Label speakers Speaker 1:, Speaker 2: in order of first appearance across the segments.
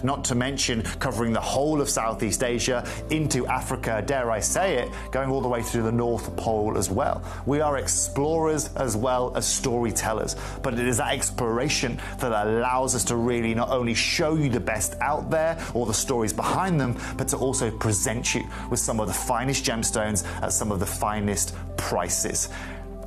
Speaker 1: not to mention covering the whole of Southeast Asia into Africa, dare I say it, going all the way through the North Pole as well. We are explorers as well as storytellers, but it is that exploration that allows us to really not only show you the best out there or the stories behind them, but to also present you with some of the finest gemstones at some of the finest prices.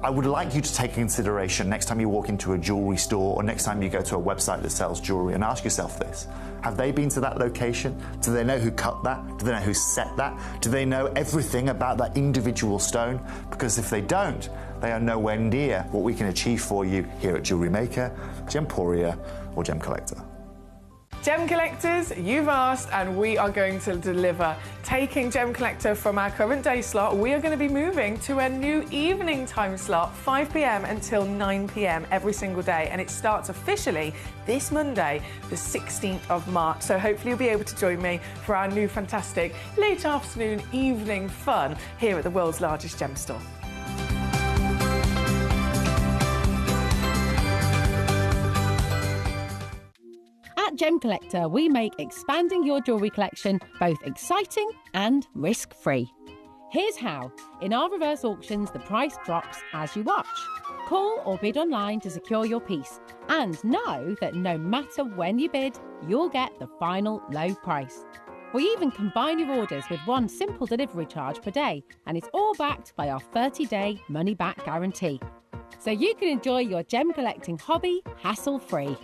Speaker 1: I would like you to take consideration next time you walk into a jewelry store or next time you go to a website that sells jewelry and ask yourself this. Have they been to that location? Do they know who cut that? Do they know who set that? Do they know everything about that individual stone? Because if they don't, they are nowhere near what we can achieve for you here at Jewelry Maker, Gemporia or Gemcollector.
Speaker 2: Gem collectors, you've asked and we are going to deliver. Taking Gemcollector from our current day slot, we are going to be moving to a new evening time slot, 5 p.m. until 9 p.m. every single day, and it starts officially this Monday, the 16th of March. So hopefully you'll be able to join me for our new fantastic late afternoon evening fun here at the world's largest gem store.
Speaker 3: At Gemcollector, we make expanding your jewellery collection both exciting and risk-free. Here's how. In our reverse auctions, the price drops as you watch. Call or bid online to secure your piece. And know that no matter when you bid, you'll get the final low price. We even combine your orders with one simple delivery charge per day, and it's all backed by our 30-day money-back guarantee. So you can enjoy your gem collecting hobby hassle-free.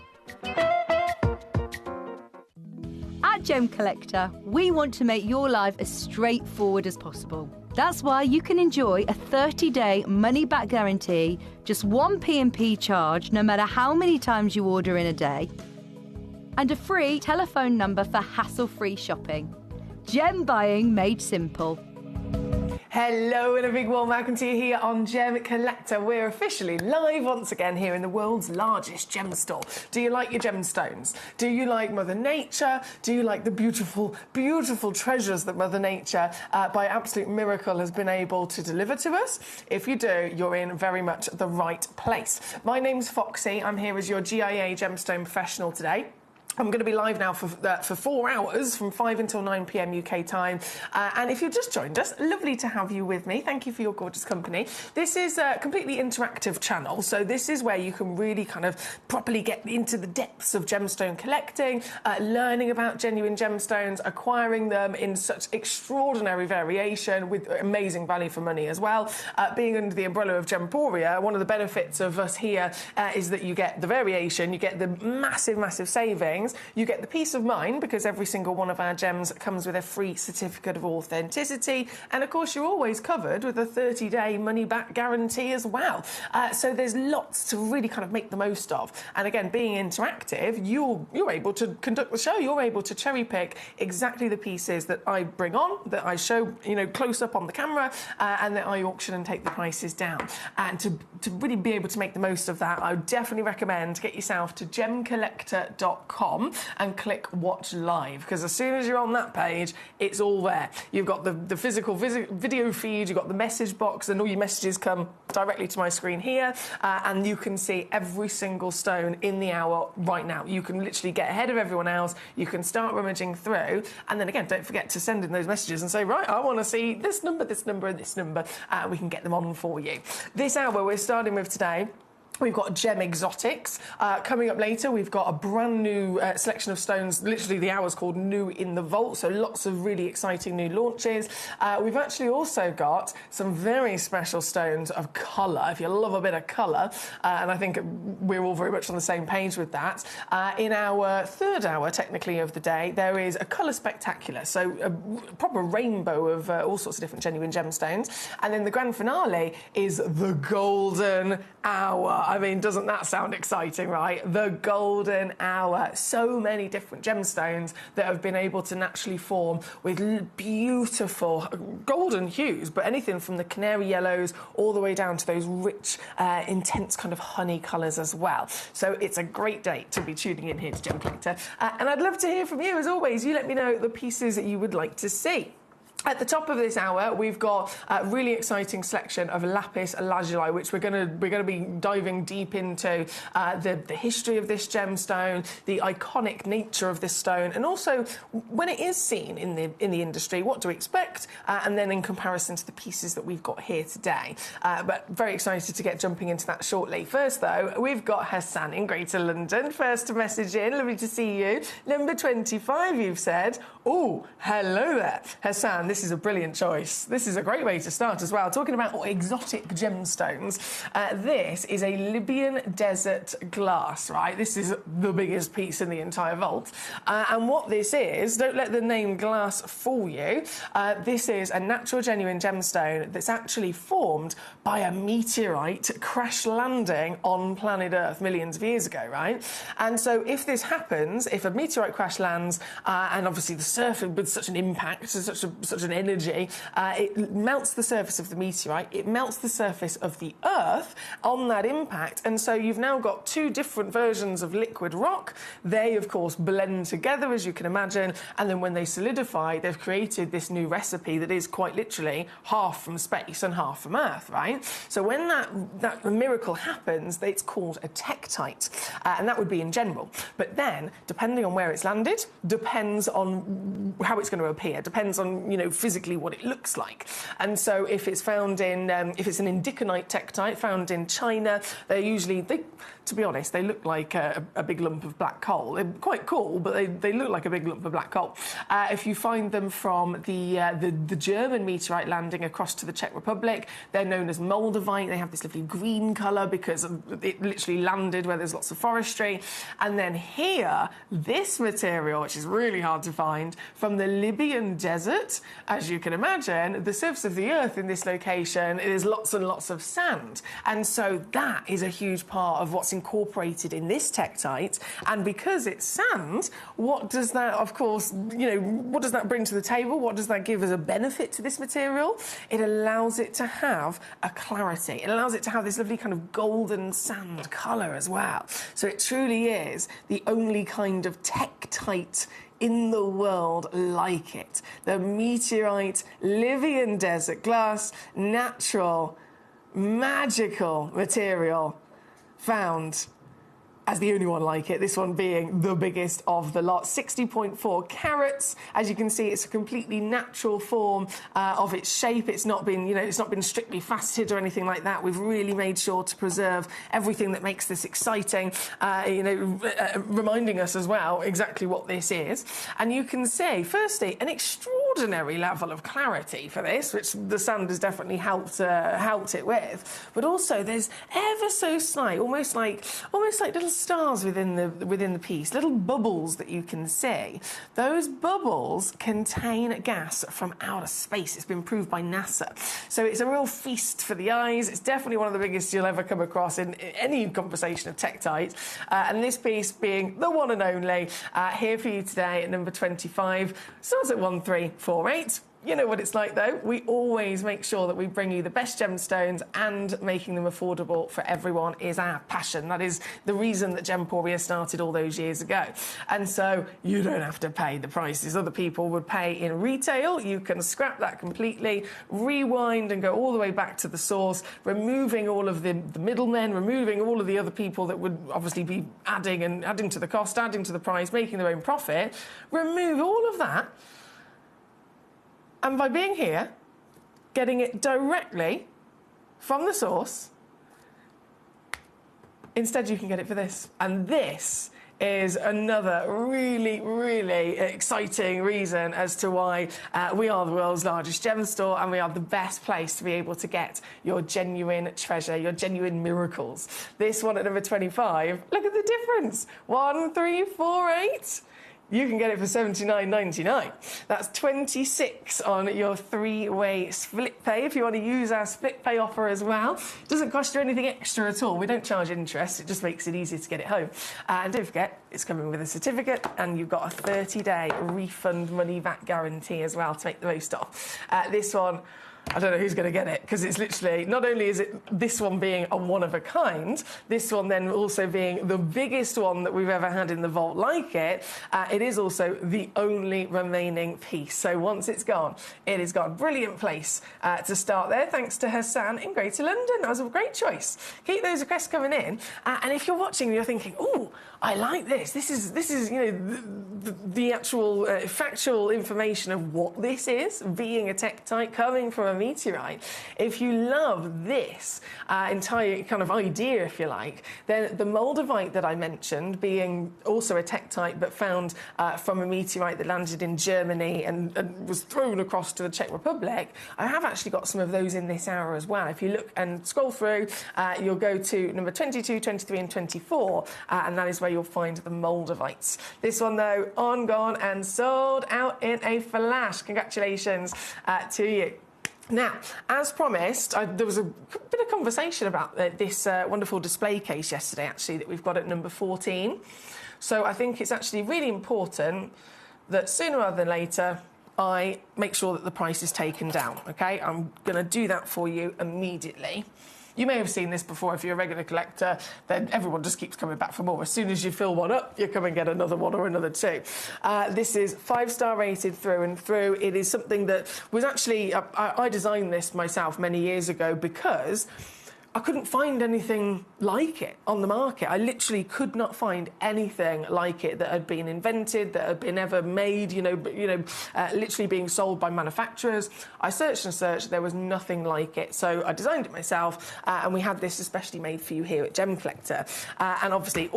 Speaker 4: At Gemcollector, we want to make your life as straightforward as possible. That's why you can enjoy a 30-day money-back guarantee, just one P&P charge no matter how many times you order in a day, and a free telephone number for hassle-free shopping. Gem buying made simple.
Speaker 2: Hello and a big warm welcome to you here on Gemcollector. We're officially live once again here in the world's largest gem store. Do you like your gemstones? Do you like Mother Nature? Do you like the beautiful, beautiful treasures that Mother Nature, by absolute miracle, has been able to deliver to us? If you do, you're in very much the right place. My name's Foxy. I'm here as your GIA gemstone professional today. I'm going to be live now for 4 hours, from 5 until 9 p.m. UK time. And if you've just joined us, lovely to have you with me. Thank you for your gorgeous company. This is a completely interactive channel, so this is where you can really kind of properly get into the depths of gemstone collecting, learning about genuine gemstones, acquiring them in such extraordinary variation with amazing value for money as well. Being under the umbrella of Gemporia, one of the benefits of us here is that you get the variation, you get the massive, massive savings. You get the peace of mind because every single one of our gems comes with a free certificate of authenticity, and of course you're always covered with a 30-day money-back guarantee as well. So there's lots to really kind of make the most of. And again, being interactive, you're able to conduct the show. You're able to cherry pick exactly the pieces that I bring on, that I show, close up on the camera, and that I auction and take the prices down. And to really be able to make the most of that, I would definitely recommend get yourself to gemcollector.com and click watch live, because as soon as you're on that page, it's all there. You've got the physical video feed, you've got the message box, and all your messages come directly to my screen here, and you can see every single stone in the hour right now. You can literally get ahead of everyone else. You can start rummaging through, and then again, don't forget to send in those messages and say, right, I want to see this number, this number, and this number. We can get them on for you. This hour we're starting with today, we've got Gem Exotics. Coming up later, we've got a brand new selection of stones. Literally, the hour's called New in the Vault, so lots of really exciting new launches. We've actually also got some very special stones of colour, if you love a bit of colour, and I think we're all very much on the same page with that. In our third hour, technically, of the day, there is a colour spectacular, so a proper rainbow of all sorts of different genuine gemstones. And then the grand finale is the golden hour. I mean, doesn't that sound exciting, right? The golden hour. So many different gemstones that have been able to naturally form with beautiful golden hues, but anything from the canary yellows all the way down to those rich, intense kind of honey colours as well. So it's a great day to be tuning in here to Gemcollector. And I'd love to hear from you, as always. You let me know the pieces that you would like to see. At the top of this hour, we've got a really exciting selection of lapis lazuli, which we're going to be diving deep into the history of this gemstone, the iconic nature of this stone, and also when it is seen in the industry, what to expect, and then in comparison to the pieces that we've got here today. But very excited to get jumping into that shortly. First, though, we've got Hassan in Greater London. First to message in, lovely to see you. Number 25, you've said. Oh, hello there, Hassan. This is a brilliant choice. This is a great way to start as well. Talking about exotic gemstones, this is a Libyan desert glass, right? This is the biggest piece in the entire vault. And what this is, don't let the name glass fool you, this is a natural, genuine gemstone that's actually formed by a meteorite crash landing on planet Earth millions of years ago, right? And so if this happens, if a meteorite crash lands, and obviously the surface with such an impact, such an energy, it melts the surface of the meteorite, it melts the surface of the Earth on that impact, and so you've now got two different versions of liquid rock. They, of course, blend together, as you can imagine, and then when they solidify, they've created this new recipe that is quite literally half from space and half from Earth, right? So when that miracle happens, it's called a tektite, and that would be in general. But then, depending on where it's landed, depends on how it's going to appear, depends on, you know, physically what it looks like. And so if it's found in, if it's an indiconite tektite found in China, they're usually, to be honest, they look like a big lump of black coal. They're quite cool, but they look like a big lump of black coal. If you find them from the German meteorite landing across to the Czech Republic, they're known as moldavite. They have this lovely green colour because it literally landed where there's lots of forestry. And then here, this material, which is really hard to find, from the Libyan desert, as you can imagine, the surface of the Earth in this location, there's lots and lots of sand. And so that is a huge part of what's incorporated in this tektite. And because it's sand, what does that, of course, you know, what does that bring to the table? What does that give as a benefit to this material? It allows it to have a clarity. It allows it to have this lovely kind of golden sand colour as well. So it truly is the only kind of tektite in the world like it. The meteorite Libyan desert glass, natural, magical material found as the only one like it, this one being the biggest of the lot. 60.4 carats. As you can see, it's a completely natural form of its shape. It's not been, you know, it's not been strictly faceted or anything like that. We've really made sure to preserve everything that makes this exciting, reminding us as well exactly what this is. And you can see, firstly, an extraordinary level of clarity for this, which the sand has definitely helped it with. But also, there's ever so slight, almost like little stars within the piece, little bubbles that you can see. Those bubbles contain gas from outer space. It's been proved by NASA. So it's a real feast for the eyes. It's definitely one of the biggest you'll ever come across in any conversation of tektite. And this piece being the one and only, here for you today at number 25. Starts at 1348. You know what it's like, though. We always make sure that we bring you the best gemstones, and making them affordable for everyone is our passion. That is the reason that Gemporia started all those years ago. And so you don't have to pay the prices other people would pay in retail. You can scrap that completely, rewind and go all the way back to the source, removing all of the middlemen, removing all of the other people that would obviously be adding to the cost, adding to the price, making their own profit. Remove all of that. And by being here, getting it directly from the source, instead you can get it for this. And this is another really, really exciting reason as to why we are the world's largest gem store, and we are the best place to be able to get your genuine treasure, your genuine miracles. This one at number 25, look at the difference. 1348. You can get it for $79.99. That's 26 on your three-way split pay if you want to use our split pay offer as well. It doesn't cost you anything extra at all. We don't charge interest. It just makes it easier to get it home. And don't forget, it's coming with a certificate, and you've got a 30-day refund money-back guarantee as well to make the most of. This one, I don't know who's going to get it, because it's literally, not only is it this one being a one of a kind, this one then also being the biggest one that we've ever had in the vault like it, it is also the only remaining piece. So once it's gone, it is gone. Brilliant place to start there, thanks to Hassan in Greater London. That was a great choice. Keep those requests coming in. And if you're watching and you're thinking, oh, I like this. This is you know, the actual factual information of what this is, being a tektite coming from a meteorite. If you love this entire kind of idea, if you like, then the moldavite that I mentioned, being also a tektite but found from a meteorite that landed in Germany and was thrown across to the Czech Republic, I have actually got some of those in this hour as well. If you look and scroll through, you'll go to number 22, 23 and 24, and that is where you'll find the moldavites. This one, though, on, gone and sold out in a flash. Congratulations to you. Now, as promised, there was a bit of conversation about this wonderful display case yesterday, actually, that we've got at number 14. So I think it's actually really important that sooner rather than later, I make sure that the price is taken down, OK? I'm going to do that for you immediately. You may have seen this before. If you're a regular collector, then everyone just keeps coming back for more. As soon as you fill one up, you come and get another one or another two. This is 5-star rated through and through. It is something that was actually... I designed this myself many years ago because I couldn't find anything like it on the market. I literally could not find anything like it that had been invented, that had been ever made, literally being sold by manufacturers. I searched and searched, there was nothing like it. So I designed it myself, and we had this especially made for you here at Gemcollector. And obviously,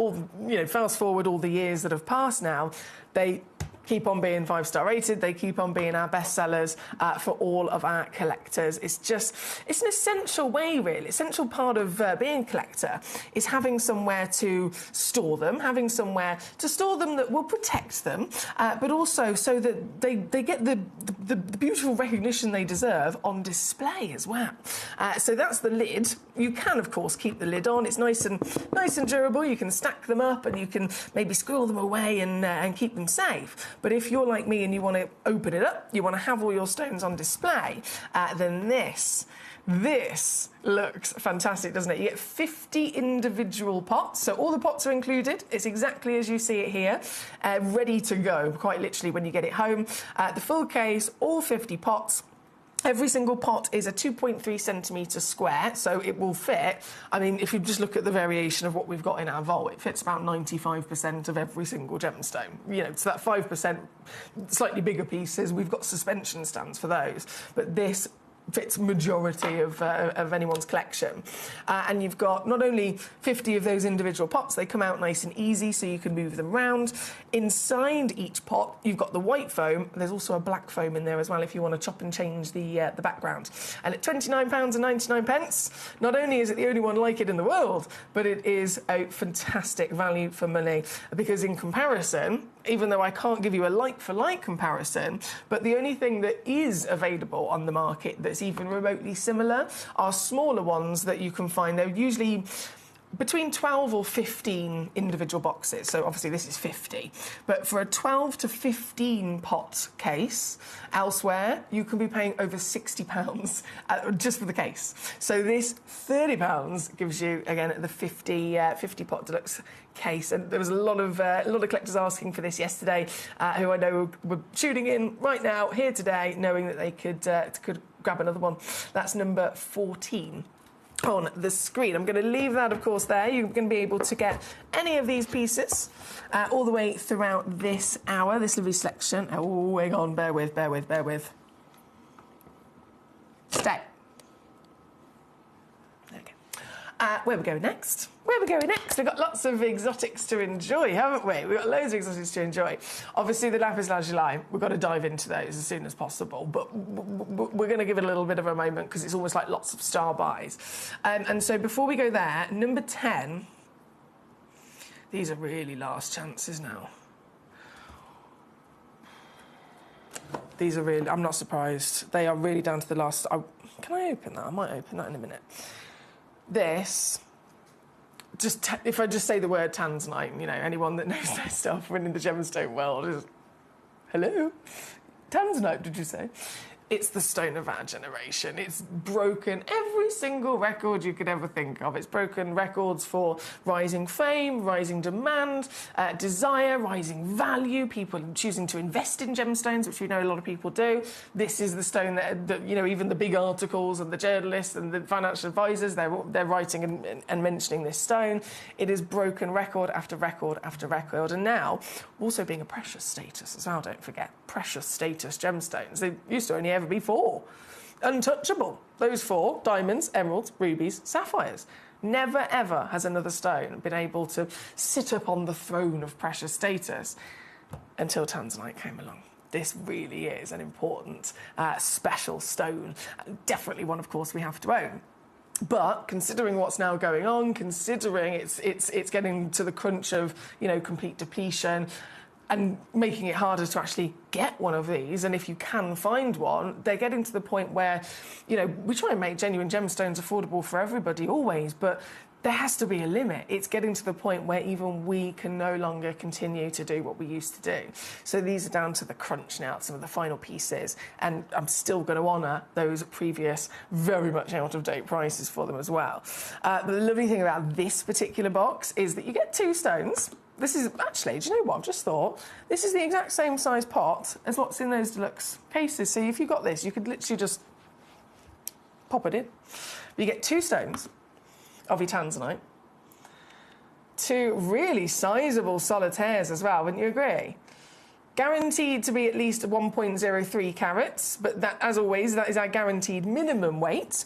Speaker 2: fast forward all the years that have passed now, they keep on being 5-star rated. They keep on being our best sellers for all of our collectors. It's an essential way, really. Essential part of being a collector is having somewhere to store them, having somewhere to store them that will protect them, but also so that they get the beautiful recognition they deserve on display as well. So that's the lid. You can, of course, keep the lid on. It's nice and durable. You can stack them up and you can maybe squirrel them away and keep them safe. But if you're like me and you want to open it up, you want to have all your stones on display, then this looks fantastic, doesn't it? You get 50 individual pots, so all the pots are included. It's exactly as you see it here, ready to go, quite literally, when you get it home. The full case, all 50 pots. Every single pot is a 2.3 centimetre square, so it will fit. I mean, if you just look at the variation of what we've got in our vault, it fits about 95% of every single gemstone. So that 5% slightly bigger pieces, we've got suspension stands for those. But this fits majority of anyone's collection. And you've got not only 50 of those individual pots, they come out nice and easy so you can move them around. Inside each pot, you've got the white foam. There's also a black foam in there as well if you want to chop and change the background. And at £29.99, not only is it the only one like it in the world, but it is a fantastic value for money, because in comparison, even though I can't give you a like-for-like comparison, but the only thing that is available on the market that's even remotely similar are smaller ones that you can find. They're usually between 12 or 15 individual boxes. So obviously this is 50. But for a 12 to 15 pot case, elsewhere, you can be paying over £60 just for the case. So this £30 gives you, again, the 50 pot deluxe case. And there was a lot of collectors asking for this yesterday, who I know were tuning in right now, here today, knowing that they could grab another one. That's number 14. On the screen. I'm going to leave that, of course, there. You're going to be able to get any of these pieces all the way throughout this hour, this lovely selection. Oh, hang on, bear with. Stay. Okay. Where we going next? We've got lots of exotics to enjoy, haven't we? We've got loads of exotics to enjoy. Obviously, the lapis lazuli, we've got to dive into those as soon as possible, but we're going to give it a little bit of a moment because it's almost like lots of star buys. And so before we go there, number 10, these are really last chances now. These are really, I'm not surprised. They are really down to the last. Can I open that? I might open that in a minute. This... if I just say the word tanzanite, anyone that knows their stuff in the gemstone world is, hello, tanzanite, did you say? It's the stone of our generation. It's broken every single record you could ever think of. It's broken records for rising fame, rising demand, desire, rising value, people choosing to invest in gemstones, which we know a lot of people do. This is the stone that you know, even the big articles and the journalists and the financial advisors, they're writing and mentioning this stone. It has broken record after record after record, and now also being a precious status as well, don't forget. Precious status gemstones. They used to only ever be 4. Untouchable. Those 4: diamonds, emeralds, rubies, sapphires. Never ever has another stone been able to sit up on the throne of precious status until tanzanite came along. This really is an important, special stone. Definitely one, of course, we have to own. But considering what's now going on, considering it's getting to the crunch of, you know, complete depletion, and making it harder to actually get one of these, and if you can find one, they're getting to the point where, you know, we try and make genuine gemstones affordable for everybody always, but there has to be a limit. It's getting to the point where even we can no longer continue to do what we used to do. So these are down to the crunch now, some of the final pieces, and I'm still going to honour those previous, very much out-of-date prices for them as well. But the lovely thing about this particular box is that you get 2 stones. This is, actually, do you know what I've just thought? This is the exact same size pot as what's in those deluxe cases. So if you got this, you could literally just pop it in. You get 2 stones of your tanzanite, 2 really sizable solitaires as well, wouldn't you agree? Guaranteed to be at least 1.03 carats, but that, as always, that is our guaranteed minimum weight.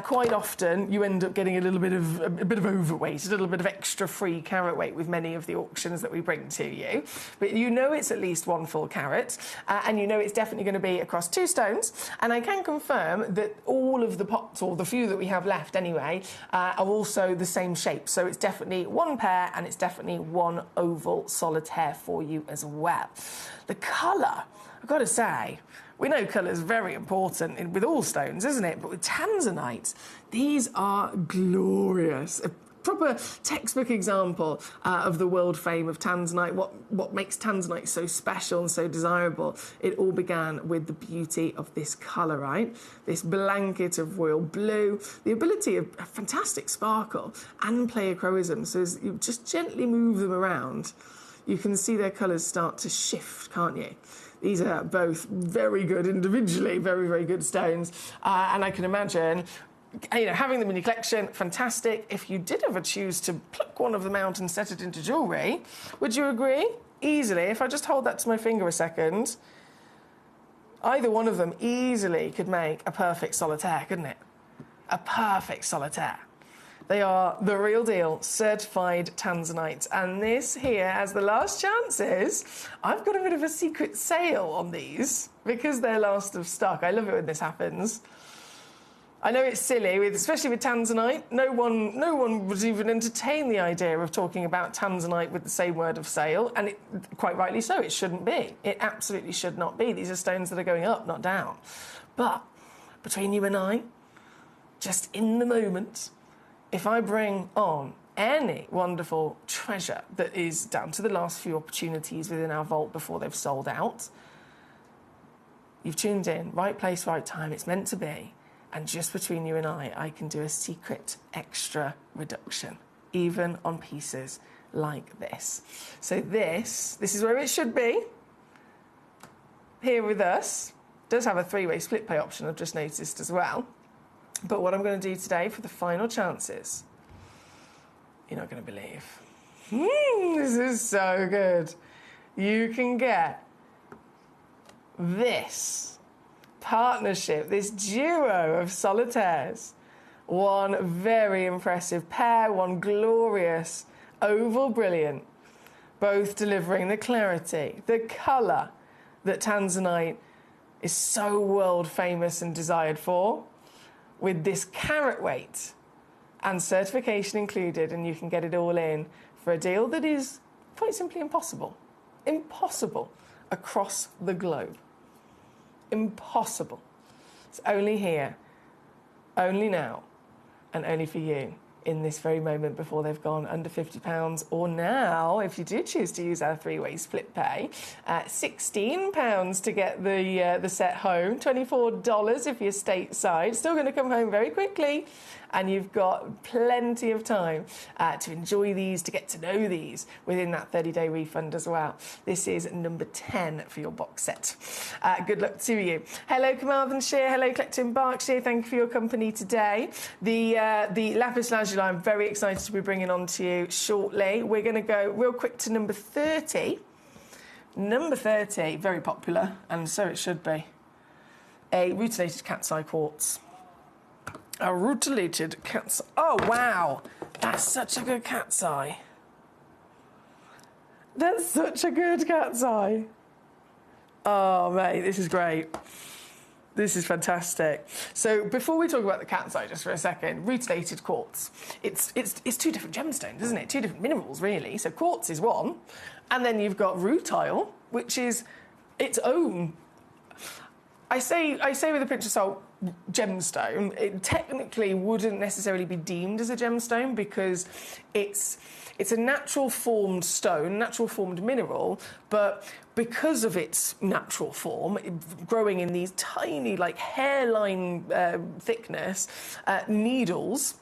Speaker 2: Quite often, you end up getting a bit of overweight, a little bit of extra free carat weight with many of the auctions that we bring to you. But you know it's at least 1 full carat, and you know it's definitely going to be across 2 stones. And I can confirm that all of the pots, or the few that we have left anyway, are also the same shape. So it's definitely 1 pair, and it's definitely 1 oval solitaire for you as well. The colour, I've got to say, we know colour is very important with all stones, isn't it? But with tanzanite, these are glorious. A proper textbook example of the world fame of tanzanite, what makes tanzanite so special and so desirable. It all began with the beauty of this colour, right? This blanket of royal blue, the ability of a fantastic sparkle and pleochroism. So as you just gently move them around, you can see their colours start to shift, can't you? These are both very good individually, very, very good stones. And I can imagine, you know, having them in your collection, fantastic. If you did ever choose to pluck one of them out and set it into jewellery, would you agree? Easily, if I just hold that to my finger a second, either one of them easily could make a perfect solitaire, couldn't it? A perfect solitaire. They are the real deal, certified tanzanite. And this here, as the last chances, I've got a bit of a secret sale on these because they're last of stock. I love it when this happens. I know it's silly, especially with tanzanite. No one would even entertain the idea of talking about tanzanite with the same word of sale, and quite rightly so, it shouldn't be. It absolutely should not be. These are stones that are going up, not down. But between you and I, just in the moment, if I bring on any wonderful treasure that is down to the last few opportunities within our vault before they've sold out, you've tuned in, right place, right time, it's meant to be. And just between you and I can do a secret extra reduction, even on pieces like this. So this is where it should be. Here with us, it does have a 3-way split pay option, I've just noticed as well. But what I'm going to do today for the final chances, you're not going to believe. This is so good. You can get this partnership, this duo of solitaires. One very impressive pair, one glorious oval brilliant, both delivering the clarity, the colour that tanzanite is so world famous and desired for, with this carat weight and certification included, and you can get it all in for a deal that is quite simply impossible. Impossible across the globe. Impossible. It's only here, only now, and only for you. in this very moment before they've gone under £50, or now, if you do choose to use our three-way split pay, £16 to get the set home, $24 if you're stateside. Still going to come home very quickly, and you've got plenty of time to enjoy these, to get to know these within that 30-day refund as well. This is number 10 for your box set. Good luck to you. Hello, Carmarthenshire. Hello, Collector in Berkshire. Thank you for your company today. The Lapis Lazuli I'm very excited to be bringing on to you shortly. We're going to go real quick to number 30. Number 30, very popular, and so it should be. A rutilated cat's eye quartz. A rutilated cat's... Oh, wow. That's such a good cat's eye. That's such a good cat's eye. Oh, mate, this is great. This is fantastic. So before we talk about the cat's eye just for a second, rutilated quartz. It's two different gemstones, isn't it? Two different minerals, really. So quartz is one, and then you've got rutile, which is its own... I say with a pinch of salt, gemstone. It technically wouldn't necessarily be deemed as a gemstone because it's a natural formed stone, natural formed mineral, but because of its natural form, growing in these tiny, like hairline thickness needles,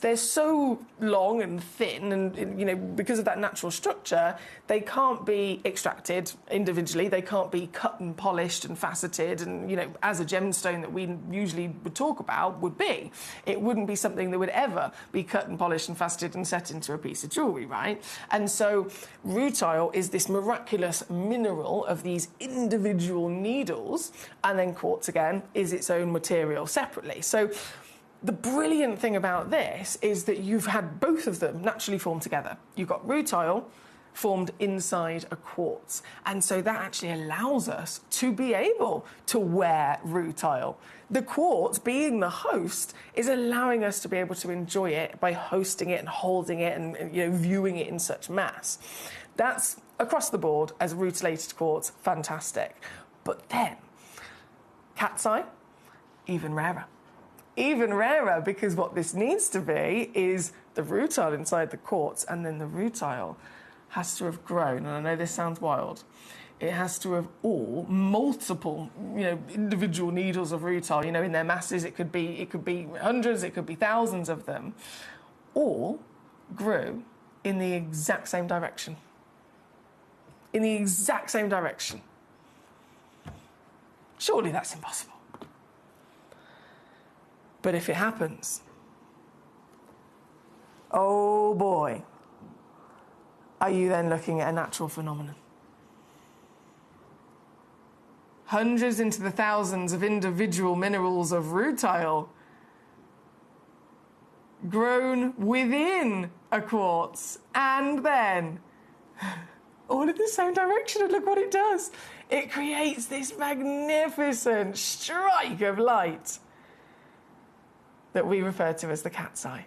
Speaker 2: they're so long and thin, and you know, because of that natural structure, they can't be extracted individually. They can't be cut and polished and faceted, and you know, as a gemstone that we usually would talk about would be. It wouldn't be something that would ever be cut and polished and faceted and set into a piece of jewellery, right? And so rutile is this miraculous mineral of these individual needles, and then quartz again is its own material separately. So the brilliant thing about this is that you've had both of them naturally formed together. You've got rutile formed inside a quartz. And so that actually allows us to be able to wear rutile. The quartz, being the host, is allowing us to be able to enjoy it by hosting it and holding it and you know, viewing it in such mass. That's across the board as rutilated quartz, fantastic. But then, cat's eye, even rarer. Even rarer, because what this needs to be is the rutile inside the quartz, and then the rutile has to have grown, and I know this sounds wild, it has to have all multiple, you know, individual needles of rutile, you know, in their masses. It could be hundreds, it could be thousands of them, all grew in the exact same direction. In the exact same direction. Surely that's impossible. But if it happens, oh boy, are you then looking at a natural phenomenon? Hundreds into the thousands of individual minerals of rutile grown within a quartz, and then all in the same direction, and look what it does. It creates this magnificent strike of light that we refer to as the cat's eye.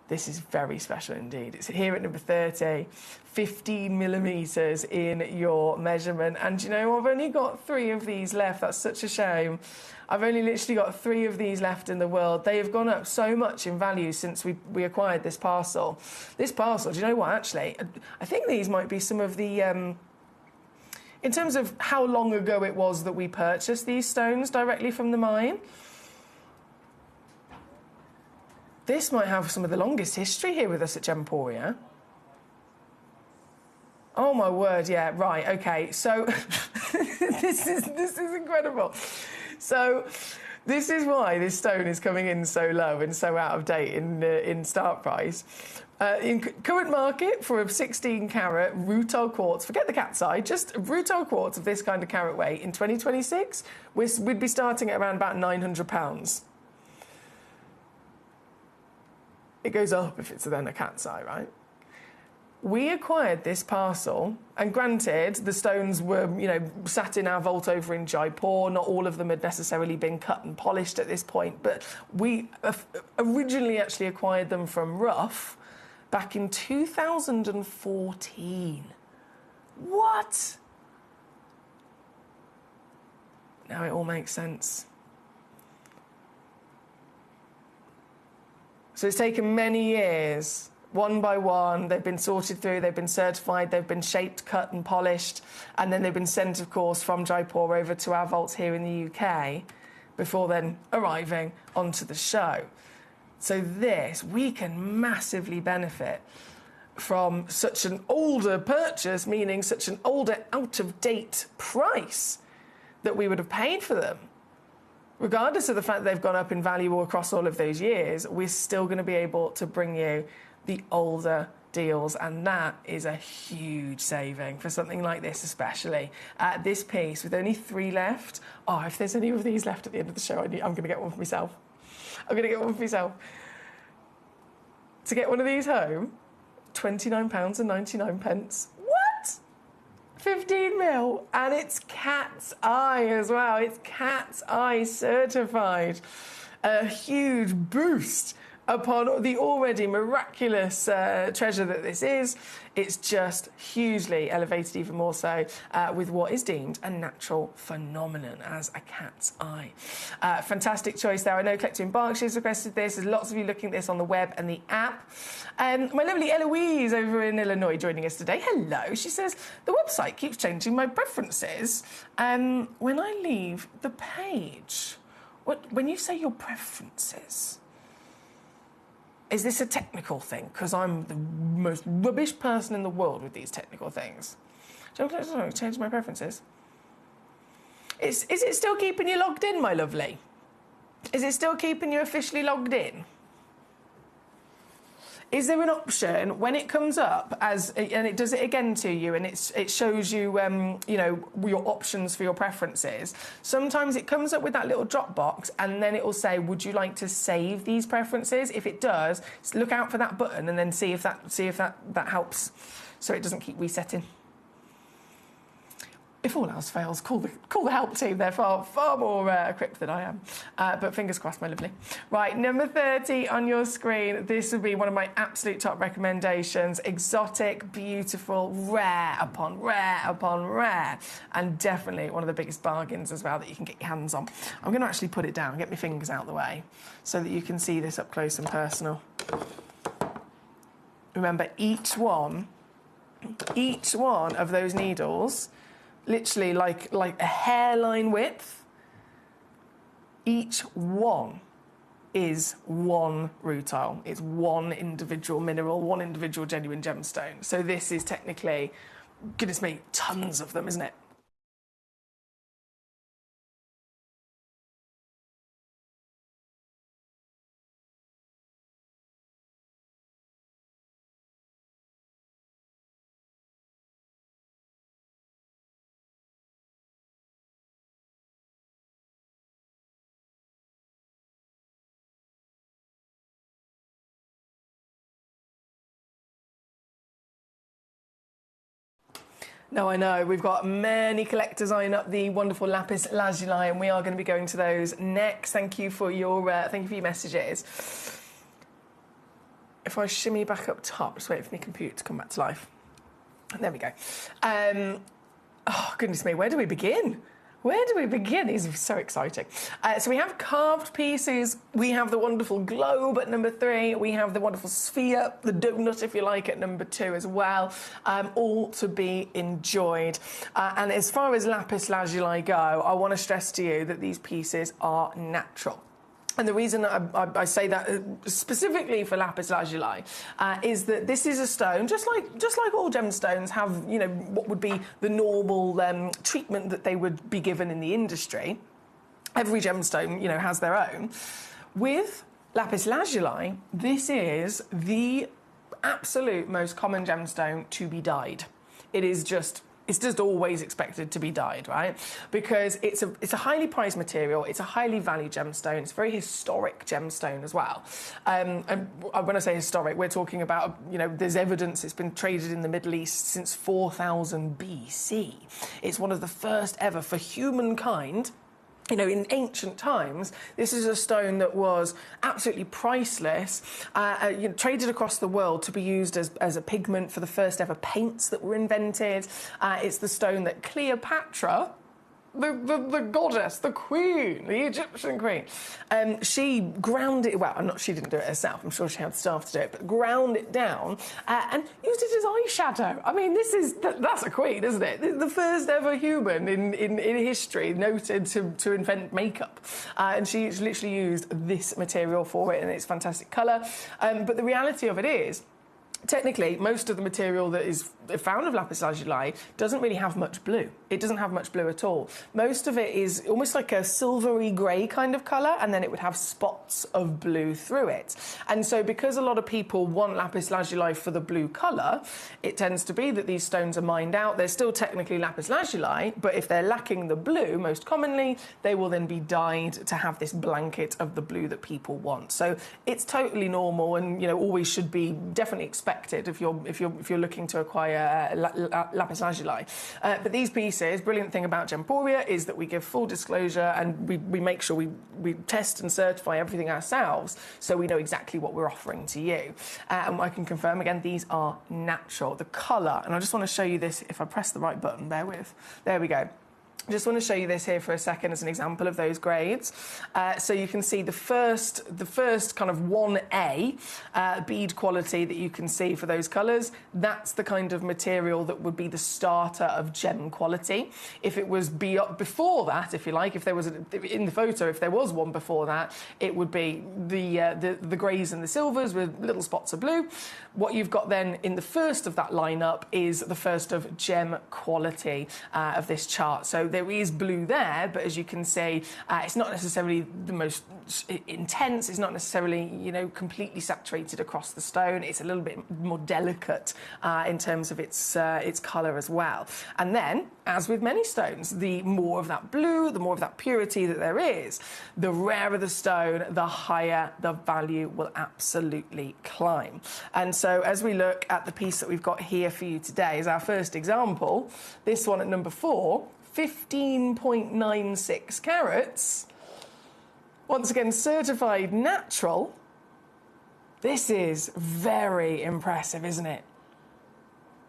Speaker 2: This is very special indeed. It's here at number 30, 15 millimetres in your measurement. And you know, I've only got 3 of these left. That's such a shame. I've only literally got 3 of these left in the world. They have gone up so much in value since we acquired this parcel. This parcel, do you know what, actually? I think these might be some of the... in terms of how long ago it was that we purchased these stones directly from the mine, this might have some of the longest history here with us at Gemporia. Oh my word, yeah, right, okay. So this is incredible. So this is why this stone is coming in so low and so out of date in start price. In current market for a 16 carat rutile quartz, forget the cat's eye, just rutile quartz of this kind of carat weight in 2026, we'd be starting at around about £900. It goes up if it's then a cat's eye, right? We acquired this parcel, and granted, the stones were, you know, sat in our vault over in Jaipur. Not all of them had necessarily been cut and polished at this point, but we originally actually acquired them from Rough back in 2014. What? Now it all makes sense. So it's taken many years, one by one. They've been sorted through, they've been certified, they've been shaped, cut and polished, and then they've been sent, of course, from Jaipur over to our vaults here in the UK before then arriving onto the show. So this, we can massively benefit from such an older purchase, meaning such an older, out-of-date price that we would have paid for them. Regardless of the fact that they've gone up in value across all of those years, we're still going to be able to bring you the older deals, and that is a huge saving for something like this, especially. This piece, with only 3 left, oh, if there's any of these left at the end of the show, I'm going to get one for myself. I'm going to get one for myself. To get one of these home, £29.99. What? 15 mil, and it's cat's eye as well. It's cat's eye certified. A huge boost upon the already miraculous treasure that this is. It's just hugely elevated even more so with what is deemed a natural phenomenon as a cat's eye. Fantastic choice there. I know Collector in Berkshire's requested this. There's lots of you looking at this on the web and the app. My lovely Eloise over in Illinois joining us today. Hello. She says, the website keeps changing my preferences when I leave the page. When you say your preferences, is this a technical thing? Because I'm the most rubbish person in the world with these technical things. Change my preferences. Is it still keeping you logged in, my lovely? Is it still keeping you officially logged in? Is there an option when it comes up and it does it again to you, and it shows you, you know, your options for your preferences? Sometimes it comes up with that little drop box, and then it will say, "Would you like to save these preferences?" If it does, look out for that button, and then see if that helps, so it doesn't keep resetting. If all else fails, call the help team. They're far more equipped than I am. But fingers crossed, my lovely. Right, number 30 on your screen. This would be one of my absolute top recommendations. Exotic, beautiful, rare upon rare upon rare. And definitely one of the biggest bargains as well that you can get your hands on. I'm going to actually put it down, get my fingers out of the way, so that you can see this up close and personal. Remember, each one of those needles, literally like a hairline width, each one is one rutile. It's one individual mineral, one individual genuine gemstone. So this is technically, goodness me, tons of them, isn't it? No, I know. We've got many collectors eyeing up the wonderful lapis lazuli, and we are going to be going to those next. Thank you for your messages. If I shimmy back up top, just wait for my computer to come back to life. There we go. Oh, goodness me, where do we begin? Where do we begin? These are so exciting. So we have carved pieces. We have the wonderful globe at number 3. We have the wonderful sphere, the donut, if you like, at number 2 as well. All to be enjoyed. And as far as lapis lazuli go, I want to stress to you that these pieces are natural. And the reason I say that specifically for lapis lazuli is that this is a stone, just like all gemstones have, you know, what would be the normal treatment that they would be given in the industry. Every gemstone, you know, has their own. With lapis lazuli, this is the absolute most common gemstone to be dyed. It's just always expected to be dyed, right? Because it's a highly prized material, it's a highly valued gemstone, it's a very historic gemstone as well. And when I say historic, we're talking about, you know, there's evidence it's been traded in the Middle East since 4000 BC. It's one of the first ever for humankind. You know, in ancient times, this is a stone that was absolutely priceless, you know, traded across the world to be used as a pigment for the first ever paints that were invented. It's the stone that Cleopatra the goddess, the queen, the Egyptian queen. She ground it, well, she didn't do it herself, I'm sure she had staff to do it, but ground it down and used it as eyeshadow. I mean, that's a queen, isn't it? The first ever human in history noted to invent makeup. And she literally used this material for it, and it's fantastic colour. But the reality of it is, technically, most of the material that is found of lapis lazuli doesn't really have much blue. It doesn't have much blue at all. Most of it is almost like a silvery grey kind of colour, and then it would have spots of blue through it. And so because a lot of people want lapis lazuli for the blue colour, it tends to be that these stones are mined out. They're still technically lapis lazuli, but if they're lacking the blue, most commonly, they will then be dyed to have this blanket of the blue that people want. So it's totally normal, and always should be definitely expected if you're looking to acquire lapis lazuli. But these pieces, brilliant thing about Gemporia is that we give full disclosure, and we make sure we test and certify everything ourselves, so we know exactly what we're offering to you. And I can confirm again, these are natural. The colour, and I just want to show you this. If I press the right button, bear with. There we go. I just want to show you this here for a second as an example of those grades. So you can see the first kind of 1A bead quality that you can see for those colours. That's the kind of material that would be the starter of gem quality. If it was before that, if you like, if there was in the photo, if there was one before that, it would be the greys and the silvers with little spots of blue. What you've got then in the first of that lineup is the first of gem quality of this chart. So there is blue there, but as you can see, it's not necessarily the most intense. It's not necessarily, completely saturated across the stone. It's a little bit more delicate in terms of its colour as well. And then, as with many stones, the more of that blue, the more of that purity that there is, the rarer the stone, the higher the value will absolutely climb. And so as we look at the piece that we've got here for you today as our first example, this one at number 4, 15.96 carats, once again certified natural. This is very impressive, isn't it?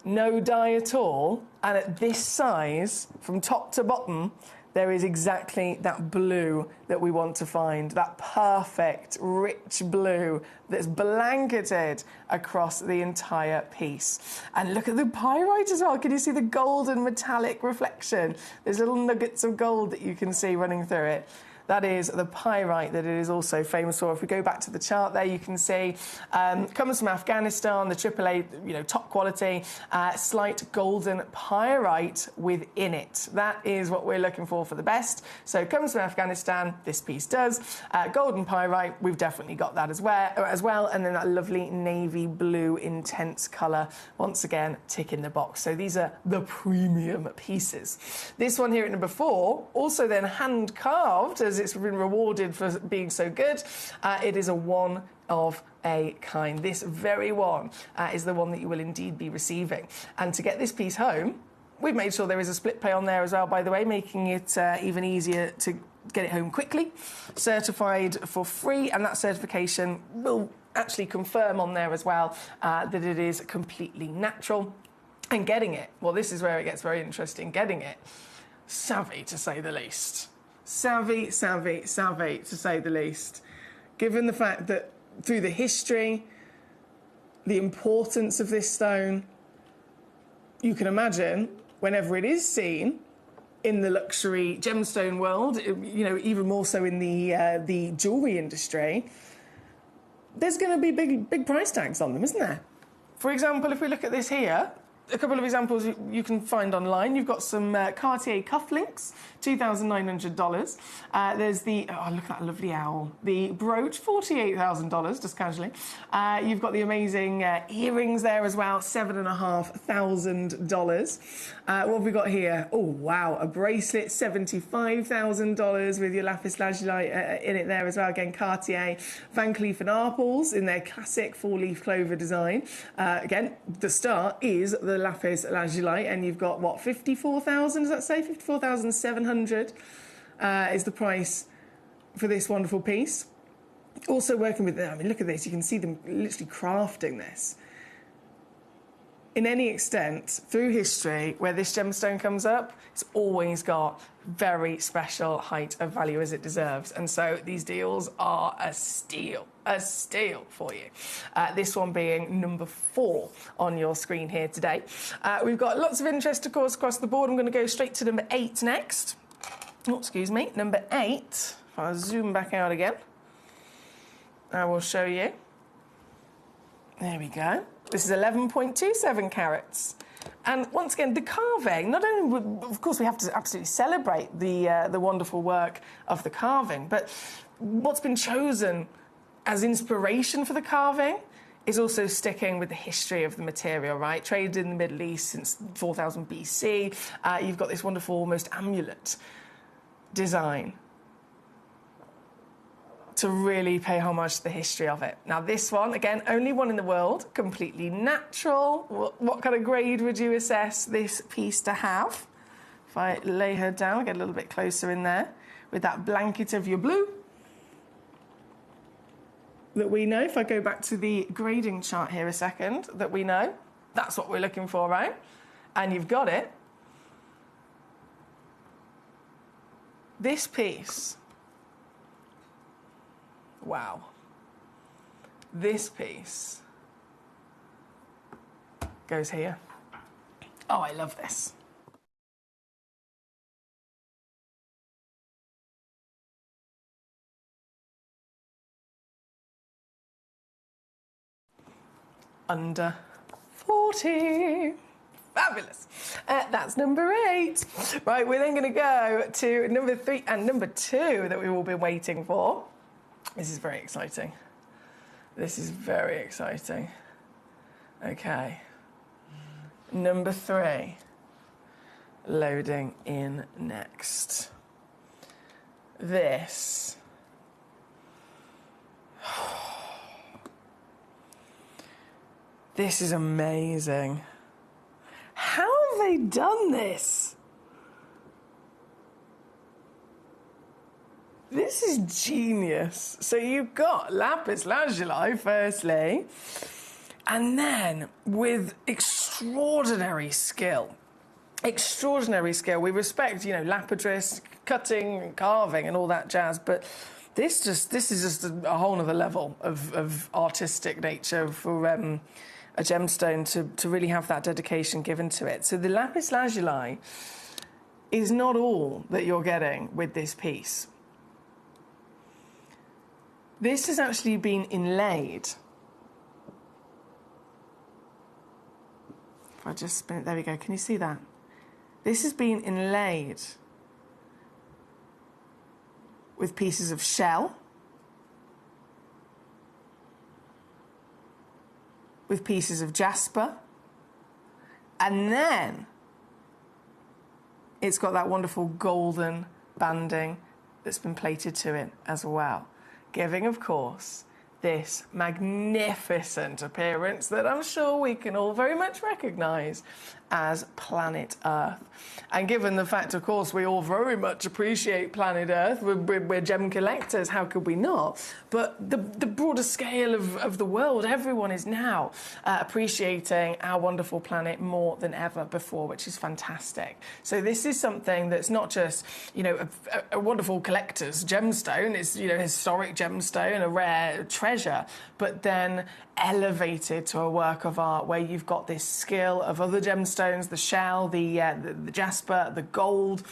Speaker 2: No dye at all, and at this size, from top to bottom, there is exactly that blue that we want to find, that perfect, rich blue that's blanketed across the entire piece. And look at the pyrite as well. Can you see the golden metallic reflection? There's little nuggets of gold that you can see running through it. That is the pyrite that it is also famous for. If we go back to the chart there, you can see comes from Afghanistan, the AAA, top quality, slight golden pyrite within it. That is what we're looking for the best. So it comes from Afghanistan, this piece does. Golden pyrite, we've definitely got that as well. And then that lovely navy blue intense colour, once again, tick in the box. So these are the premium pieces. This one here at number 4, also then hand carved, as it's been rewarded for being so good. It is a one of a kind. This very one is the one that you will indeed be receiving. And to get this piece home, we've made sure there is a split pay on there as well, by the way, making it even easier to get it home quickly. Certified for free, and that certification will actually confirm on there as well that it is completely natural. And getting it, well, this is where it gets very interesting. Getting it, savvy to say the least. Savvy, to say the least. Given the fact that through the history, the importance of this stone, you can imagine whenever it is seen in the luxury gemstone world, even more so in the jewellery industry, there's going to be big price tags on them, isn't there? For example, if we look at this here, a couple of examples you can find online. You've got some Cartier cufflinks, $2,900. There's the, oh, look at that lovely owl. The brooch, $48,000, just casually. You've got the amazing earrings there as well, $7,500. What have we got here? Oh, wow, a bracelet, $75,000 with your lapis lazuli in it there as well. Again, Cartier. Van Cleef & Arpels in their classic four-leaf clover design. Again, the star is the lapis lazuli, and you've got, what, 54,000, does that say? 54,700 is the price for this wonderful piece. Also working with them, I mean, look at this, you can see them literally crafting this. in any extent through history where this gemstone comes up, it's always got very special height of value as it deserves. And so these deals are a steal for you. This one being number 4 on your screen here today. We've got lots of interest, of course, across the board. I'm going to go straight to number 8 next. Oh, excuse me, number 8. If I zoom back out again, I will show you. There we go. This is 11.27 carats. And once again, the carving, not only, of course, we have to absolutely celebrate the wonderful work of the carving, but what's been chosen as inspiration for the carving is also sticking with the history of the material, right? Traded in the Middle East since 4000 BC. You've got this wonderful, almost amulet design to really pay homage to the history of it. Now this one, again, only one in the world, completely natural. What kind of grade would you assess this piece to have? If I lay her down, get a little bit closer in there, with that blanket of your blue that we know, if I go back to the grading chart here a second, that we know, that's what we're looking for, right? And you've got it. This piece, wow. This piece goes here. Oh, I love this. Under 40. Fabulous. That's number 8. Right, we're then going to go to number 3 and number 2 that we've all been waiting for. This is very exciting. This is very exciting. Okay. Number 3. Loading in next. This. This is amazing. How have they done this? This is genius. So you've got lapis lazuli, firstly, and then with extraordinary skill. Extraordinary skill. We respect, you know, lapidus, cutting, carving, and all that jazz, but this is just a whole other level of artistic nature for a gemstone to really have that dedication given to it. So the lapis lazuli is not all that you're getting with this piece. This has actually been inlaid. If I just spin it, there we go. Can you see that? This has been inlaid with pieces of shell, with pieces of jasper, and then it's got that wonderful golden banding that's been plated to it as well, giving, of course, this magnificent appearance that I'm sure we can all very much recognise as planet Earth. And given the fact, of course, we all very much appreciate planet Earth, we're gem collectors, how could we not? But the broader scale of the world, everyone is now appreciating our wonderful planet more than ever before, which is fantastic. So this is something that's not just, you know, a wonderful collector's gemstone, it's, you know, a historic gemstone, a rare treasure, but then elevated to a work of art where you've got this skill of other gemstones, the shell, the jasper, the gold,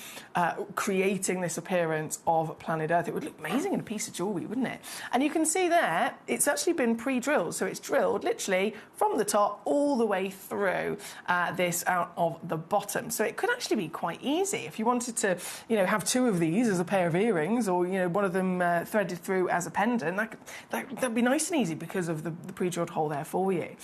Speaker 2: creating this appearance of planet Earth. It would look amazing in a piece of jewellery, wouldn't it? And you can see there, it's actually been pre-drilled, so it's drilled literally from the top all the way through this out of the bottom. So it could actually be quite easy if you wanted to, you know, have 2 of these as a pair of earrings, or, you know, one of them threaded through as a pendant. That'd be nice and easy because of the pre-drilled hole there for you.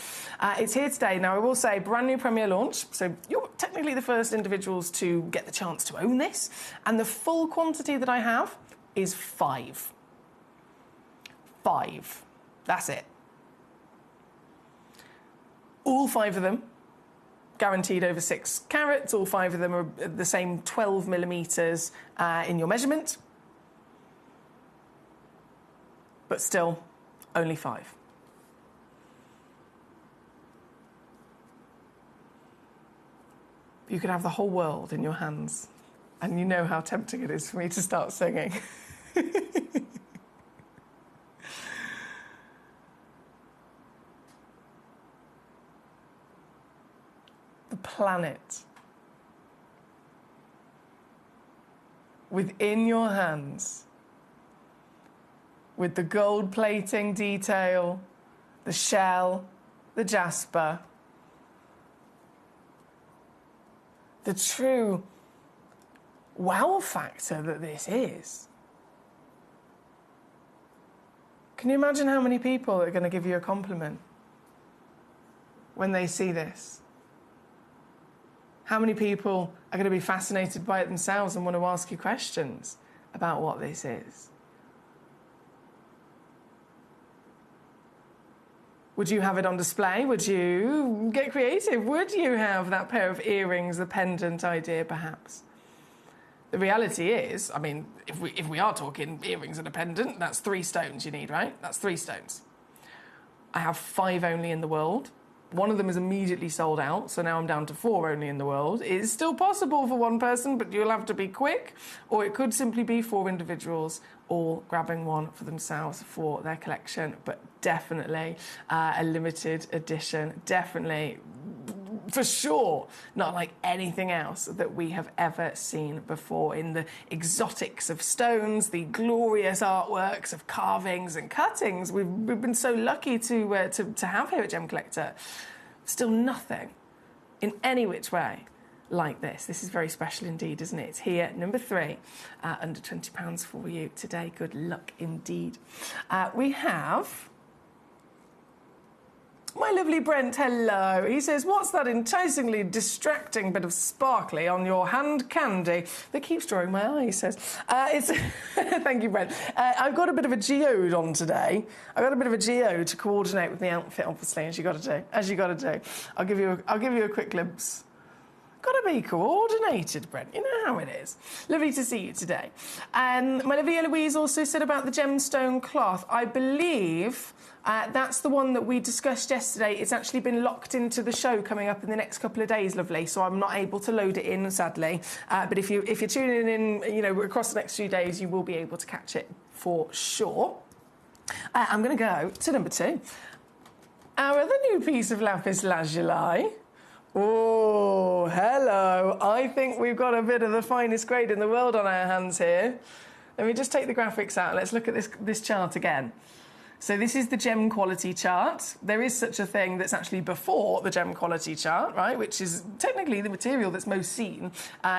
Speaker 2: It's here today. Now, I will say, brand new premiere launch, so you're technically the first individuals to get the chance to own this, and the full quantity that I have is 5. 5. That's it. All 5 of them guaranteed over 6 carats. All 5 of them are the same 12 millimetres in your measurement, but still only 5. You could have the whole world in your hands. And you know how tempting it is for me to start singing. The planet within your hands, with the gold plating detail, the shell, the jasper, the true wow factor that this is. Can you imagine how many people are going to give you a compliment when they see this? How many people are going to be fascinated by it themselves and want to ask you questions about what this is? Would you have it on display? Would you get creative? Would you have that pair of earrings, the pendant idea, perhaps? The reality is, I mean, if we are talking earrings and a pendant, that's 3 stones you need, right? That's 3 stones. I have 5 only in the world. One of them is immediately sold out, so now I'm down to 4 only in the world. It is still possible for one person, but you'll have to be quick, or it could simply be 4 individuals all grabbing one for themselves for their collection, but definitely a limited edition, definitely, for sure, not like anything else that we have ever seen before in the exotics of stones, the glorious artworks of carvings and cuttings we've been so lucky to have here at Gemcollector. Still nothing in any which way like this. This is very special indeed, isn't it? It's here, number 3, under £20 for you today. Good luck indeed. We have my lovely Brent, hello. He says, what's that enticingly distracting bit of sparkly on your hand candy that keeps drawing my eye, he says. It's thank you, Brent. I've got a bit of a geode on today. I've got a bit of a geode to coordinate with the outfit, obviously, as you got to do. I'll give you a quick glimpse. Got to be coordinated, Brent. You know how it is. Lovely to see you today. And my lovely Eloise also said about the gemstone cloth. I believe that's the one that we discussed yesterday. It's actually been locked into the show coming up in the next couple of days, lovely. So I'm not able to load it in, sadly. But if you're tuning in, you know, across the next few days, you will be able to catch it for sure. I'm going to go to number 2. Our other new piece of lapis lazuli. Oh, hello. I think we've got a bit of the finest grade in the world on our hands here. Let me just take the graphics out. Let's look at this chart again. So this is the gem quality chart. There is such a thing that's actually before the gem quality chart, right, which is technically the material that's most seen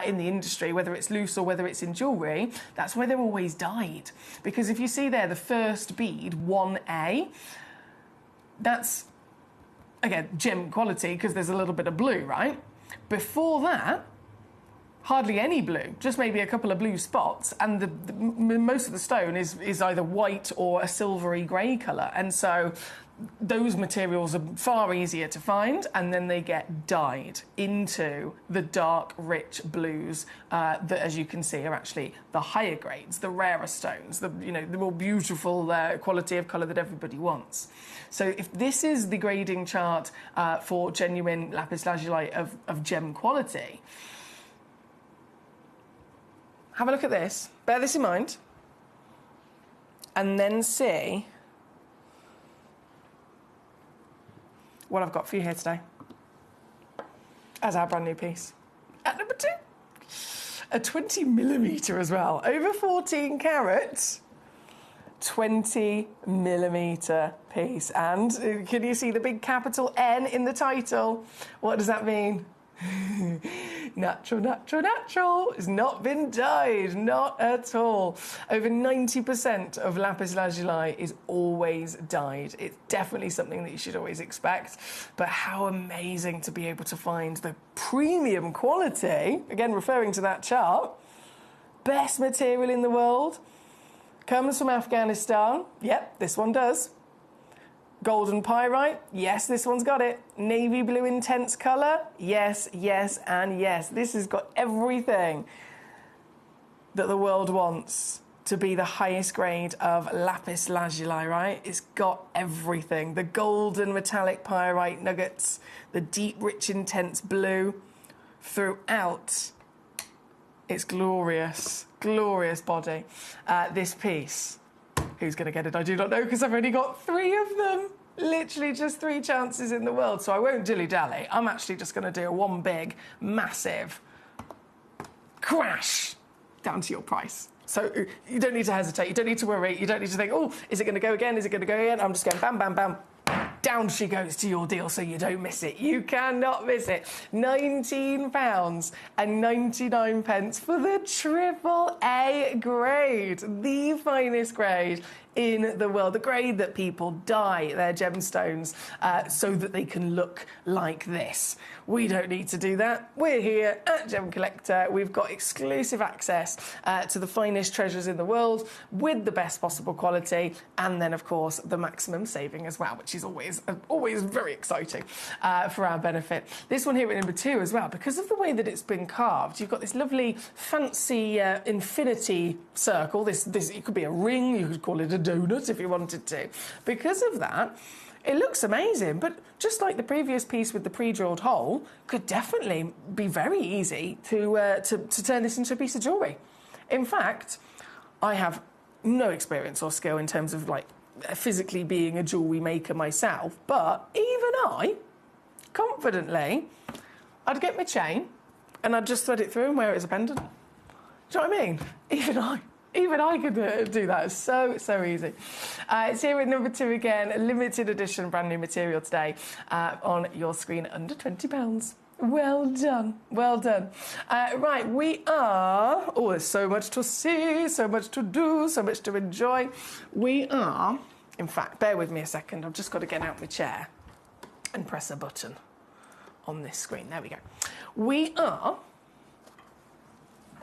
Speaker 2: in the industry, whether it's loose or whether it's in jewellery. That's why they're always dyed. Because if you see there, the first bead, 1A, that's, again, gem quality, because there's a little bit of blue, right? Before that, hardly any blue, just maybe a couple of blue spots, and most of the stone is either white or a silvery grey colour. And so those materials are far easier to find, and then they get dyed into the dark, rich blues that, as you can see, are actually the higher grades, the rarer stones, the more beautiful quality of colour that everybody wants. So if this is the grading chart for genuine lapis lazuli of gem quality, have a look at this, bear this in mind, and then see what I've got for you here today as our brand new piece. At number 2, a 20mm as well, over 14 carat, 20mm piece. And can you see the big capital N in the title? What does that mean? Natural, natural, natural. It's not been dyed, not at all. Over 90% of lapis lazuli is always dyed. It's definitely something that you should always expect. But how amazing to be able to find the premium quality, again referring to that chart, best material in the world, comes from Afghanistan. Yep, this one does. Golden pyrite, yes, this one's got it. Navy blue intense colour, yes, yes, and yes. This has got everything that the world wants to be the highest grade of lapis lazuli, right? It's got everything. The golden metallic pyrite nuggets, the deep, rich, intense blue, throughout its glorious, glorious body. This piece, who's going to get it? I do not know, because I've only got 3 of them. Literally just 3 chances in the world, so I won't dilly-dally. I'm actually just going to do one big, massive crash down to your price. So you don't need to hesitate, you don't need to worry, you don't need to think, oh, is it going to go again, is it going to go again? I'm just going bam, bam, bam. Down she goes to your deal, so you don't miss it. You cannot miss it. £19.99 for the AAA grade, the finest grade in the world, the grade that people dye their gemstones so that they can look like this. We don't need to do that. We're here at Gemcollector. We've got exclusive access to the finest treasures in the world with the best possible quality, and then, of course, the maximum saving as well, which is always very exciting for our benefit. This one here at number 2 as well, because of the way that it's been carved, you've got this lovely fancy infinity circle. This it could be a ring, you could call it a donut if you wanted to. Because of that, it looks amazing, but just like the previous piece with the pre-drilled hole, could definitely be very easy to turn this into a piece of jewellery. In fact, I have no experience or skill in terms of like physically being a jewellery maker myself, but even I, confidently, I'd get my chain and I'd just thread it through and wear it as a pendant. Do you know what I mean? Even I could do that. It's so easy. It's here at number 2 again, a limited edition, brand new material today on your screen, under £20. Well done, well done. Right, we are... Oh, there's so much to see, so much to do, so much to enjoy. We are... In fact, bear with me a second. I've just got to get out my chair and press a button on this screen. There we go. We are...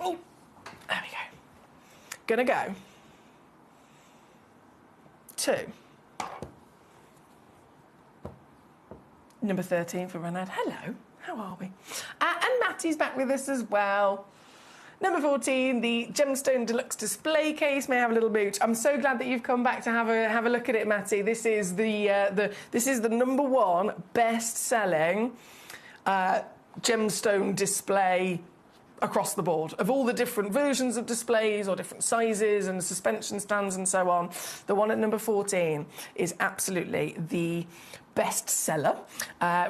Speaker 2: Oh, there we go. Gonna go to number 13 for Renard. Hello, how are we? And Matty's back with us as well. Number 14, the Gemstone Deluxe Display Case. May I have a little mooch? I'm so glad that you've come back to have a look at it, Matty. This is the number 1 best-selling gemstone display across the board. Of all the different versions of displays or different sizes and suspension stands and so on, the one at number 14 is absolutely the best seller.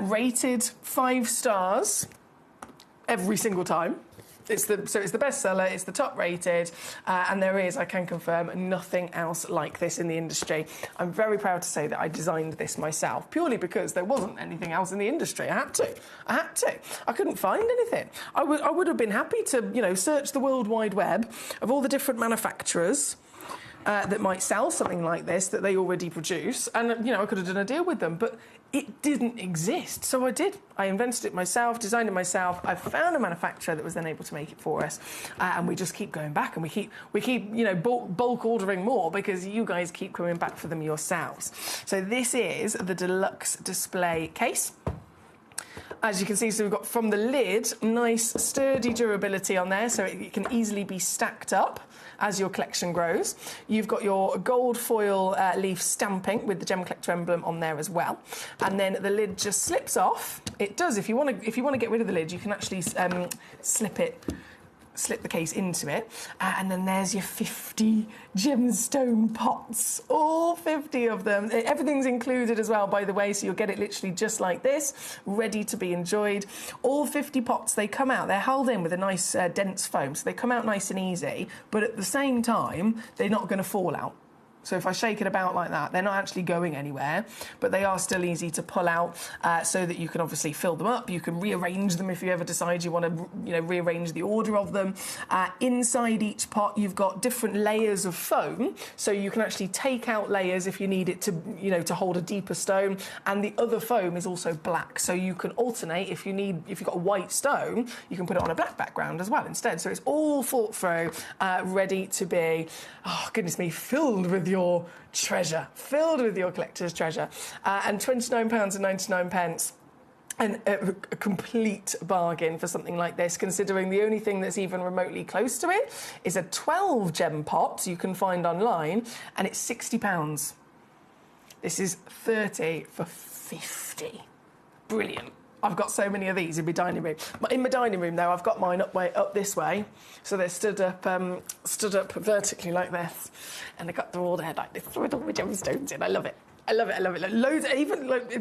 Speaker 2: Rated 5 stars every single time. It's the best seller, it's the top rated, and there is, I can confirm, nothing else like this in the industry. I'm very proud to say that I designed this myself, purely because there wasn't anything else in the industry. I had to. I couldn't find anything. I would have been happy to, search the World Wide Web of all the different manufacturers that might sell something like this that they already produce, and I could have done a deal with them, but it didn't exist, so I did. I invented it myself, designed it myself. I found a manufacturer that was then able to make it for us, and we just keep going back, and we keep bulk ordering more because you guys keep coming back for them yourselves. So this is the Deluxe Display Case. As you can see, so we've got from the lid, nice sturdy durability on there, so it can easily be stacked up as your collection grows. You've got your gold foil leaf stamping with the Gemcollector emblem on there as well. And then the lid just slips off. It does, if you want to get rid of the lid, you can actually slip the case into it, and then there's your 50 gemstone pots, all 50 of them. Everything's included as well, by the way, so you'll get it literally just like this, ready to be enjoyed. All 50 pots, they come out, they're held in with a nice dense foam, so they come out nice and easy, but at the same time, they're not going to fall out. So if I shake it about like that, they're not actually going anywhere, but they are still easy to pull out, so that you can obviously fill them up. You can rearrange them if you ever decide you want to, rearrange the order of them. Inside each pot, you've got different layers of foam, so you can actually take out layers if you need it to, to hold a deeper stone. And the other foam is also black, so you can alternate if you've got a white stone, you can put it on a black background as well instead. So it's all thought through, ready to be, oh goodness me, filled with your treasure, filled with your collector's treasure. And £29.99, and a complete bargain for something like this, considering the only thing that's even remotely close to it is a 12 gem pot you can find online, and it's £60. This is 30 for 50. Brilliant. I've got so many of these in my dining room. In my dining room, though, I've got mine up this way, so they're stood up vertically like this, and they're all there like this with all my gemstones in. I love it. I love it. I love it. Like, loads, even like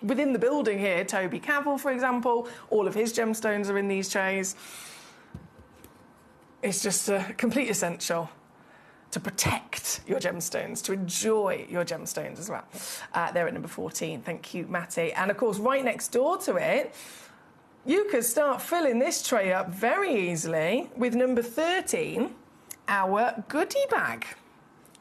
Speaker 2: within the building here, Toby Cavell, for example, all of his gemstones are in these trays. It's just a complete essential to protect your gemstones, to enjoy your gemstones as well. They're at number 14. Thank you, Matty. And, of course, right next door to it, you could start filling this tray up very easily with number 13, our goodie bag.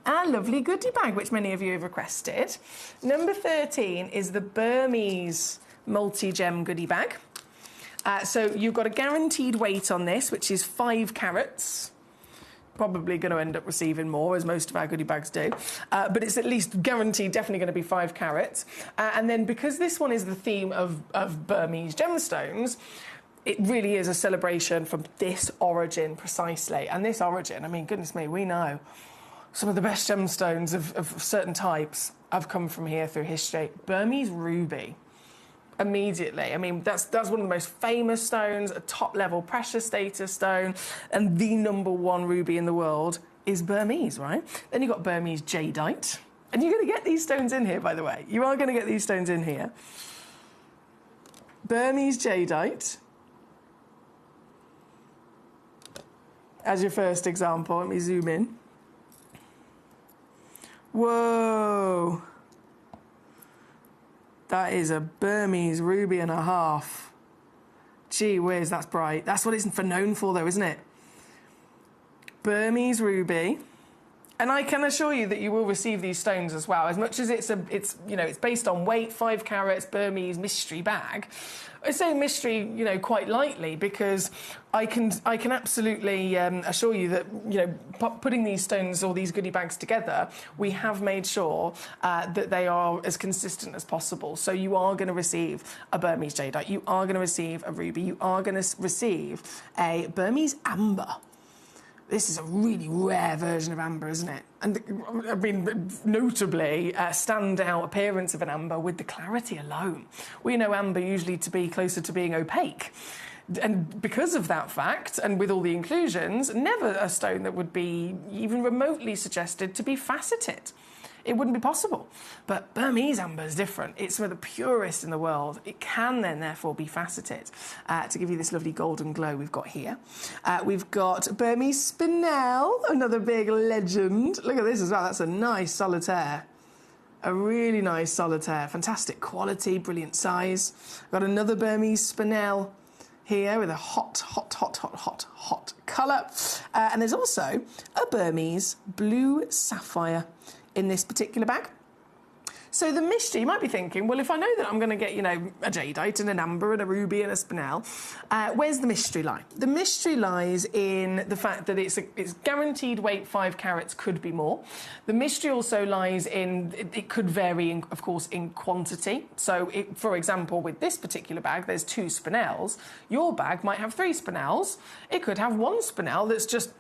Speaker 2: Our lovely goodie bag, which many of you have requested. Number 13 is the Burmese multi-gem goodie bag. So you've got a guaranteed weight on this, which is 5 carats. Probably going to end up receiving more, as most of our goodie bags do. But it's at least guaranteed, definitely going to be 5 carats. And then because this one is the theme of Burmese gemstones, it really is a celebration from this origin precisely. And this origin, I mean, goodness me, we know some of the best gemstones of certain types have come from here through history. Burmese ruby. Immediately. I mean, that's one of the most famous stones, a top-level precious status stone, and the #1 ruby in the world is Burmese, right? Then you've got Burmese jadeite. And you're going to get these stones in here, by the way. You are going to get these stones in here. Burmese jadeite. As your first example, let me zoom in. Whoa! That is a Burmese ruby and a half. Gee whiz, that's bright. That's what it's known for, though, isn't it? Burmese ruby. And I can assure you that you will receive these stones as well. As much as it's based on weight, 5 carats, Burmese mystery bag. I say mystery, quite lightly, because I can absolutely assure you that, putting these stones or these goodie bags together, we have made sure that they are as consistent as possible. So you are going to receive a Burmese jadeite, you are going to receive a ruby, you are going to receive a Burmese amber. This is a really rare version of amber, isn't it? And I mean, notably, standout appearance of an amber with the clarity alone. We know amber usually to be closer to being opaque. And because of that fact, and with all the inclusions, never a stone that would be even remotely suggested to be faceted. It wouldn't be possible. But Burmese amber is different. It's some of the purest in the world. It can then, therefore, be faceted to give you this lovely golden glow we've got here. We've got Burmese spinel, another big legend. Look at this as well. That's a nice solitaire. A really nice solitaire. Fantastic quality, brilliant size. Got another Burmese spinel here with a hot colour. And there's also a Burmese blue sapphire in this particular bag. So the mystery, you might be thinking, well, if I know that I'm going to get, a jadeite and an amber and a ruby and a spinel, where's the mystery lie? The mystery lies in the fact that it's guaranteed weight, 5 carats, could be more. The mystery also lies in, it could vary, of course, in quantity. So, for example, with this particular bag, there's 2 spinels. Your bag might have 3 spinels. It could have 1 spinel that's just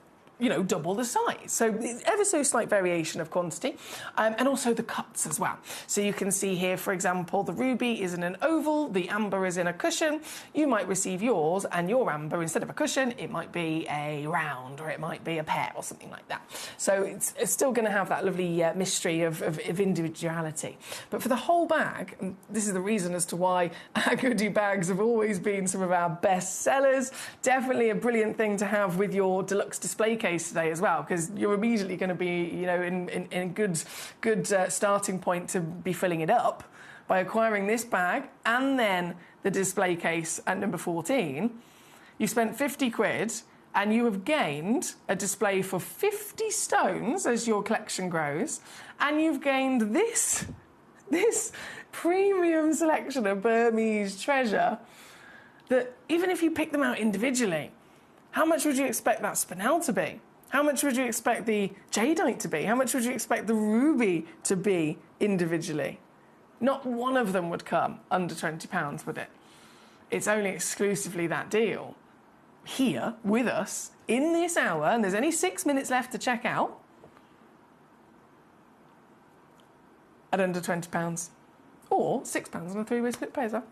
Speaker 2: double the size. So ever so slight variation of quantity. And also the cuts as well. So you can see here, for example, the ruby is in an oval, the amber is in a cushion. You might receive yours and your amber, instead of a cushion, it might be a round or it might be a pear or something like that. So it's still going to have that lovely mystery of individuality. But for the whole bag, and this is the reason as to why our goodie bags have always been some of our best sellers, definitely a brilliant thing to have with your deluxe display case today as well, because you're immediately going to be, in a good starting point to be filling it up by acquiring this bag and then the display case at number 14. You spent 50 quid and you have gained a display for 50 stones as your collection grows, and you've gained this premium selection of Burmese treasure that even if you pick them out individually, how much would you expect that spinel to be? How much would you expect the jadeite to be? How much would you expect the ruby to be individually? Not one of them would come under £20, would it? It's only exclusively that deal here with us in this hour, and there's only 6 minutes left to check out, at under £20. Or £6 on a 3-way split pay as well.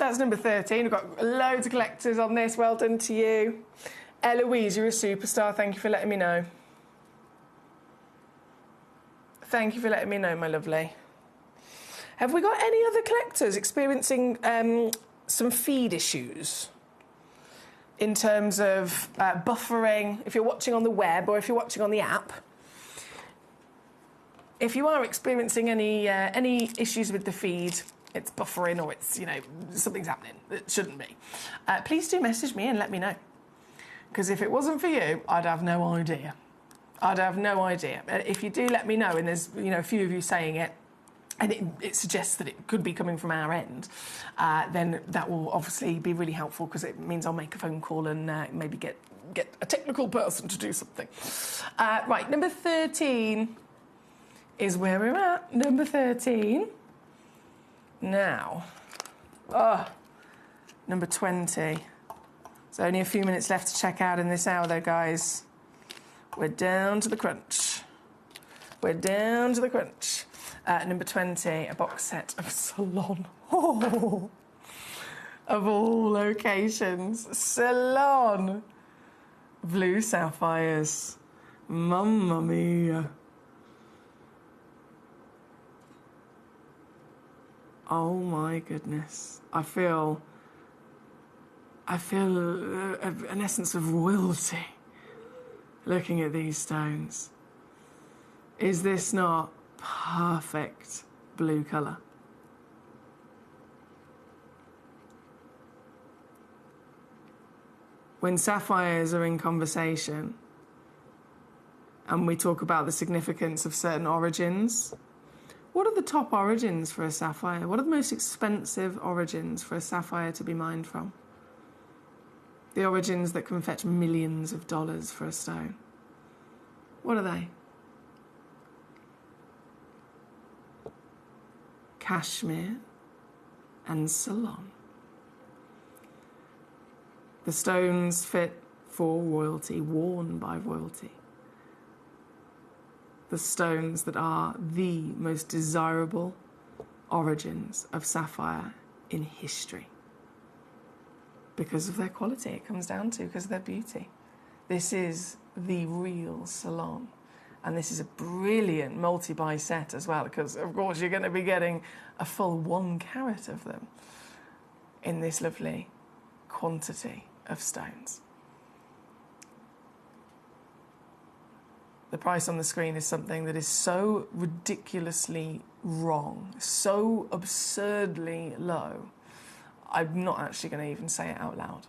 Speaker 2: That's number 13. We've got loads of collectors on this. Well done to you. Eloise, you're a superstar. Thank you for letting me know. Thank you for letting me know, my lovely. Have we got any other collectors experiencing some feed issues in terms of buffering, if you're watching on the web or if you're watching on the app? If you are experiencing any issues with the feed, it's buffering or it's, you know, something's happening that shouldn't be, please do message me and let me know. Because if it wasn't for you, I'd have no idea. I'd have no idea. If you do let me know, and there's, you know, a few of you saying it, and it suggests that it could be coming from our end, then that will obviously be really helpful, because it means I'll make a phone call and maybe get a technical person to do something. Right, number 13 is where we're at. Number 13. Now, number 20. There's only a few minutes left to check out in this hour, though, guys. We're down to the crunch. We're down to the crunch. Number 20, a box set of Salon. Oh, of all locations, Salon. Blue sapphires. Mamma mia. Oh my goodness. I feel an essence of royalty looking at these stones. Is this not perfect blue colour? When sapphires are in conversation and we talk about the significance of certain origins, what are the top origins for a sapphire? What are the most expensive origins for a sapphire to be mined from? The origins that can fetch millions of dollars for a stone. What are they? Cashmere and Ceylon. The stones fit for royalty, worn by royalty. The stones that are the most desirable origins of sapphire in history. Because of their quality, it comes down to, because of their beauty. This is the real Ceylon. And this is a brilliant multi-buy set as well, because of course you're going to be getting a full 1 carat of them in this lovely quantity of stones. The price on the screen is something that is so ridiculously wrong, so absurdly low, I'm not actually going to even say it out loud.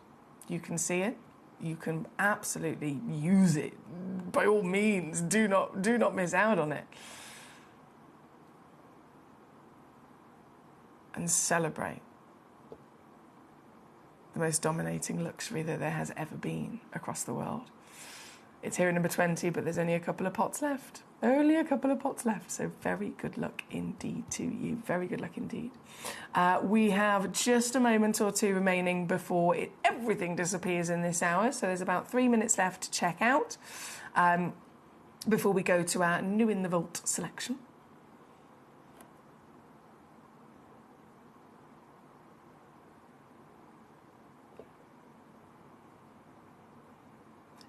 Speaker 2: You can see it. You can absolutely use it. By all means, do not miss out on it. And celebrate the most dominating luxury that there has ever been across the world. It's here at number 20, but there's only a couple of pots left. Only a couple of pots left, so very good luck indeed to you. Very good luck indeed. We have just a moment or two remaining before everything disappears in this hour, so there's about 3 minutes left to check out before we go to our new in the vault selection.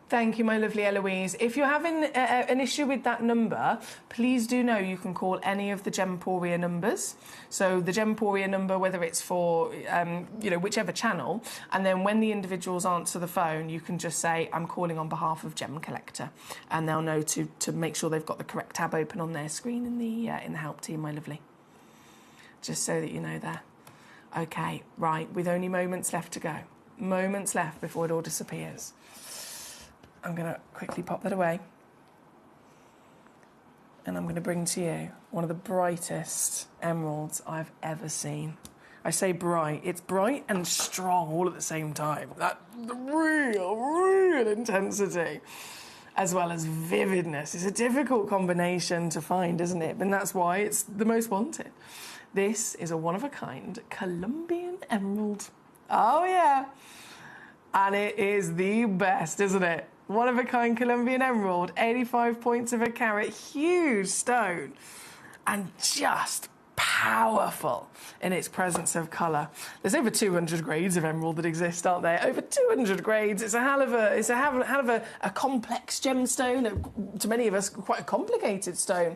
Speaker 2: Thank you, my lovely Eloise. If you're having an issue with that number, please do know you can call any of the Gemporia numbers. So the Gemporia number, whether it's for, whichever channel, and then when the individuals answer the phone, you can just say, I'm calling on behalf of Gemcollector, and they'll know to make sure they've got the correct tab open on their screen in the help team, my lovely. Just so that you know there. Okay, right, with only moments left to go. Moments left before it all disappears. I'm going to quickly pop that away. And I'm going to bring to you one of the brightest emeralds I've ever seen. I say bright. It's bright and strong all at the same time. That real intensity, as well as vividness. It's a difficult combination to find, isn't it? And that's why it's the most wanted. This is a one-of-a-kind Colombian emerald. Oh, yeah. And it is the best, isn't it? One-of-a-kind Colombian emerald, 85 points of a carat, huge stone, and just powerful in its presence of colour. There's over 200 grades of emerald that exist, aren't there? Over 200 grades. It's a hell of a complex gemstone. To many of us, quite a complicated stone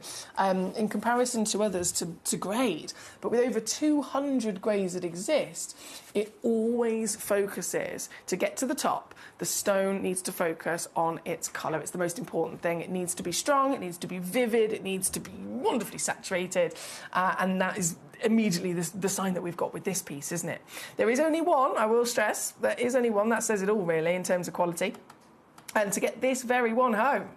Speaker 2: in comparison to others to grade. But with over 200 grades that exist, it always focuses to get to the top. The stone needs to focus on its colour. It's the most important thing. It needs to be strong, it needs to be vivid, it needs to be wonderfully saturated, and that is immediately the sign that we've got with this piece, isn't it? There is only one, I will stress, there is only one that says it all, really, in terms of quality. And to get this very one home,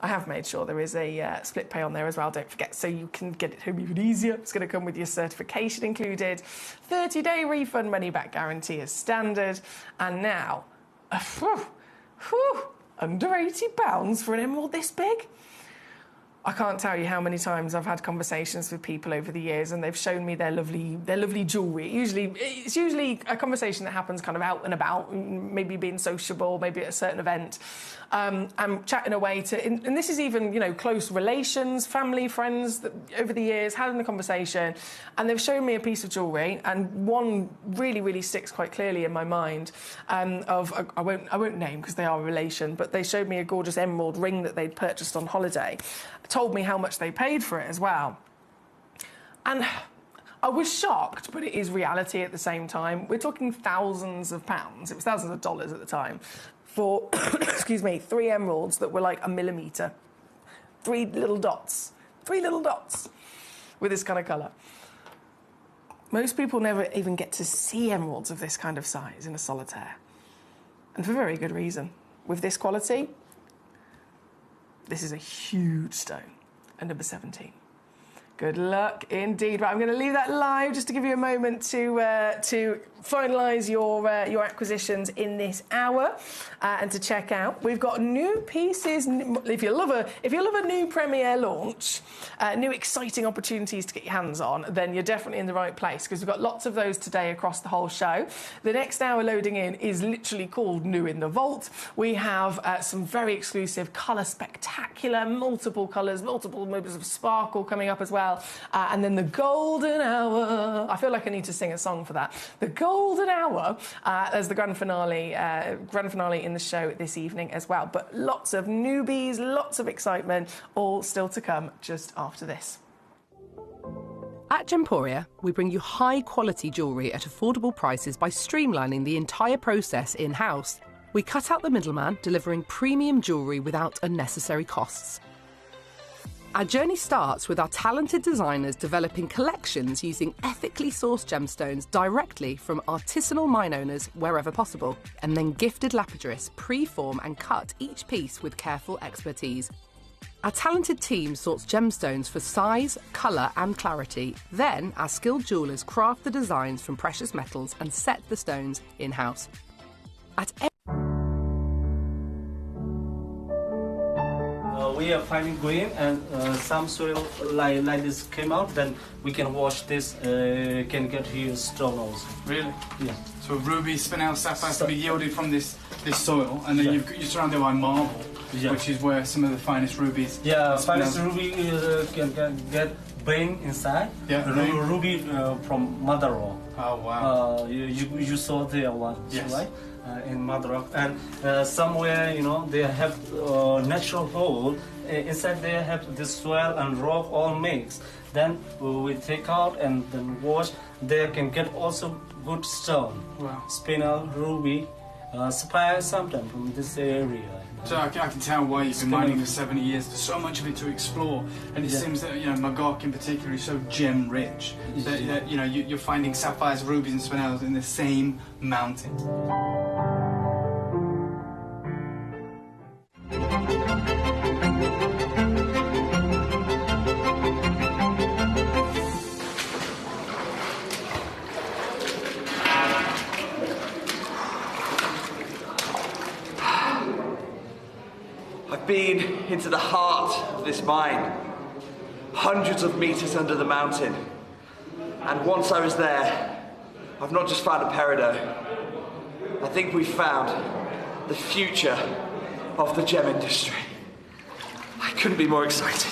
Speaker 2: I have made sure there is a split pay on there as well, don't forget, so you can get it home even easier. It's going to come with your certification included, 30-day refund money-back guarantee as standard, and now, under £80 for an emerald this big? I can't tell you how many times I've had conversations with people over the years and they've shown me their lovely jewellery. It's usually a conversation that happens kind of out and about, maybe being sociable, maybe at a certain event. I'm chatting away to, and this is even, close relations, family, friends that over the years, having the conversation, and they've shown me a piece of jewellery, and one really sticks quite clearly in my mind. I won't name because they are a relation, but they showed me a gorgeous emerald ring that they'd purchased on holiday. Told me how much they paid for it as well. And I was shocked, but it is reality at the same time. We're talking thousands of pounds. It was thousands of dollars at the time for, excuse me, 3 emeralds that were like a millimetre. 3 little dots. 3 little dots with this kind of colour. Most people never even get to see emeralds of this kind of size in a solitaire. And for very good reason. With this quality, this is a huge stone, and number 17. Good luck indeed. Right, I'm going to leave that live just to give you a moment to finalise your acquisitions in this hour and to check out. We've got new pieces. If you love a new premiere launch, new exciting opportunities to get your hands on, then you're definitely in the right place because we've got lots of those today across the whole show. The next hour loading in is literally called New in the Vault. We have some very exclusive colour spectacular, multiple colours, multiple moments of sparkle coming up as well. And then the golden hour. I feel like I need to sing a song for that. The golden hour as the grand finale in the show this evening as well. But lots of newbies, lots of excitement, all still to come just after this.
Speaker 5: At Gemporia, we bring you high-quality jewellery at affordable prices by streamlining the entire process in-house. We cut out the middleman, delivering premium jewellery without unnecessary costs. Our journey starts with our talented designers developing collections using ethically sourced gemstones directly from artisanal mine owners wherever possible, and then gifted lapidarists pre-form and cut each piece with careful expertise. Our talented team sorts gemstones for size, colour and clarity. Then our skilled jewellers craft the designs from precious metals and set the stones in-house.
Speaker 6: We are finding green and some soil like this came out, then we can wash this, can get here stone also.
Speaker 7: Really?
Speaker 6: Yeah.
Speaker 7: So ruby, spinel, sapphires to be yielded from this soil, and then you're surrounded by marble, which is where some of the finest rubies...
Speaker 6: Yeah, finest ruby can get brain inside.
Speaker 7: Yeah,
Speaker 6: ruby from mother rock.
Speaker 7: Oh, wow.
Speaker 6: You saw there one,
Speaker 7: yes.
Speaker 6: Right? In mother rock, and somewhere they have natural hole inside. They have this soil and rock all mixed. Then we take out and then wash. They can get also good stone.
Speaker 7: Wow.
Speaker 6: Spinel, ruby, sapphire sometimes from this area.
Speaker 7: So I can tell why you've been mining for 70 years. There's so much of it to explore, and it seems that Magog in particular is so gem rich that you're finding sapphires, rubies, and spinels in the same mountain.
Speaker 8: I've been into the heart of this mine, hundreds of meters under the mountain. And once I was there, I've not just found a peridot. I think we've found the future of the gem industry. I couldn't be more excited.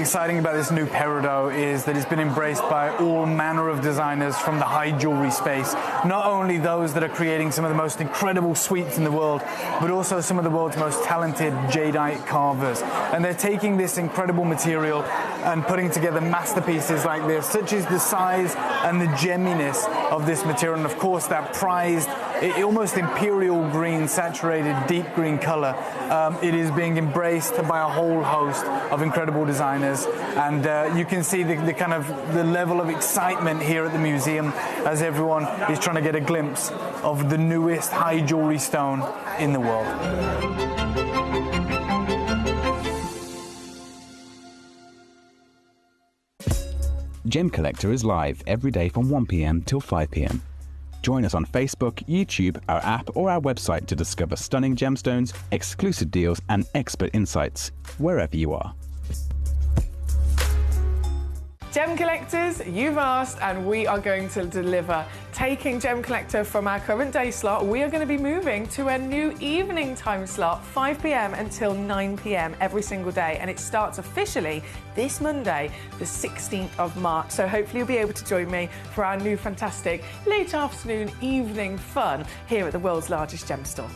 Speaker 7: exciting about this new peridot is that it's been embraced by all manner of designers from the high jewelry space. Not only those that are creating some of the most incredible suites in the world, but also some of the world's most talented jadeite carvers. And they're taking this incredible material and putting together masterpieces like this, such as the size and the gemminess of this material, and of course that prized, almost imperial green, saturated deep green color. It is being embraced by a whole host of incredible designers, and you can see the kind of the level of excitement here at the museum as everyone is trying to get a glimpse of the newest high jewelry stone in the world.
Speaker 9: Gemcollector is live every day from 1 p.m. till 5 p.m. Join us on Facebook, YouTube, our app or our website to discover stunning gemstones, exclusive deals and expert insights wherever you are.
Speaker 2: Gem collectors, you've asked and we are going to deliver. Taking Gemcollector from our current day slot, we are going to be moving to a new evening time slot, 5 p.m. until 9 p.m. every single day, and it starts officially this Monday, the 16th of March. So hopefully you'll be able to join me for our new fantastic late afternoon evening fun here at the world's largest gem store.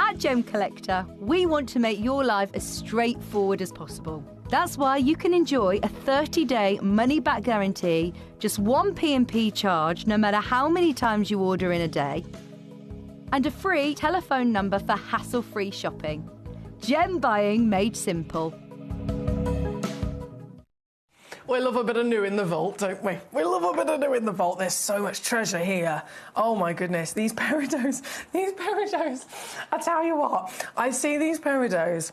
Speaker 4: At Gemcollector, we want to make your life as straightforward as possible. That's why you can enjoy a 30-day money-back guarantee, just one P&P charge no matter how many times you order in a day, and a free telephone number for hassle-free shopping. Gem buying made simple.
Speaker 2: We love a bit of new in the vault, don't we? We love a bit of new in the vault. There's so much treasure here. Oh my goodness, these peridots. I tell you what, I see these peridots.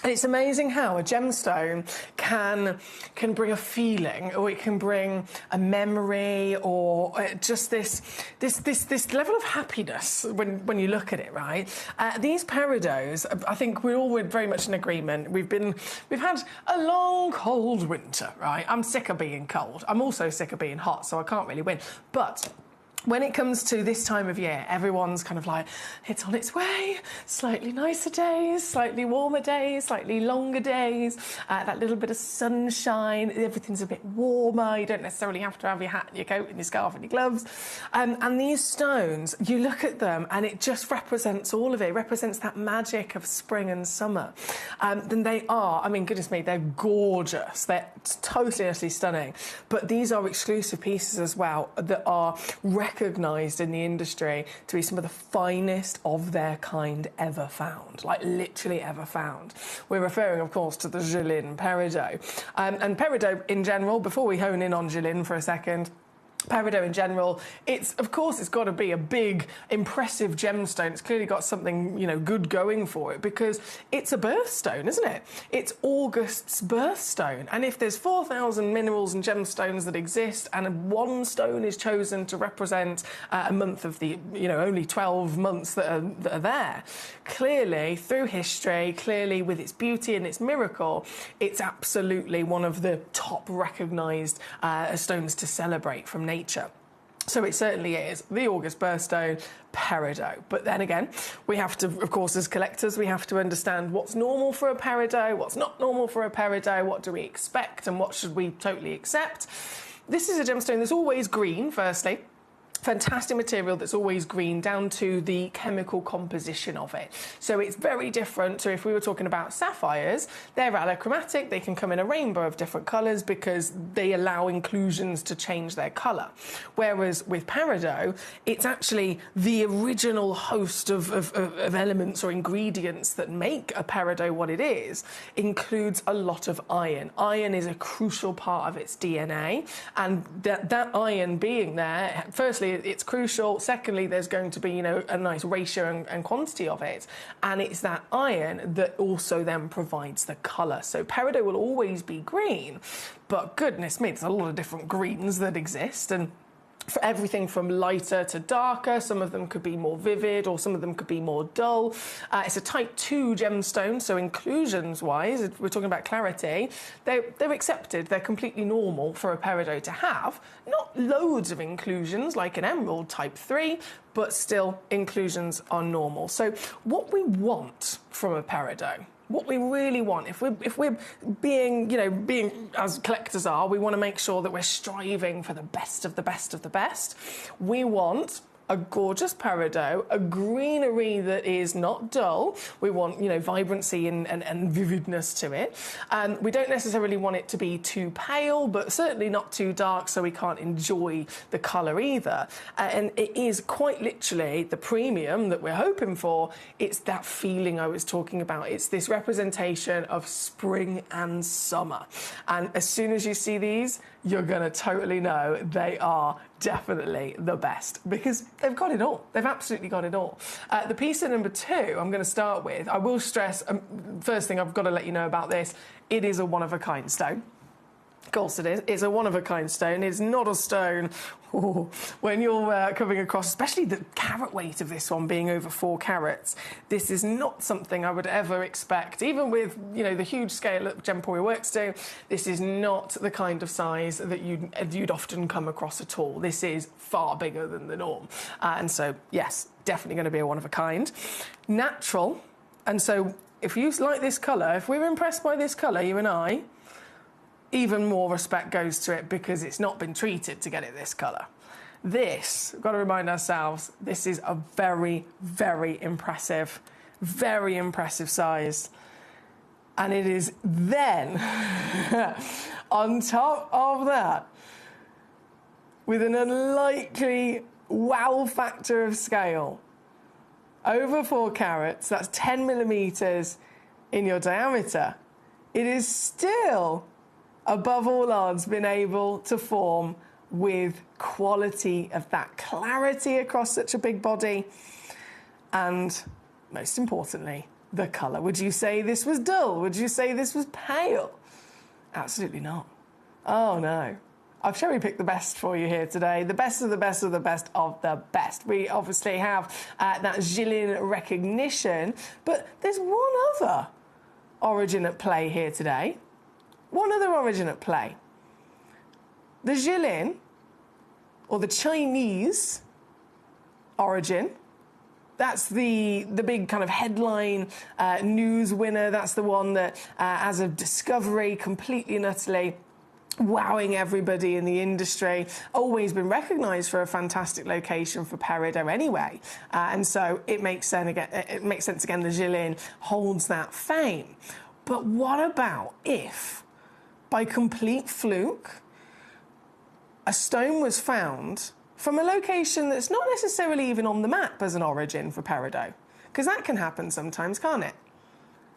Speaker 2: And it's amazing how a gemstone can bring a feeling, or it can bring a memory, or just this level of happiness when you look at it, right? These peridots, I think we're all very much in agreement. We've had a long, cold winter, right? I'm sick of being cold. I'm also sick of being hot, so I can't really win. But when it comes to this time of year, everyone's kind of like, it's on its way, slightly nicer days, slightly warmer days, slightly longer days, that little bit of sunshine, everything's a bit warmer, you don't necessarily have to have your hat and your coat and your scarf and your gloves. And these stones, you look at them and it just represents all of it. It represents that magic of spring and summer. Then they are, I mean, goodness me, they're gorgeous. They're totally, utterly stunning. But these are exclusive pieces as well that are recognised in the industry to be some of the finest of their kind ever found, like literally ever found. We're referring, of course, to the Jilin peridot. And peridot in general, before we hone in on Jilin for a second, peridot in general, it's got to be a big, impressive gemstone. It's clearly got something, good going for it, because it's a birthstone, isn't it? It's August's birthstone. And if there's 4,000 minerals and gemstones that exist, and one stone is chosen to represent a month of the, only 12 months that are there, clearly, through history, clearly with its beauty and its miracle, it's absolutely one of the top recognised stones to celebrate from nature. So it certainly is the August birthstone, peridot. But then again, we have to, of course, as collectors, we have to understand what's normal for a peridot, what's not normal for a peridot, what do we expect and what should we totally accept. This is a gemstone that's always green, firstly. Fantastic material that's always green, down to the chemical composition of it. So it's very different to if we were talking about sapphires. They're allochromatic, they can come in a rainbow of different colours because they allow inclusions to change their colour. Whereas with peridot, it's actually the original host of elements or ingredients that make a peridot what it is, includes a lot of iron. Iron is a crucial part of its DNA, and that iron being there, firstly, it's crucial. Secondly, there's going to be, a nice ratio and quantity of it. And it's that iron that also then provides the colour. So peridot will always be green, but goodness me, there's a lot of different greens that exist. And for everything from lighter to darker. Some of them could be more vivid, or some of them could be more dull. It's a type 2 gemstone, so inclusions-wise, if we're talking about clarity, they're accepted. They're completely normal for a peridot to have. Not loads of inclusions like an emerald type 3, but still inclusions are normal. So what we want from a peridot, what we really want, if we're being, being as collectors are, we want to make sure that we're striving for the best of the best of the best. We want a gorgeous peridot, a greenery that is not dull. We want, vibrancy and vividness to it. We don't necessarily want it to be too pale, but certainly not too dark, so we can't enjoy the colour either. And it is quite literally the premium that we're hoping for. It's that feeling I was talking about. It's this representation of spring and summer. And as soon as you see these, you're going to totally know they are definitely the best, because they've got it all. They've absolutely got it all. The piece of number 2 I'm going to start with, I will stress, first thing I've got to let you know about this, it is a one-of-a-kind stone. Of course it is. It's a one-of-a-kind stone. It's not a stone. Ooh, when you're coming across, especially the carat weight of this one being over 4 carats, this is not something I would ever expect. Even with, the huge scale that Gemporia works to, this is not the kind of size that you'd often come across at all. This is far bigger than the norm. And so, yes, definitely going to be a one-of-a-kind. Natural. And so if you like this colour, if we're impressed by this colour, you and I, even more respect goes to it, because it's not been treated to get it this colour. This, we've got to remind ourselves, this is a very, very impressive size. And it is then, on top of that, with an unlikely wow factor of scale, over 4 carats, that's 10 millimetres in your diameter, it is still, above all odds, been able to form with quality of that clarity across such a big body, and most importantly, the colour. Would you say this was dull? Would you say this was pale? Absolutely not. Oh no. I've cherry-picked the best for you here today. The best of the best of the best of the best. We obviously have that Jilin recognition, but there's one other origin at play here today. One other origin at play. The Jilin, or the Chinese origin, that's the big kind of headline news winner. That's the one that, as a discovery, completely and utterly wowing everybody in the industry, always been recognised for a fantastic location for peridot anyway. And so it makes sense again, the Jilin holds that fame. But what about if, by complete fluke, a stone was found from a location that's not necessarily even on the map as an origin for peridot? Because that can happen sometimes, can't it?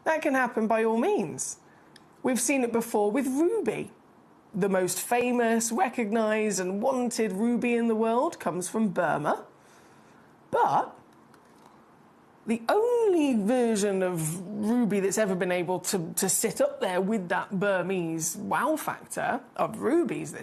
Speaker 2: That can happen by all means. We've seen it before with ruby. The most famous, recognised and wanted ruby in the world comes from Burma. But the only version of ruby that's ever been able to sit up there with that Burmese wow factor of rubies,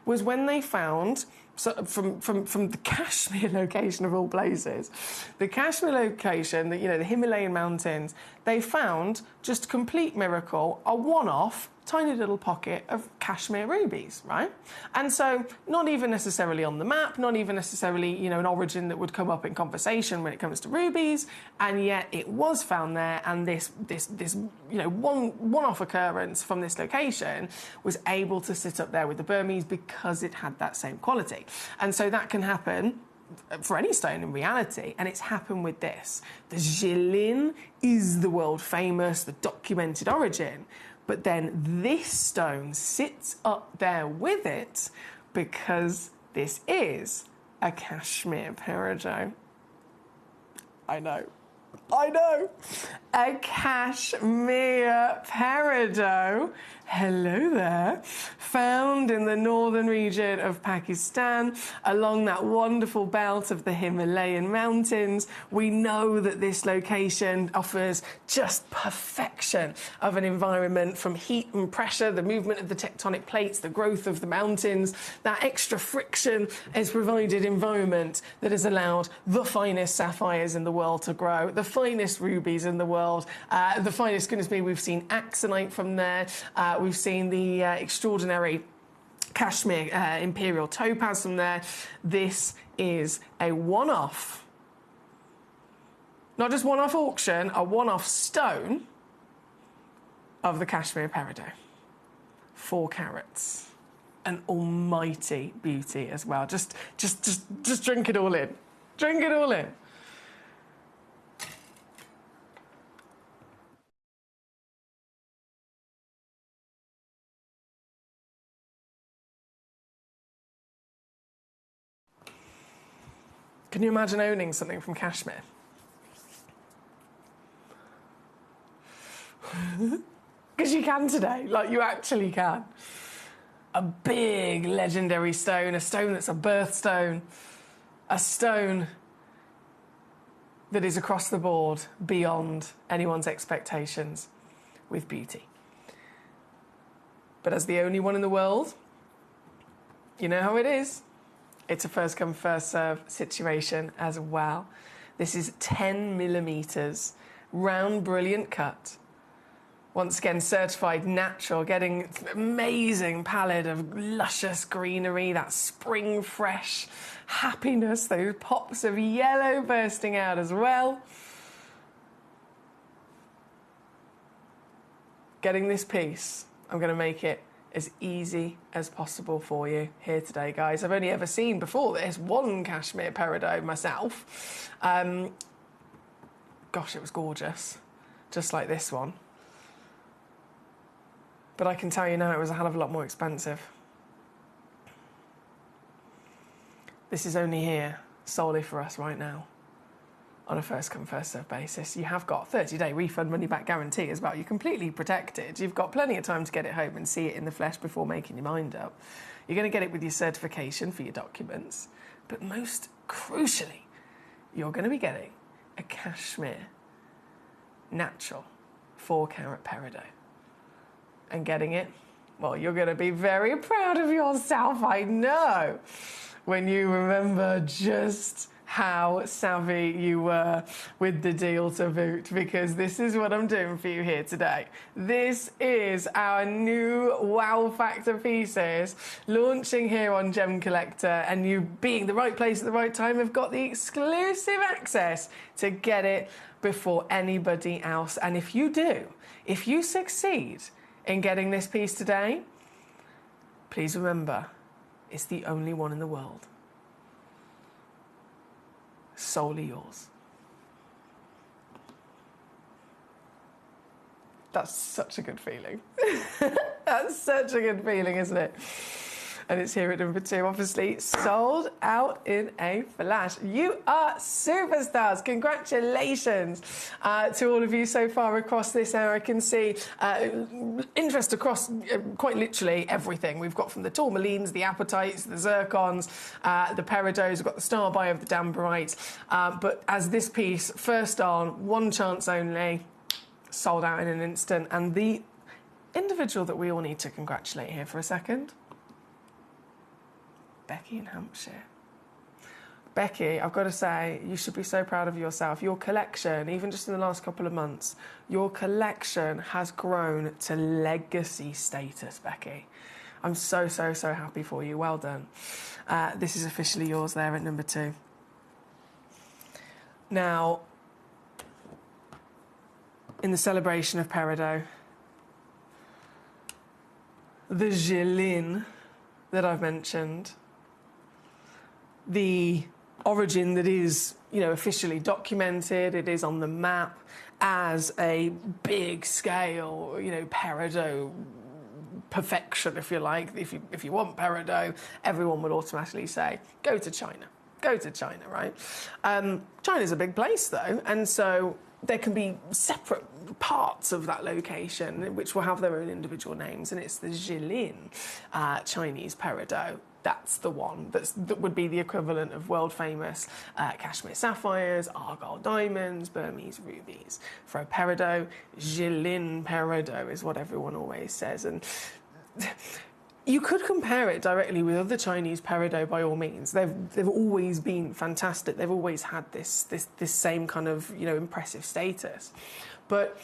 Speaker 2: was when they found, from the Kashmir location of all places, the Kashmir location, the Himalayan mountains, they found, just complete miracle, a one-off tiny little pocket of Kashmir rubies, right? And so not even necessarily on the map, not even necessarily, an origin that would come up in conversation when it comes to rubies, and yet it was found there, and this one-off occurrence from this location was able to sit up there with the Burmese because it had that same quality. And so that can happen for any stone in reality, and it's happened with this. The Jilin is the world famous, the documented origin, but then this stone sits up there with it because this is a Kashmir peridot. I know. A Kashmir peridot. Hello there. found in the northern region of Pakistan, along that wonderful belt of the Himalayan mountains. We know that this location offers just perfection of an environment, from heat and pressure, the movement of the tectonic plates, the growth of the mountains. That extra friction has provided environment that has allowed the finest sapphires in the world to grow, the finest rubies in the world, the finest, goodness me, we've seen axonite from there, we've seen the extraordinary Kashmir imperial topaz from there. This is a one-off, not just one-off auction, a one-off stone of the Kashmir peridot. 4 carats. An almighty beauty as well. Just drink it all in. Drink it all in. Can you imagine owning something from Kashmir? Because you can today, like you actually can. A big legendary stone, a stone that's a birthstone, a stone that is across the board beyond anyone's expectations with beauty. But as the only one in the world, you know how it is. It's a first come, first serve situation as well. This is 10 millimeters, round, brilliant cut. Once again, certified natural, getting amazing palette of luscious greenery, that spring fresh happiness, those pops of yellow bursting out as well. Getting this piece, I'm going to make it as easy as possible for you here today, guys. I've only ever seen before this one Kashmir peridot myself. Gosh, it was gorgeous, just like this one. But I can tell you now, it was a hell of a lot more expensive. This is only here solely for us right now on a first come, first serve basis. You have got 30-day refund money back guarantee as well. You're completely protected. You've got plenty of time to get it home and see it in the flesh before making your mind up. You're going to get it with your certification for your documents. But most crucially, you're going to be getting a Kashmir natural 4-carat peridot. And getting it, well, you're going to be very proud of yourself, I know, when you remember just how savvy you were with the deal to boot, because this is what I'm doing for you here today. This is our new wow factor pieces launching here on Gemcollector, and you, being the right place at the right time, have got the exclusive access to get it before anybody else. And if you do, if you succeed in getting this piece today, please remember, it's the only one in the world. Solely yours. That's such a good feeling. That's such a good feeling, isn't it? And it's here at number 2, obviously sold out in a flash. You are superstars. Congratulations to all of you so far across this hour. I can see interest across quite literally everything. We've got from the tourmalines, the apatites, the zircons, the peridots, we've got the starby of the damberites. But as this piece, first on, one chance only, sold out in an instant. And the individual that we all need to congratulate here for a second, Becky in Hampshire. Becky, I've got to say, you should be so proud of yourself. Your collection, even just in the last couple of months, your collection has grown to legacy status, Becky. I'm so, so, so happy for you. Well done. This is officially yours there at number 2. Now, in the celebration of peridot, the Jilin that I've mentioned, the origin that is, officially documented, it is on the map as a big scale, peridot perfection, if you like. If you want peridot, everyone would automatically say, go to China. Go to China, right? China's a big place, though, and so there can be separate parts of that location which will have their own individual names, and it's the Jilin Chinese peridot. That's the one that would be the equivalent of world-famous Kashmir sapphires, Argyle diamonds, Burmese rubies. For a peridot, Jilin peridot is what everyone always says. And you could compare it directly with other Chinese peridot by all means. They've always been fantastic. They've always had this same kind of, impressive status. But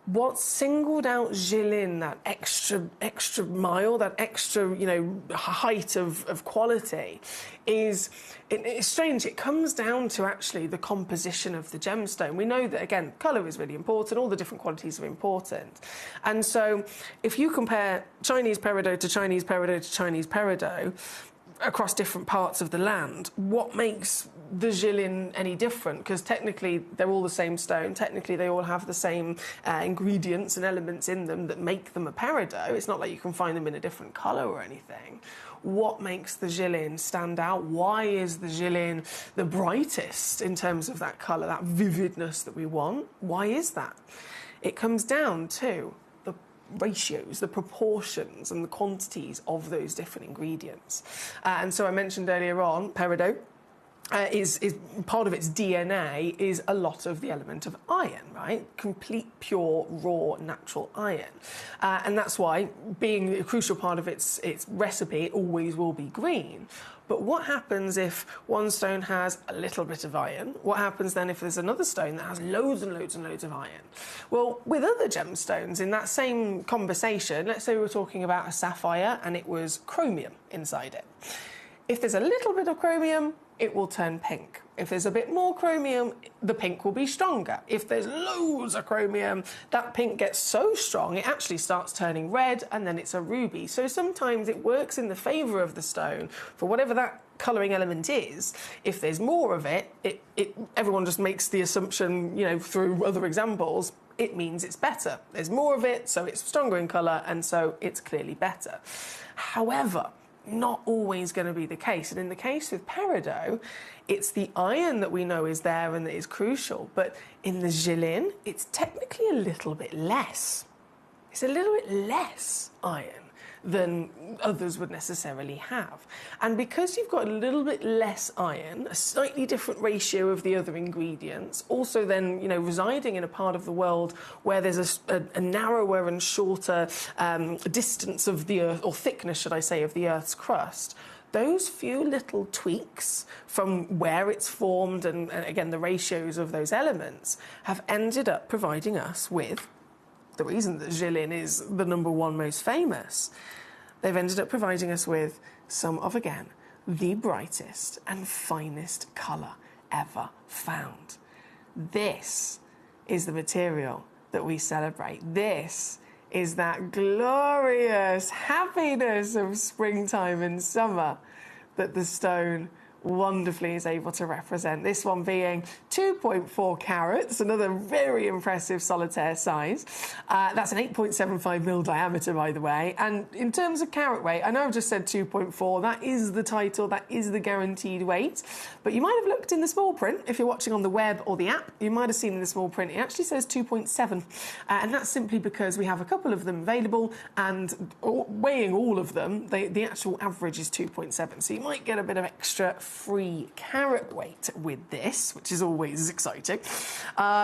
Speaker 2: what singled out Jilin, that extra mile, that extra, height of quality, it's strange. It comes down to actually the composition of the gemstone. We know that, again, colour is really important. All the different qualities are important. And so if you compare Chinese peridot to Chinese peridot to Chinese peridot across different parts of the land, what makes the Jilin any different? Because technically they're all the same stone. Technically they all have the same ingredients and elements in them that make them a peridot. It's not like you can find them in a different colour or anything. What makes the Jilin stand out? Why is the Jilin the brightest in terms of that colour, that vividness that we want? Why is that? It comes down to the ratios, the proportions and the quantities of those different ingredients. And so I mentioned earlier on, peridot is part of its DNA is a lot of the element of iron, right? Complete, pure, raw, natural iron. And that's why, being a crucial part of its recipe, it always will be green. But what happens if one stone has a little bit of iron? What happens then if there's another stone that has loads and loads and loads of iron? Well, with other gemstones in that same conversation, let's say we were talking about a sapphire and it was chromium inside it. If there's a little bit of chromium, it will turn pink. If there's a bit more chromium, the pink will be stronger. If there's loads of chromium, that pink gets so strong, it actually starts turning red, and then it's a ruby. So sometimes it works in the favour of the stone for whatever that colouring element is. If there's more of it, everyone just makes the assumption, through other examples, it means it's better. There's more of it, so it's stronger in colour, and so it's clearly better. However, not always going to be the case. And in the case of peridot, it's the iron that we know is there and that is crucial. But in the Jilin, it's technically a little bit less. It's a little bit less iron than others would necessarily have. And because you've got a little bit less iron, a slightly different ratio of the other ingredients, also then, residing in a part of the world where there's a narrower and shorter distance of the Earth, or thickness, should I say, of the Earth's crust, those few little tweaks from where it's formed and again, the ratios of those elements have ended up providing us with the reason that Jilin is the #1 most famous. They've ended up providing us with some of, again, the brightest and finest colour ever found. This is the material that we celebrate. This is that glorious happiness of springtime and summer that the stone wonderfully is able to represent. This one being 2.4 carats, another very impressive solitaire size. That's an 8.75mm diameter, by the way. And in terms of carat weight, I know I've just said 2.4. That is the title, that is the guaranteed weight. But you might have looked in the small print, if you're watching on the web or the app, you might have seen in the small print, it actually says 2.7. And that's simply because we have a couple of them available, and weighing all of them, the actual average is 2.7. So you might get a bit of extra free carat weight with this, which is always exciting.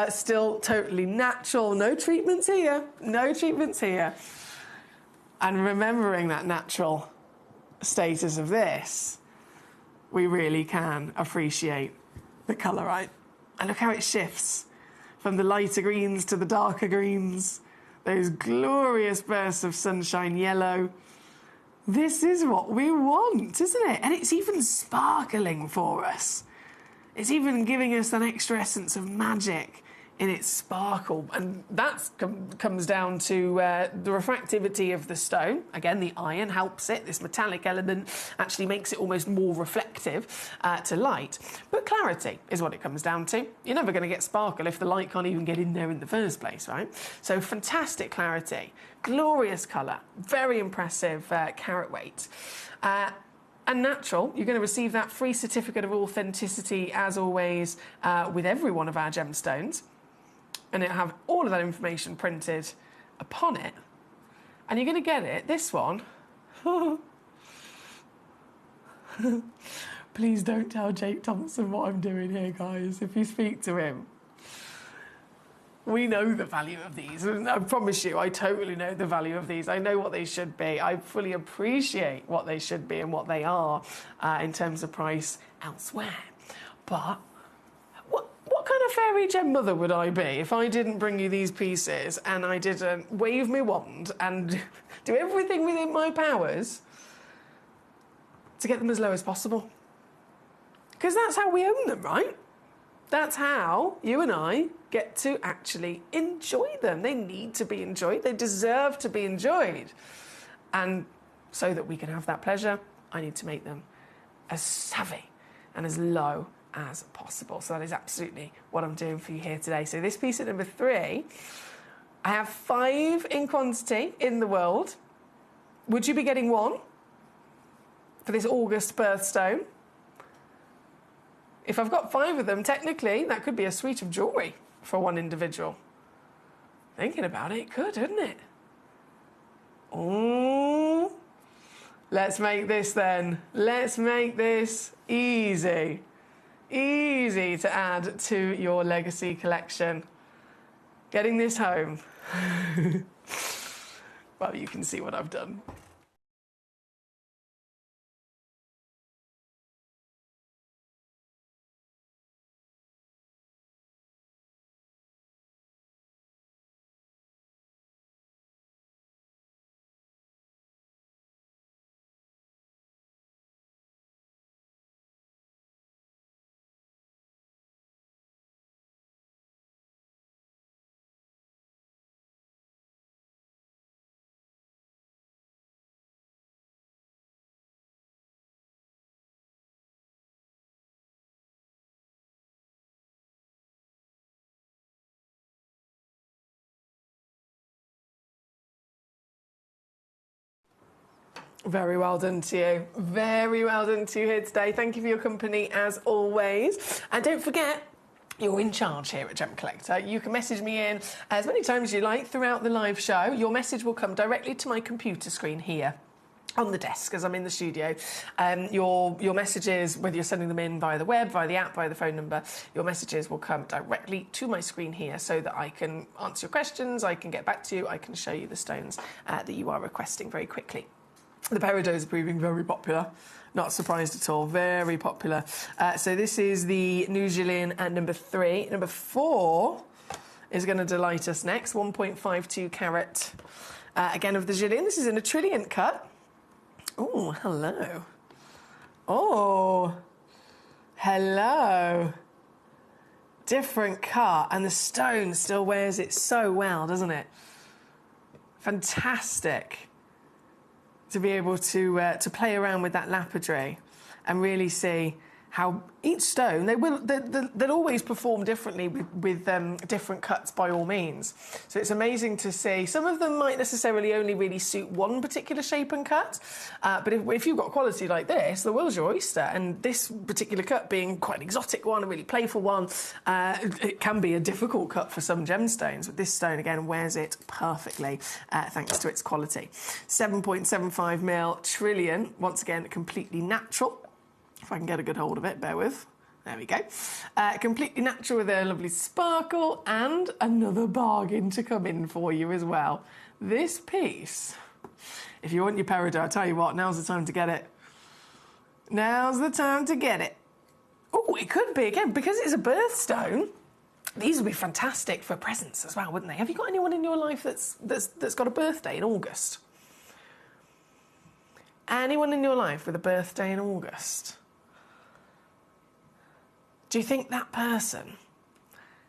Speaker 2: Still totally natural, no treatments here, no treatments here. And remembering that natural status of this, we really can appreciate the colour, right? And look how it shifts from the lighter greens to the darker greens, those glorious bursts of sunshine yellow. This is what we want, isn't it? And it's even sparkling for us. It's even giving us an extra essence of magic in its sparkle. And that comes down to the refractivity of the stone. Again, the iron helps it. This metallic element actually makes it almost more reflective to light. But clarity is what it comes down to. You're never going to get sparkle if the light can't even get in there in the first place, right? So fantastic clarity, glorious colour, very impressive carat weight. And natural, you're going to receive that free certificate of authenticity, as always, with every one of our gemstones. and it'll have all of that information printed upon it. And you're going to get it, this one. Please don't tell Jake Thompson what I'm doing here, guys, if you speak to him. We know the value of these. I promise you, I totally know the value of these. I know what they should be. I fully appreciate what they should be and what they are in terms of price elsewhere. But what kind of fairy gem mother would I be if I didn't bring you these pieces and I didn't wave my wand and do everything within my powers to get them as low as possible? Because that's how we own them, right? That's how you and I get to actually enjoy them. They need to be enjoyed. They deserve to be enjoyed. And so that we can have that pleasure, I need to make them as savvy and as low as possible. So that is absolutely what I'm doing for you here today. So this piece at number 3, I have 5 in quantity in the world. Would you be getting 1 for this August birthstone? If I've got 5 of them, technically, that could be a suite of jewellery for one individual. Thinking about it, it could, couldn't it? Oh, let's make this then. Let's make this easy. Easy to add to your legacy collection. Getting this home. Well, you can see what I've done. Very well done to you. Very well done to you here today. Thank you for your company as always. And don't forget, you're in charge here at Gemcollector. You can message me in as many times as you like throughout the live show. Your message will come directly to my computer screen here on the desk as I'm in the studio. Your messages, whether you're sending them in via the web, via the app, via the phone number, your messages will come directly to my screen here so that I can answer your questions, I can get back to you, I can show you the stones that you are requesting very quickly. The peridots are proving very popular. Not surprised at all. Very popular. So this is the New Zealand at number 3. Number 4 is going to delight us next. 1.52 carat. Again of the Gillian. This is in a trilliant cut. Oh, hello. Oh, hello. Different cut. And the stone still wears it so well, doesn't it? Fantastic to be able to play around with that lapidary and really see how each stone, they'll always perform differently with different cuts by all means. So it's amazing to see. Some of them might necessarily only really suit one particular shape and cut, but if you've got quality like this, the world's your oyster. And this particular cut being quite an exotic one, a really playful one, it can be a difficult cut for some gemstones, but this stone, again, wears it perfectly thanks to its quality. 7.75 mil trillion, once again, completely natural. If I can get a good hold of it, bear with. There we go. Completely natural with a lovely sparkle and another bargain to come in for you as well. This piece, if you want your peridot, I'll tell you what, now's the time to get it. Now's the time to get it. Oh, it could be, again, because it's a birthstone, these would be fantastic for presents as well, wouldn't they? Have you got anyone in your life that's got a birthday in August? Anyone in your life with a birthday in August? Do you think that person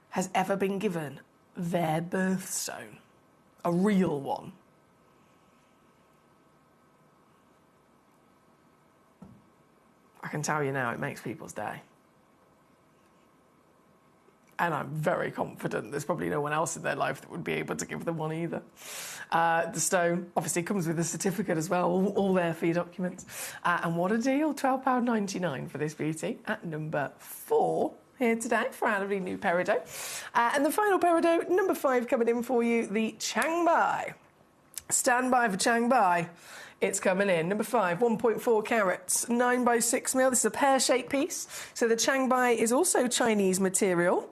Speaker 2: has ever been given their birthstone? A real one? I can tell you now, it makes people's day. And I'm very confident there's probably no one else in their life that would be able to give them one either. The stone obviously comes with a certificate as well, all their fee documents. And what a deal, £12.99 for this beauty at number 4 here today for our lovely new peridot. And the final peridot, number 5, coming in for you, the Changbai. Stand by for Changbai. It's coming in. Number 5, 1.4 carats, 9 by 6 mil. This is a pear-shaped piece. So the Changbai is also Chinese material.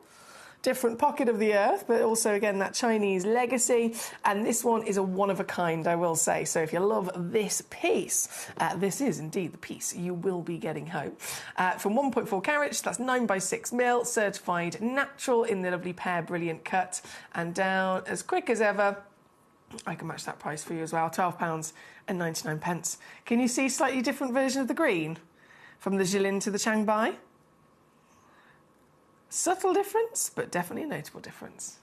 Speaker 2: Different pocket of the earth, but also, again, that Chinese legacy. And this one is a one-of-a-kind, I will say. So if you love this piece, this is indeed the piece you will be getting home. From 1.4 carats, that's 9 by 6 mil, certified natural in the lovely pear brilliant cut. And down as quick as ever. I can match that price for you as well, £12.99. Can you see slightly different version of the green from the Jilin to the Changbai? Subtle difference, but definitely a notable difference.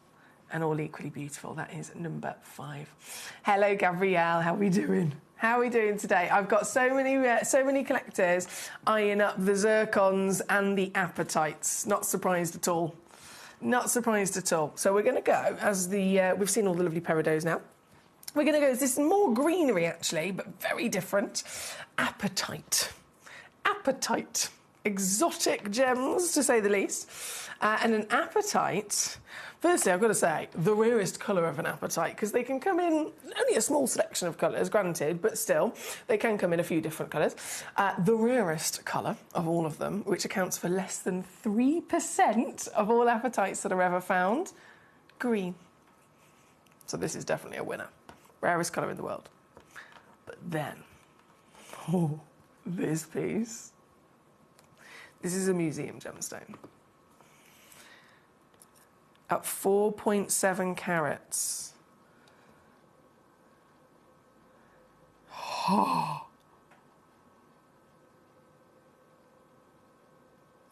Speaker 2: And all equally beautiful. That is number 5. Hello, Gabrielle. How are we doing? How are we doing today? I've got so many collectors eyeing up the zircons and the apatites. Not surprised at all. Not surprised at all. So we're going to go as the we've seen all the lovely peridots now. We're going to go as this more greenery actually, but very different. Apatite. Apatite. Exotic gems, to say the least. And an apatite, firstly, I've got to say, the rarest colour of an apatite, because they can come in only a small selection of colours, granted, but still, they can come in a few different colours. The rarest colour of all of them, which accounts for less than 3% of all apatites that are ever found, green. So this is definitely a winner. Rarest colour in the world. But then, this piece. This is a museum gemstone. At 4.7 carats.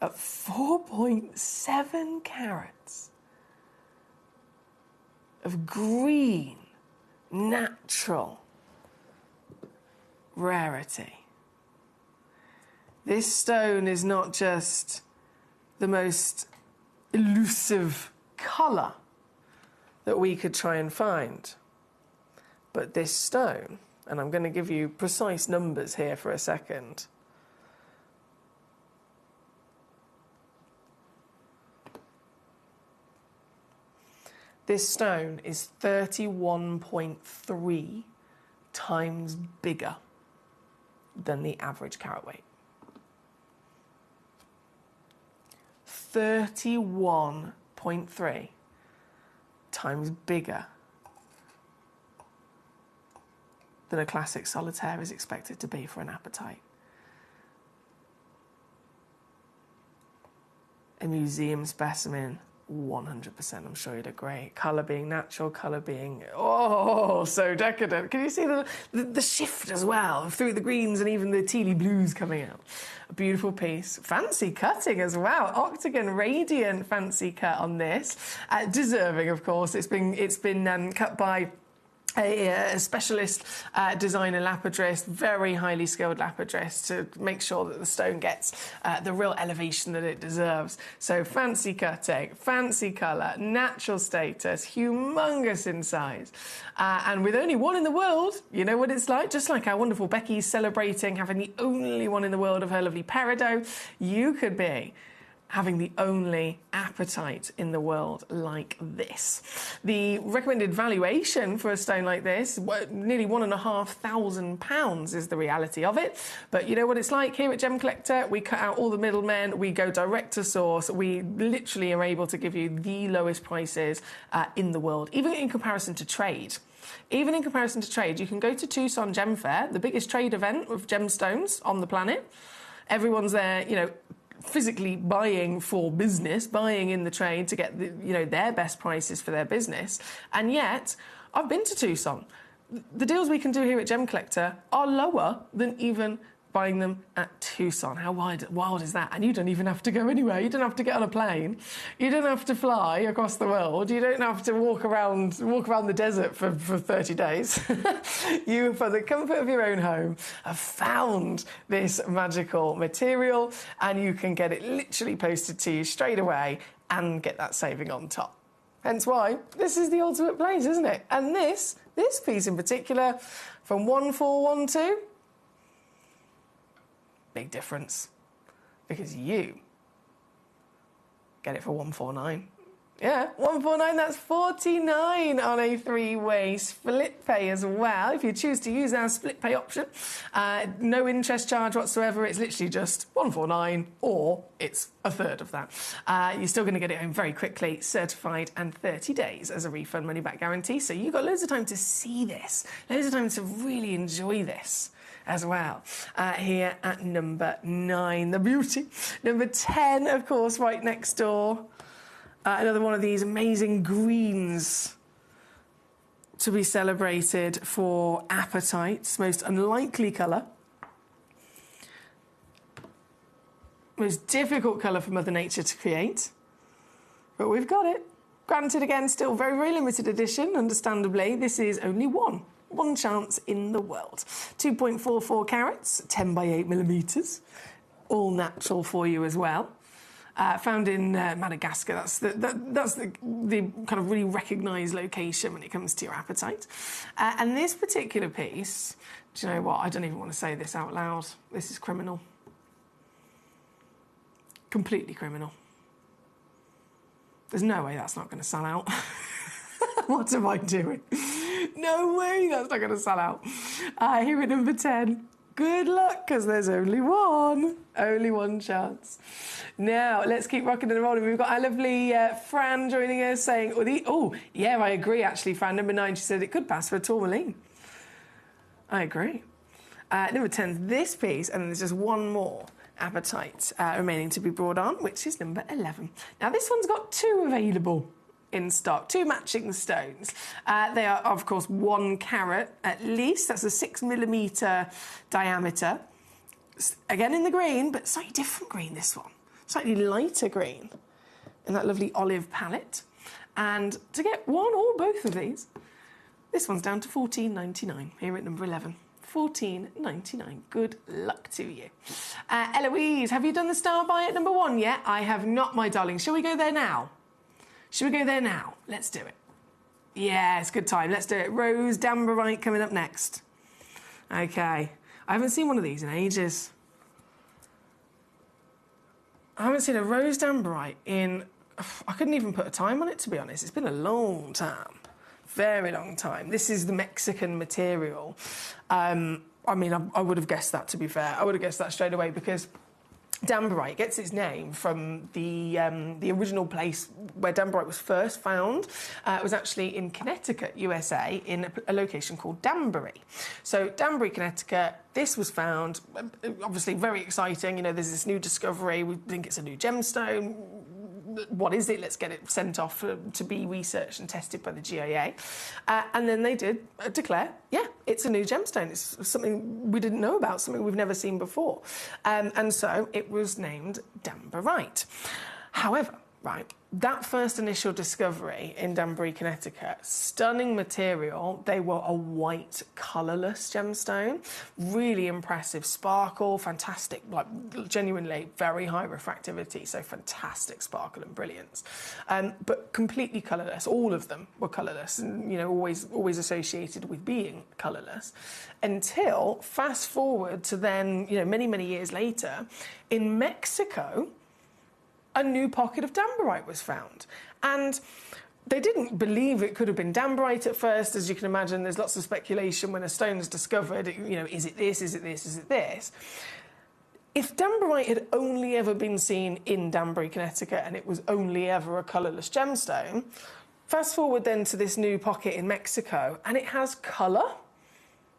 Speaker 2: At 4.7 carats of green, natural rarity. This stone is not just the most elusive colour that we could try and find, but this stone, and I'm going to give you precise numbers here for a second. This stone is 31.3 times bigger than the average carat weight. 31.3 times bigger than a classic solitaire is expected to be for an apatite. A museum specimen, 100%, I'm sure you'd agree. Colour being natural, colour being, oh, so decadent. Can you see the shift as well, through the greens and even the tealy blues coming out? A beautiful piece. Fancy cutting as well. Octagon radiant fancy cut on this. Deserving, of course. It's been cut by a specialist designer lapidrist, very highly skilled lapidrist, to make sure that the stone gets the real elevation that it deserves. So fancy cutting, fancy colour, natural status, humongous in size. And with only one in the world, you know what it's like? Just like our wonderful Becky's celebrating having the only one in the world of her lovely peridot, you could be having the only apatite in the world like this. The recommended valuation for a stone like this, nearly £1,500 is the reality of it. But you know what it's like here at Gemcollector? We cut out all the middlemen, we go direct to source, we literally are able to give you the lowest prices in the world, even in comparison to trade. Even in comparison to trade, you can go to Tucson Gem Fair, the biggest trade event of gemstones on the planet. Everyone's there, you know, physically buying for business, buying in the trade to get their best prices for their business. And yet, I've been to Tucson. The deals we can do here at Gemcollector are lower than even buying them at Tucson. How wild is that? And you don't even have to go anywhere. You don't have to get on a plane. You don't have to fly across the world. You don't have to walk around the desert for 30 days. You, for the comfort of your own home, have found this magical material, and you can get it literally posted to you straight away and get that saving on top. Hence why this is the ultimate place, isn't it? And this piece in particular, from 1412, big difference, because you Get it for 149. Yeah, 149, that's 49 on a three-way split pay as well. If you choose to use our split pay option, no interest charge whatsoever. It's literally just 149 or it's a third of that. You're still going to get it home very quickly, certified, and 30 days as a refund money-back guarantee. So you've got loads of time to see this, loads of time to really enjoy this as well. Here at number 9, the beauty. Number 10, of course, right next door. Another one of these amazing greens to be celebrated for appetites. Most unlikely colour. Most difficult colour for Mother Nature to create. But we've got it. Granted, again, still very, very limited edition, understandably. This is only one chance in the world. 2.44 carats, 10 by 8 millimetres. All natural for you as well. Found in Madagascar. That's the kind of really recognised location when it comes to your appetite. And this particular piece, do you know what? I don't even want to say this out loud. This is criminal. Completely criminal. There's no way that's not going to sell out. What am I doing? No way that's not going to sell out. Here at number 10. Good luck, because there's only one chance. Now, let's keep rocking and rolling. We've got our lovely Fran joining us saying, oh, yeah, I agree, actually, Fran. Number 9, she said it could pass for a tourmaline. I agree. Number 10, this piece, and there's just one more appetite remaining to be brought on, which is number 11. Now, this one's got 2 available in stock, 2 matching stones. They are, of course, 1 carat at least. That's a 6 millimetre diameter. Again in the green, but slightly different green, this one. Slightly lighter green in that lovely olive palette. And to get one or both of these, this one's down to $14.99 here at number 11. $14.99. Good luck to you. Eloise, have you done the star buy at number 1 yet? I have not, my darling. Shall we go there now? Should we go there now? Let's do it. Yeah, it's a good time. Let's do it. Rose Damberite coming up next. Okay. I haven't seen one of these in ages. I haven't seen a Rose Damberite in... I couldn't even put a time on it, to be honest. It's been a long time. Very long time. This is the Mexican material. I mean, I would have guessed that, to be fair. I would have guessed that straight away because... Damberite gets its name from the original place where Damberite was first found. It was actually in Connecticut, USA, in a location called Danbury. So Danbury, Connecticut, this was found, obviously very exciting. You know, there's this new discovery. We think it's a new gemstone. What is it? Let's get it sent off to be researched and tested by the GIA. And then they did declare, yeah, it's a new gemstone. It's something we didn't know about, something we've never seen before. And so it was named Damberite. However, right, that first initial discovery in Danbury, Connecticut, stunning material. They were a white, colourless gemstone. Really impressive sparkle, fantastic, like genuinely very high refractivity, so fantastic sparkle and brilliance. But completely colourless. All of them were colourless and, you know, always associated with being colourless. Until, fast forward to then, you know, many, many years later, in Mexico, a new pocket of Damberite was found. And they didn't believe it could have been Damberite at first. As you can imagine, there's lots of speculation when a stone is discovered. You know, is it this, is it this, is it this? If Damberite had only ever been seen in Danbury, Connecticut, and it was only ever a colourless gemstone, fast forward then to this new pocket in Mexico, and it has colour.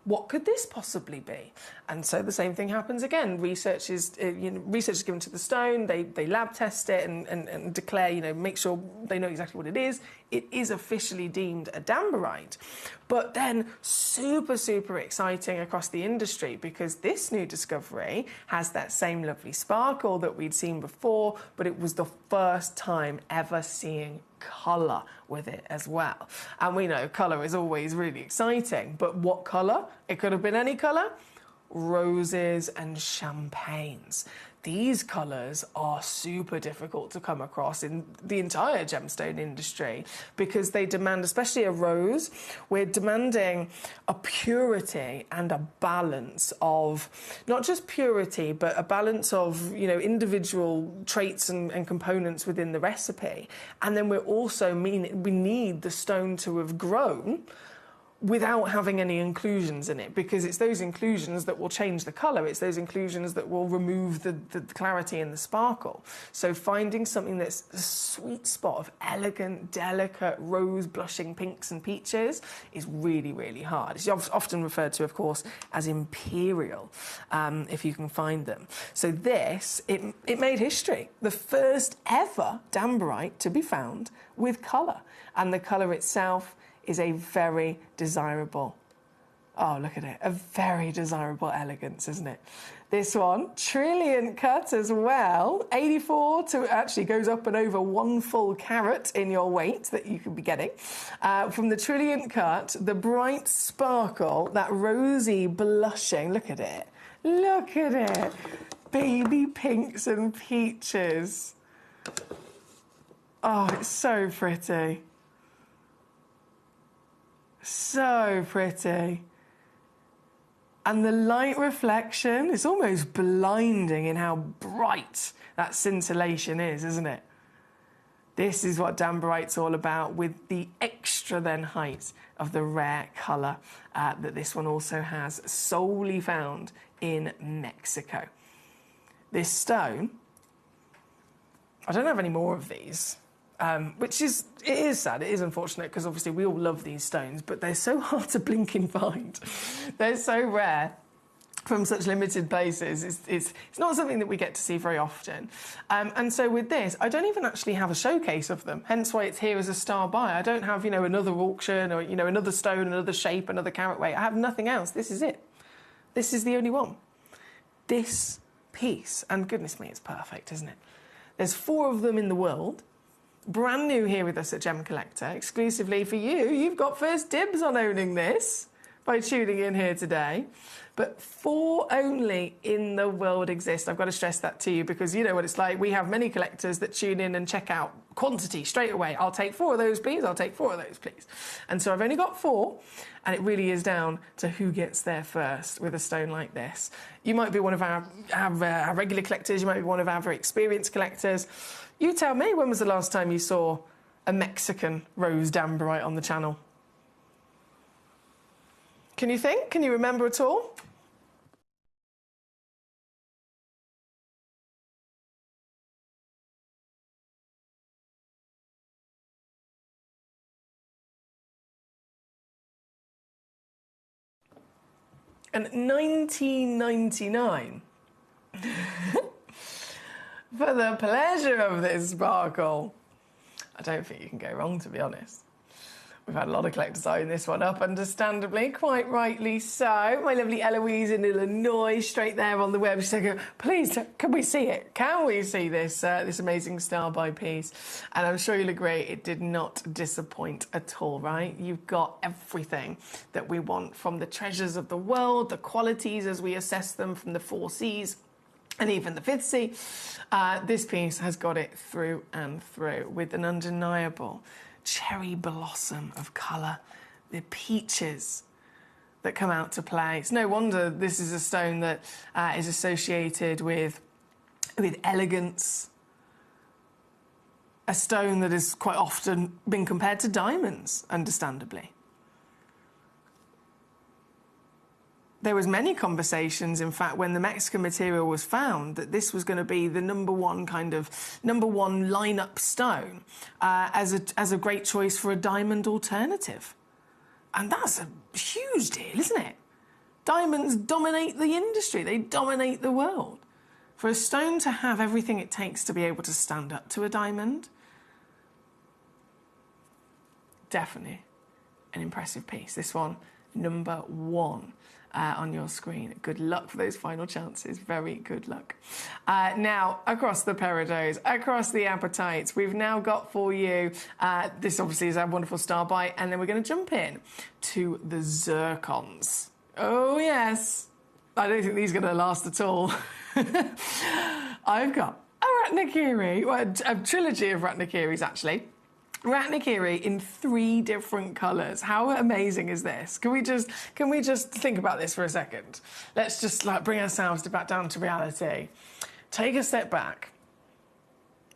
Speaker 2: What could this possibly be? And so the same thing happens again. Research is given to the stone, they lab test it and declare, you know, make sure they know exactly what it is. It is officially deemed a Damberite. But then super, super exciting across the industry because this new discovery has that same lovely sparkle that we'd seen before, but it was the first time ever seeing colour with it as well. And we know colour is always really exciting, but what colour? It could have been any colour. Roses and champagnes. These colours are super difficult to come across in the entire gemstone industry because they demand, especially a rose, we're demanding a purity and a balance of, not just purity, but a balance of, you know, individual traits and components within the recipe. And then we need the stone to have grown without having any inclusions in it, because it's those inclusions that will change the colour. It's those inclusions that will remove the clarity and the sparkle. So finding something that's a sweet spot of elegant, delicate, rose blushing pinks and peaches is really, really hard. It's often referred to, of course, as imperial, if you can find them. So this, it made history. The first ever Dambarite to be found with colour. And the colour itself is a very desirable, oh, look at it, a very desirable elegance, isn't it? This one, trilliant cut as well, 84 to actually goes up and over 1 full carat in your weight that you could be getting. From the trilliant cut, the bright sparkle, that rosy blushing, look at it, baby pinks and peaches. Oh, it's so pretty. So pretty. And the light reflection, it's almost blinding in how bright that scintillation is, isn't it? This is what Dambarite's all about, with the extra then height of the rare colour that this one also has, solely found in Mexico. This stone, I don't have any more of these. Which is sad, it is unfortunate, because obviously we all love these stones, but they're so hard to blink and find. They're so rare from such limited places. It's not something that we get to see very often. And so with this, I don't even actually have a showcase of them, hence why it's here as a star buy. I don't have, you know, another auction or, you know, another stone, another shape, another carat weight. I have nothing else. This is it. This is the only one. This piece, and goodness me, it's perfect, isn't it? There's 4 of them in the world. Brand new here with us at Gemcollector, exclusively for you. You've got first dibs on owning this by tuning in here today. But 4 only in the world exist. I've got to stress that to you, because you know what it's like. We have many collectors that tune in and check out quantity straight away. I'll take 4 of those, please. I'll take 4 of those, please. And so I've only got 4, and it really is down to who gets there first with a stone like this. You might be one of our regular collectors. You might be one of our very experienced collectors. You tell me, when was the last time you saw a Mexican rose Dambarite on the channel? Can you think? Can you remember at all? And 1999. For the pleasure of this sparkle. I don't think you can go wrong, to be honest. We've had a lot of collectors eyeing this one up, understandably, quite rightly so. My lovely Eloise in Illinois, straight there on the web. She's like, please, can we see it? Can we see this this amazing star by piece? And I'm sure you'll agree, it did not disappoint at all, right? You've got everything that we want, from the treasures of the world, the qualities as we assess them from the 4 Cs, and even the 5th sea. This piece has got it through and through, with an undeniable cherry blossom of colour, the peaches that come out to play. It's no wonder this is a stone that is associated with elegance, a stone that has quite often been compared to diamonds, understandably. There was many conversations, in fact, when the Mexican material was found, that this was going to be the number one lineup stone as a great choice for a diamond alternative. And that's a huge deal, isn't it? Diamonds dominate the industry. They dominate the world. For a stone to have everything it takes to be able to stand up to a diamond, definitely an impressive piece. This one, number 1. On your screen. Good luck for those final chances. Very good luck. Now, across the peridots, across the appetites, we've now got for you, this obviously is our wonderful star bite, and then we're going to jump in to the zircons. Oh, yes. I don't think these are going to last at all. I've got a Ratnakiri, well, a trilogy of Ratnakiris actually. Ratnakiri in 3 different colours. How amazing is this? Can we just think about this for a second? Let's just like bring ourselves back down to reality. Take a step back.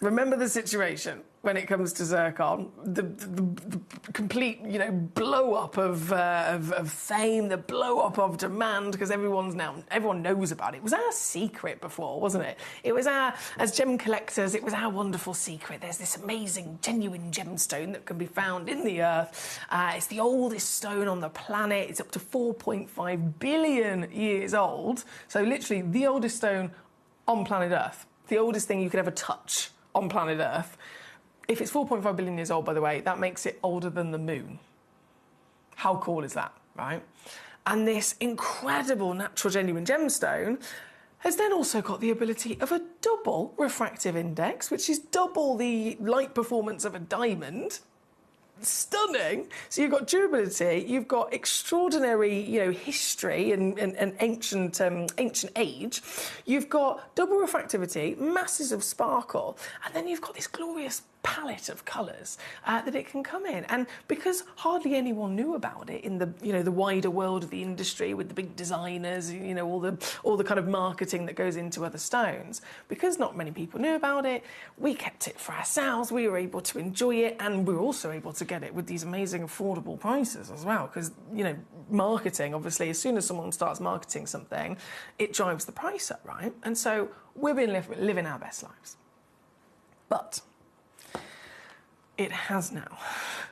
Speaker 2: Remember the situation when it comes to zircon, the complete, blow up of fame, the blow up of demand, because everyone knows about it. It was our secret before, wasn't it? It was as gem collectors, it was our wonderful secret. There's this amazing, genuine gemstone that can be found in the earth. It's the oldest stone on the planet. It's up to 4.5 billion years old. So literally the oldest stone on planet Earth. The oldest thing you could ever touch on planet Earth. If it's 4.5 billion years old, by the way, that makes it older than the moon. How cool is that, right? And this incredible natural genuine gemstone has then also got the ability of a double refractive index, which is double the light performance of a diamond. Stunning. So you've got durability, you've got extraordinary, history and ancient age. You've got double refractivity, masses of sparkle, and then you've got this glorious palette of colours that it can come in. And because hardly anyone knew about it in the the wider world of the industry with the big designers, all the kind of marketing that goes into other stones, because not many people knew about it, we kept it for ourselves. We were able to enjoy it, and we were also able to get it with these amazing affordable prices as well, because marketing, obviously, as soon as someone starts marketing something, it drives the price up, right? And so we've been living our best lives. But it has now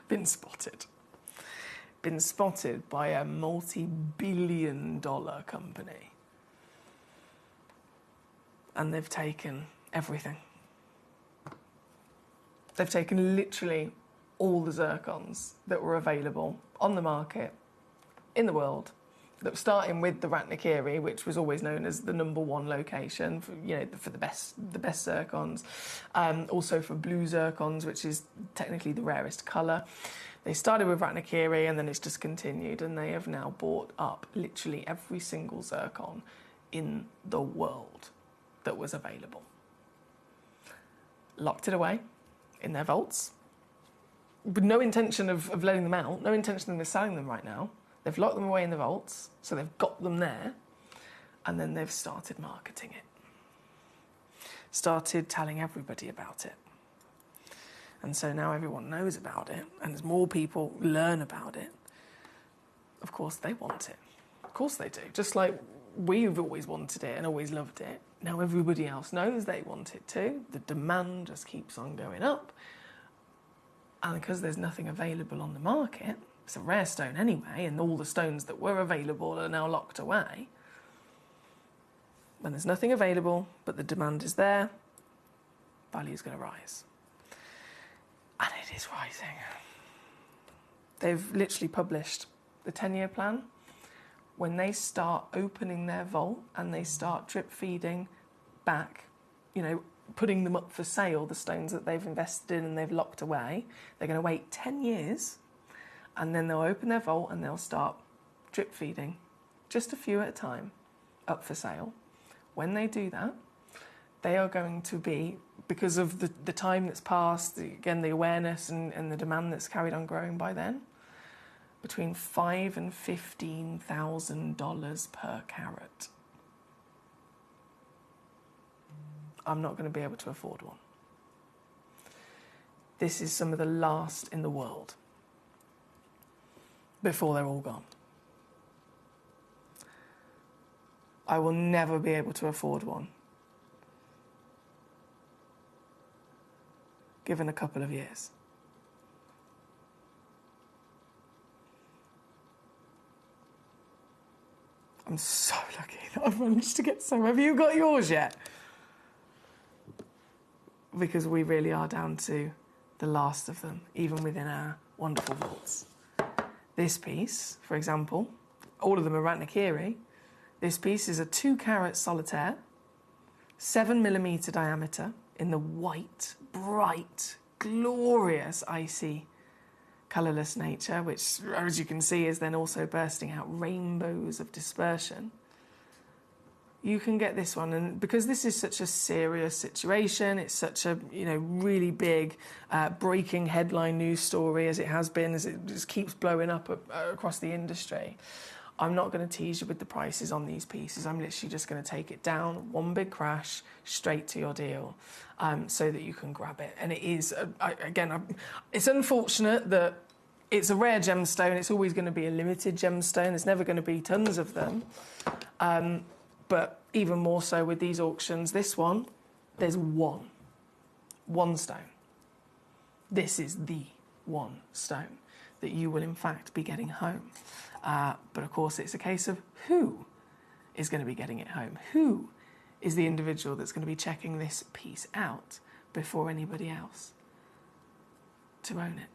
Speaker 2: been spotted by a multi-billion-dollar company. And they've taken everything. They've taken literally all the zircons that were available on the market in the world, that starting with the Ratnakiri, which was always known as the #1 location for the best zircons, also for blue zircons, which is technically the rarest colour. They started with Ratnakiri and then it's just continued, and they have now bought up literally every single zircon in the world that was available. Locked it away in their vaults, with no intention of letting them out, no intention of selling them right now. They've locked them away in the vaults, so they've got them there, and then they've started marketing it. Started telling everybody about it. And so now everyone knows about it, and as more people learn about it, of course they want it. Of course they do. Just like we've always wanted it and always loved it, now everybody else knows they want it too. The demand just keeps on going up. And because there's nothing available on the market, it's a rare stone anyway, and all the stones that were available are now locked away. When there's nothing available, but the demand is there, value's going to rise. And it is rising. They've literally published the 10-year plan. When they start opening their vault and they start drip feeding back, putting them up for sale, the stones that they've invested in and they've locked away, they're going to wait 10 years, and then they'll open their vault and they'll start drip feeding, just a few at a time, up for sale. When they do that, they are going to be, because of the time that's passed, again, the awareness and the demand that's carried on growing by then, between $5,000 and $15,000 per carat. I'm not going to be able to afford one. This is some of the last in the world before they're all gone. I will never be able to afford one, given a couple of years. I'm so lucky that I've managed to get some. Have you got yours yet? Because we really are down to the last of them, even within our wonderful vaults. This piece, for example, all of them are Ratnakiri. This piece is a 2-carat solitaire, 7mm diameter, in the white, bright, glorious, icy, colourless nature, which, as you can see, is then also bursting out rainbows of dispersion. you can get this one. And because this is such a serious situation, it's such a, you know, really big breaking headline news story as it has been, as it just keeps blowing up across the industry. I'm not going to tease you with the prices on these pieces. I'm literally just going to take it down, one big crash, straight to your deal, so that you can grab it. And it is, it's unfortunate that it's a rare gemstone. It's always going to be a limited gemstone. There's never going to be tons of them. But even more so with these auctions, this one, there's one stone. This is the one stone that you will in fact be getting home. But of course, it's a case of who is going to be getting it home. Who is the individual that's going to be checking this piece out before anybody else to own it?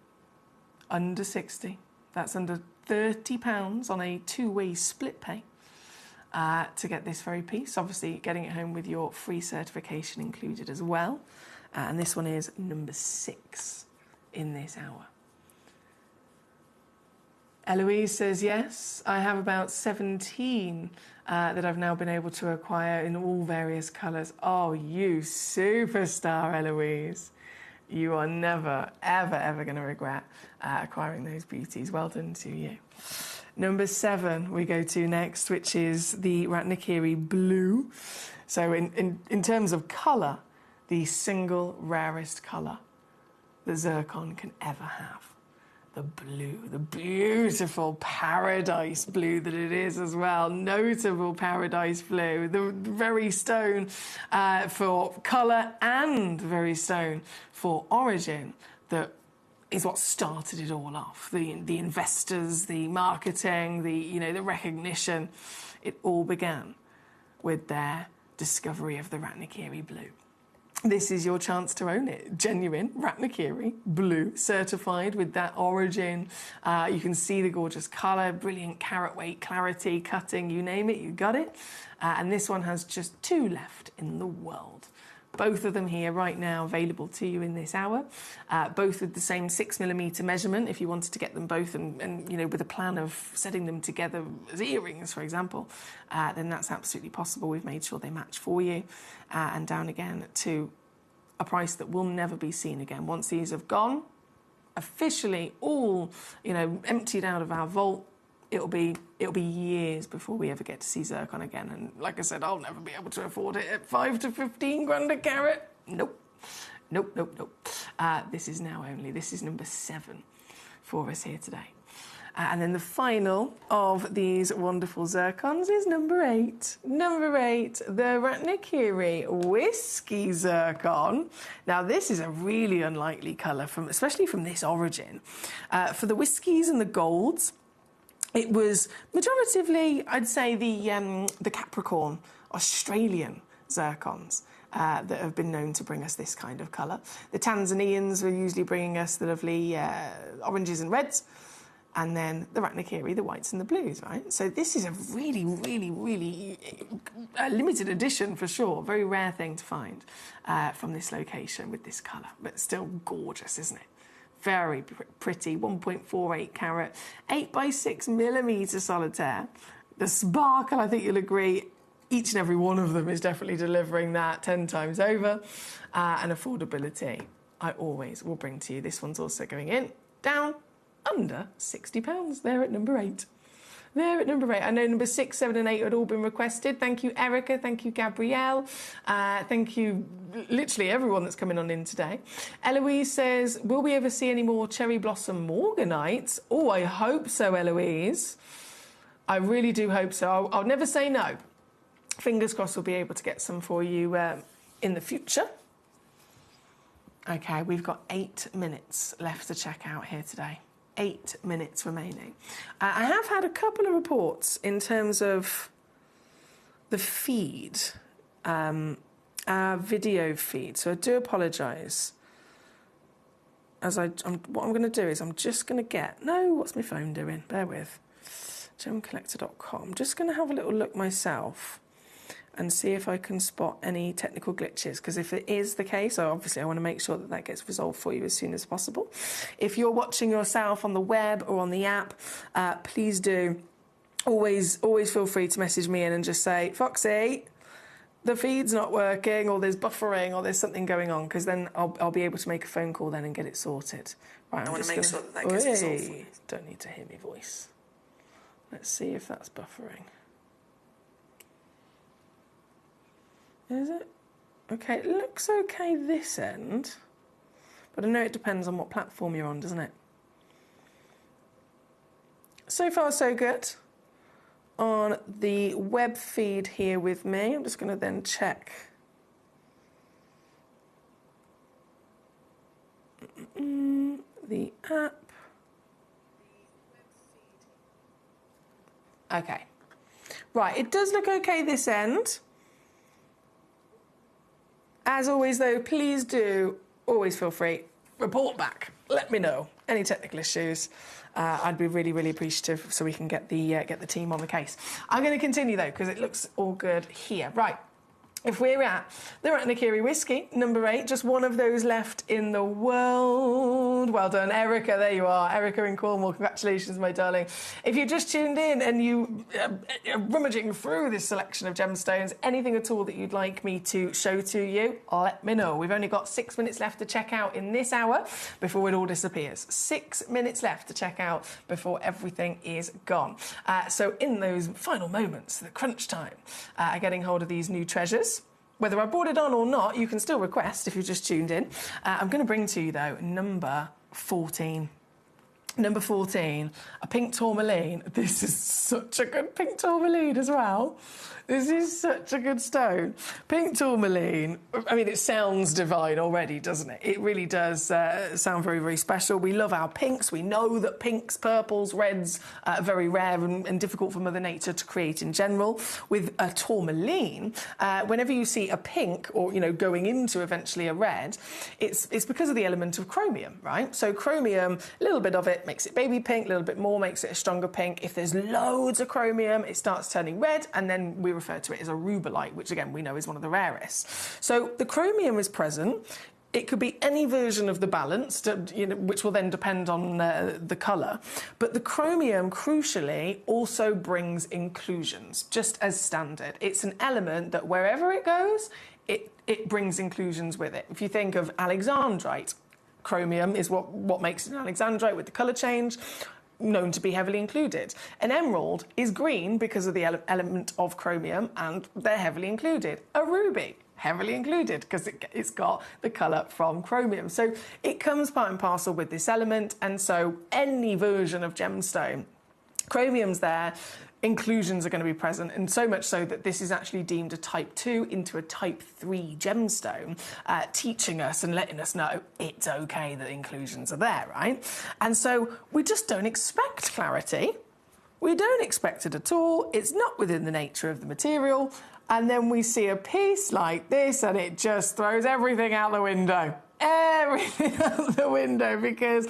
Speaker 2: Under 60. That's under £30 on a two-way split pay to get this very piece. Obviously, getting it home with your free certification included as well. And this one is number 6 in this hour. Eloise says, yes, I have about 17 that I've now been able to acquire in all various colours. Oh, you superstar, Eloise. You are never, ever, ever going to regret acquiring those beauties. Well done to you. Number 7 we go to next, which is the Ratnakiri Blue. So in terms of colour, the single rarest colour that zircon can ever have. The blue, the beautiful paradise blue that it is as well. Notable paradise blue, the very stone for colour and very stone for origin that is what started it all off. The investors, the marketing, the recognition. It all began with their discovery of the Ratnakiri Blue. This is your chance to own it. Genuine Ratnakiri Blue, certified with that origin. You can see the gorgeous colour, brilliant carat weight, clarity, cutting, you name it, you got it. And this one has just 2 left in the world. Both of them here right now available to you in this hour. Both with the same 6mm measurement if you wanted to get them both and with a plan of setting them together as earrings, for example, then that's absolutely possible. We've made sure they match for you. And down again to a price that will never be seen again. Once these have gone, officially all, emptied out of our vault, it'll be years before we ever get to see zircon again. And like I said, I'll never be able to afford it at 5 to 15 grand a carat. Nope. This is number 7 for us here today. And then the final of these wonderful zircons is number 8. Number 8, the Ratnakiri Whiskey Zircon. Now, this is a really unlikely colour, especially from this origin. For the whiskies and the golds, it was majoritively, I'd say, the Capricorn Australian zircons that have been known to bring us this kind of colour. The Tanzanians were usually bringing us the lovely oranges and reds, and then the Ratnakiri, the whites and the blues, right? So this is a really, really, really limited edition for sure. Very rare thing to find from this location with this colour, but still gorgeous, isn't it? Very pretty, 1.48 carat, 8x6mm solitaire. The sparkle, I think you'll agree, each and every one of them is definitely delivering that 10 times over. And affordability, I always will bring to you. This one's also going in, down, under £60. There at number 8. I know number 6, 7 and 8 had all been requested. Thank you, Erica. Thank you, Gabrielle. Thank you, literally everyone that's coming on in today. Eloise says, will we ever see any more cherry blossom morganites? Oh, I hope so, Eloise. I really do hope so. I'll never say no. Fingers crossed we'll be able to get some for you in the future. Okay, we've got 8 minutes left to check out here today. 8 minutes remaining. I have had a couple of reports in terms of the feed, our video feed. So I do apologise. What I'm going to do is I'm just going to get... No, what's my phone doing? Bear with. Gemcollector.com. I'm just going to have a little look myself and see if I can spot any technical glitches, because if it is the case, obviously I want to make sure that gets resolved for you as soon as possible. If you're watching yourself on the web or on the app, please do always feel free to message me in and just say, Foxy, the feed's not working, or there's buffering, or there's something going on, because then I'll be able to make a phone call then and get it sorted. Right, I want to make sure that gets resolved for you. Don't need to hear me voice. Let's see if that's buffering. Is it? Okay, it looks okay this end, but I know it depends on what platform you're on, doesn't it? So far, so good. On the web feed here with me, I'm just going to then check. The app. Okay. Right, it does look okay this end. As always, though, please do always feel free, report back. Let me know any technical issues. I'd be really, really appreciative, so we can get the team on the case. I'm going to continue though, because it looks all good here. Right. If we're at the Ratnakiri whiskey, number 8, just one of those left in the world. Well done, Erica, there you are. Erica in Cornwall, congratulations, my darling. If you just tuned in and you are rummaging through this selection of gemstones, anything at all that you'd like me to show to you, let me know. We've only got 6 minutes left to check out in this hour before it all disappears. 6 minutes left to check out before everything is gone. So in those final moments, the crunch time, getting hold of these new treasures. Whether I brought it on or not, you can still request if you've just tuned in. I'm going to bring to you, though, number 14. Number 14, a pink tourmaline. This is such a good pink tourmaline as well. This is such a good stone. Pink tourmaline, I mean, it sounds divine already, doesn't it? It really does sound very, very special. We love our pinks. We know that pinks, purples, reds are very rare and difficult for Mother Nature to create in general. With a tourmaline, whenever you see a pink or, you know, going into eventually a red, it's because of the element of chromium, right? So chromium, a little bit of it makes it baby pink, a little bit more makes it a stronger pink. If there's loads of chromium, it starts turning red, and then we refer to it as a rubellite, which again we know is one of the rarest. So the chromium is present. It could be any version of the balanced, which will then depend on the colour. But the chromium, crucially, also brings inclusions, just as standard. It's an element that wherever it goes, it brings inclusions with it. If you think of alexandrite, chromium is what makes it an alexandrite with the colour change, known to be heavily included. An emerald is green because of the element of chromium, and they're heavily included. A ruby, heavily included because it's got the colour from chromium. So it comes part and parcel with this element, and so any version of gemstone, chromium's there, inclusions are going to be present, and so much so that this is actually deemed a type 2 into a type 3 gemstone, teaching us and letting us know it's okay that inclusions are there, right? And so we just don't expect clarity. We don't expect it at all. It's not within the nature of the material. And then we see a piece like this and it just throws everything out the window. Everything out the window, because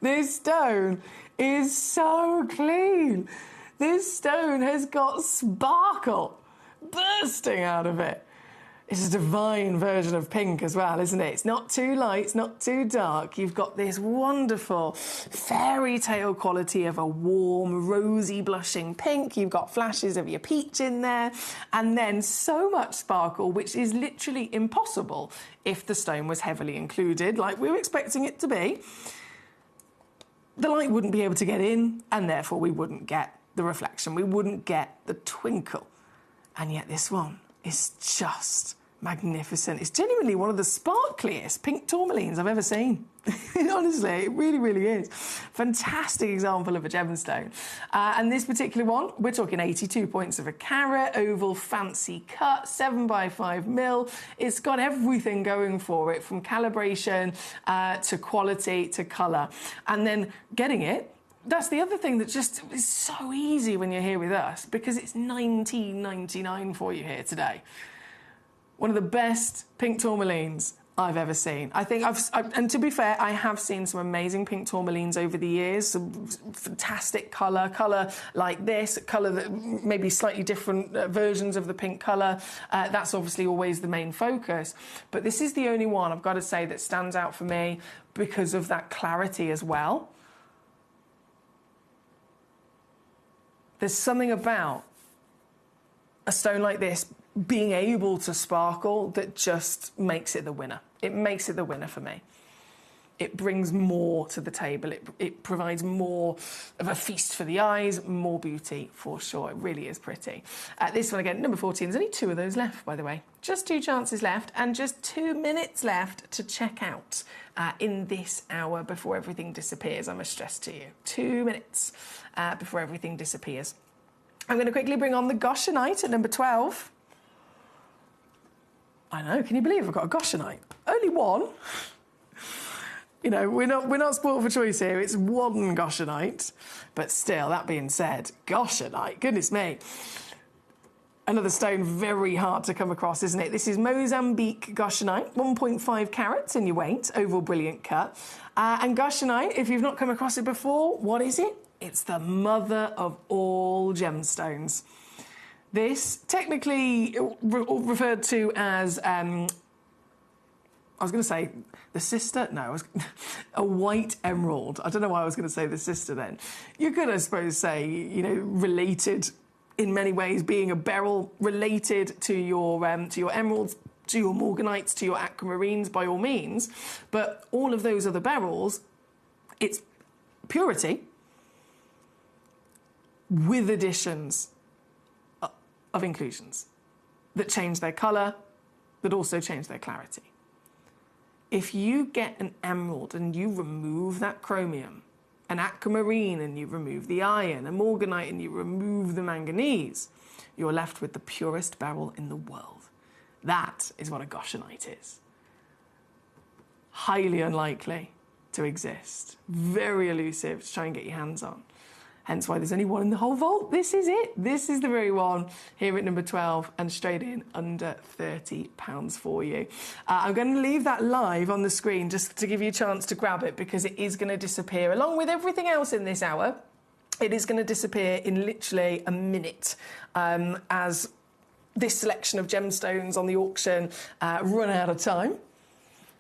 Speaker 2: this stone is so clean. This stone has got sparkle bursting out of it. It's a divine version of pink as well, isn't it? It's not too light, it's not too dark. You've got this wonderful fairy tale quality of a warm, rosy, blushing pink. You've got flashes of your peach in there, and then so much sparkle, which is literally impossible if the stone was heavily included, like we were expecting it to be. The light wouldn't be able to get in, and therefore we wouldn't get the reflection, we wouldn't get the twinkle. And yet this one is just magnificent. It's genuinely one of the sparkliest pink tourmalines I've ever seen. Honestly, it really, really is. Fantastic example of a gemstone. And this particular one, we're talking 82 points of a carat, oval, fancy cut, 7x5mm. It's got everything going for it, from calibration to quality to colour. And then getting it, that's the other thing that just is so easy when you're here with us, because it's $19.99 for you here today. One of the best pink tourmalines I've ever seen. I think and to be fair, I have seen some amazing pink tourmalines over the years, some fantastic colour like this, colour that maybe slightly different versions of the pink colour. That's obviously always the main focus. But this is the only one, I've got to say, that stands out for me because of that clarity as well. There's something about a stone like this being able to sparkle that just makes it the winner. It makes it the winner for me. It brings more to the table. It provides more of a feast for the eyes, more beauty for sure. It really is pretty. This one again, number 14. There's only 2 of those left, by the way. Just 2 chances left and just 2 minutes left to check out in this hour before everything disappears. I must stress to you, 2 minutes before everything disappears. I'm going to quickly bring on the Goshenite at number 12. I know, can you believe I've got a Goshenite? Only one. You know, we're not spoiled for choice here. It's one Goshenite. But still, that being said, Goshenite, goodness me. Another stone very hard to come across, isn't it? This is Mozambique Goshenite, 1.5 carats in your weight, oval brilliant cut. And Goshenite, if you've not come across it before, what is it? It's the mother of all gemstones. This, technically referred to as, I was going to say the sister. No, a white emerald. I don't know why I was going to say the sister then. You could, I suppose, say, you know, related in many ways, being a beryl, related to your emeralds, to your morganites, to your aquamarines, by all means. But all of those other beryls, it's purity with additions of inclusions that change their colour, but also change their clarity. If you get an emerald and you remove that chromium, an aquamarine and you remove the iron, a morganite and you remove the manganese, you're left with the purest beryl in the world. That is what a Goshenite is. Highly unlikely to exist. Very elusive to try and get your hands on. Hence why there's only one in the whole vault. This is it. This is the very one here at number 12 and straight in under £30 for you. I'm going to leave that live on the screen just to give you a chance to grab it because it is going to disappear along with everything else in this hour. It is going to disappear in literally a minute as this selection of gemstones on the auction run out of time.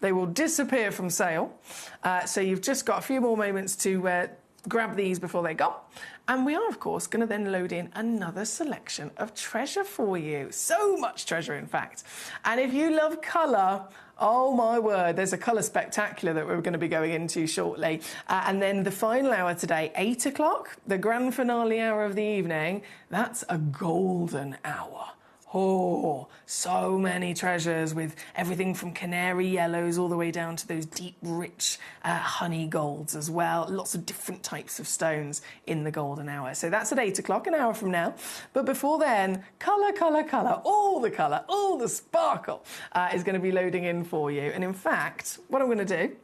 Speaker 2: They will disappear from sale. So you've just got a few more moments to grab these before they go. And we are, of course, going to then load in another selection of treasure for you. So much treasure, in fact. And if you love colour, oh my word, there's a colour spectacular that we're going to be going into shortly. And then the final hour today, 8 o'clock, the grand finale hour of the evening, that's a golden hour. Oh, so many treasures with everything from canary yellows all the way down to those deep, rich honey golds as well. Lots of different types of stones in the golden hour. So that's at 8 o'clock, an hour from now. But before then, colour, all the sparkle is going to be loading in for you. And in fact, what I'm going to do,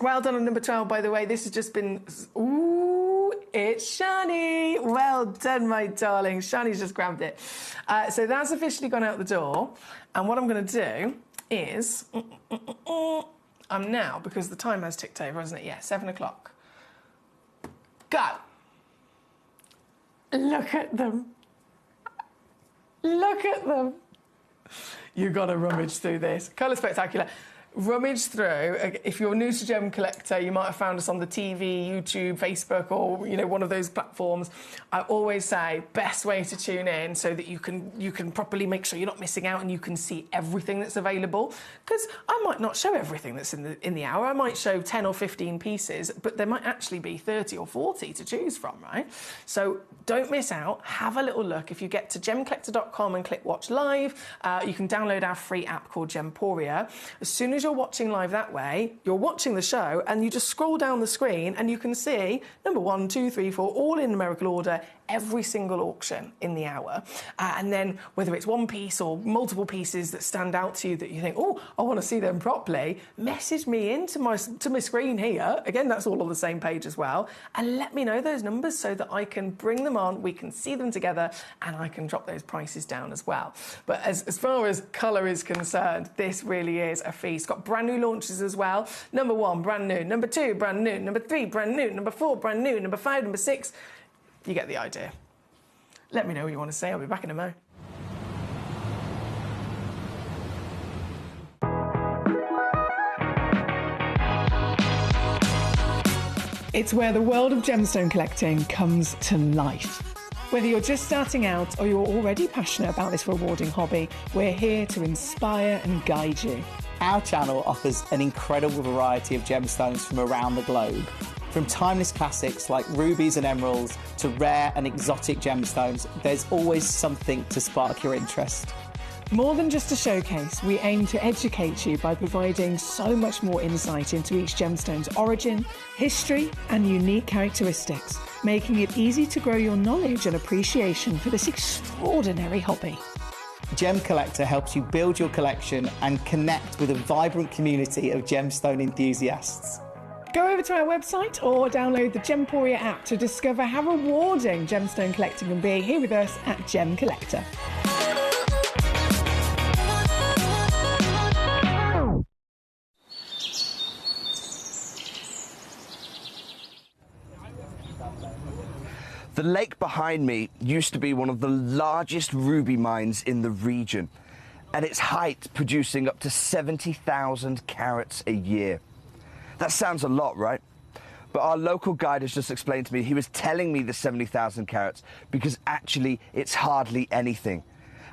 Speaker 2: well done on number 12, by the way. This has just been, ooh, it's Shani. Well done, my darling. Shani's just grabbed it. So that's officially gone out the door. And what I'm going to do is, I'm now, because the time has ticked over, hasn't it? Yeah, 7 o'clock. Go. Look at them. Look at them. You've got to rummage through this. Colour spectacular. Rummage through. If you're new to Gemcollector, you might have found us on the TV, YouTube, Facebook, or one of those platforms. I always say best way to tune in so that you can properly make sure you're not missing out and you can see everything that's available. Because I might not show everything that's in the hour. I might show 10 or 15 pieces, but there might actually be 30 or 40 to choose from, right? So don't miss out. Have a little look. If you get to gemcollector.com and click Watch Live, you can download our free app called Gemporia. As soon as you're watching live that way, you're watching the show and you just scroll down the screen and you can see number 1, 2, 3, 4, all in numerical order, every single auction in the hour. And then whether it's one piece or multiple pieces that stand out to you that you think, oh, I want to see them properly, message me into my screen here. Again, that's all on the same page as well. And let me know those numbers so that I can bring them on, we can see them together, and I can drop those prices down as well. But as far as colour is concerned, this really is a feast. Got brand new launches as well. Number 1, brand new. Number 2, brand new. Number 3, brand new. Number 4, brand new. Number 5, number 6. You get the idea. Let me know what you want to say. I'll be back in a mo. It's where the world of gemstone collecting comes to life. Whether you're just starting out or you're already passionate about this rewarding hobby, we're here to inspire and guide you.
Speaker 10: Our channel offers an incredible variety of gemstones from around the globe. From timeless classics like rubies and emeralds to rare and exotic gemstones, there's always something to spark your interest.
Speaker 2: More than just a showcase, we aim to educate you by providing so much more insight into each gemstone's origin, history, and unique characteristics, making it easy to grow your knowledge and appreciation for this extraordinary hobby.
Speaker 10: Gemcollector helps you build your collection and connect with a vibrant community of gemstone enthusiasts.
Speaker 2: Go over to our website or download the Gemporia app to discover how rewarding gemstone collecting can be here with us at Gemcollector.
Speaker 8: The lake behind me used to be one of the largest ruby mines in the region, at its height producing up to 70,000 carats a year. That sounds a lot, right? But our local guide has just explained to me he was telling me the 70,000 carats because actually it's hardly anything.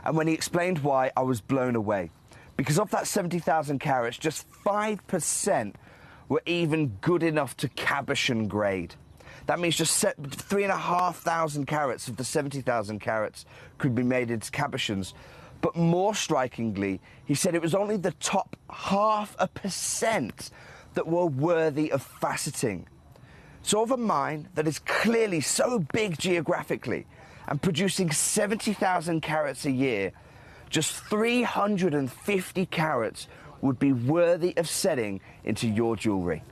Speaker 8: And when he explained why, I was blown away. Because of that 70,000 carats, just 5% were even good enough to cabochon grade. That means just 3,500 carats of the 70,000 carats could be made into cabochons. But more strikingly, he said it was only the top 0.5% that were worthy of faceting. So of a mine that is clearly so big geographically and producing 70,000 carats a year, just 350 carats would be worthy of setting into your jewellery.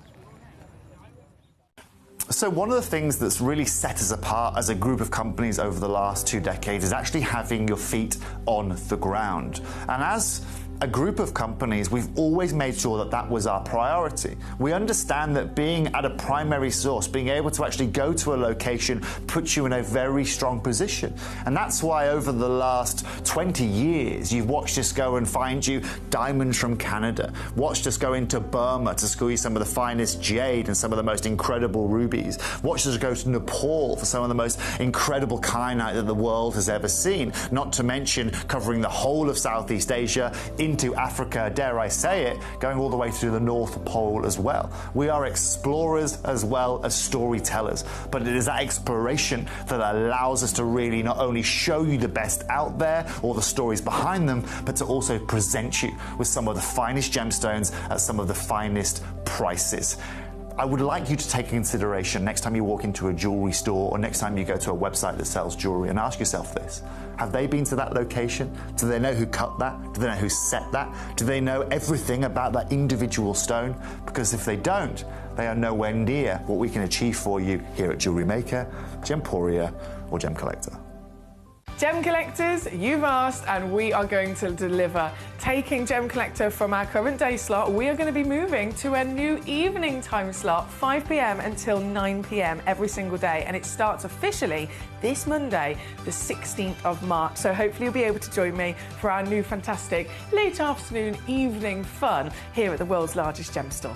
Speaker 1: So one of the things that's really set us apart as a group of companies over the last 2 decades is actually having your feet on the ground. And as a group of companies, we've always made sure that that was our priority. We understand that being at a primary source, being able to actually go to a location, puts you in a very strong position. And that's why over the last 20 years, you've watched us go and find you diamonds from Canada, watched us go into Burma to squeeze some of the finest jade and some of the most incredible rubies, watched us go to Nepal for some of the most incredible kyanite that the world has ever seen, not to mention covering the whole of Southeast Asia, into Africa, dare I say it, going all the way to the North Pole as well. We are explorers as well as storytellers, but it is that exploration that allows us to really not only show you the best out there or the stories behind them, but to also present you with some of the finest gemstones at some of the finest prices. I would like you to take into consideration next time you walk into a jewellery store or next time you go to a website that sells jewellery and ask yourself this. Have they been to that location? Do they know who cut that? Do they know who set that? Do they know everything about that individual stone? Because if they don't, they are nowhere near what we can achieve for you here at Jewellery Maker, Gemporia or Gemcollector.
Speaker 2: Gem collectors, you've asked and we are going to deliver. Taking Gem Collector from our current day slot, we are going to be moving to a new evening time slot, 5 p.m. until 9 p.m. every single day, and it starts officially this Monday, the 16th of March. So hopefully you'll be able to join me for our new fantastic late afternoon evening fun here at the world's largest gem store.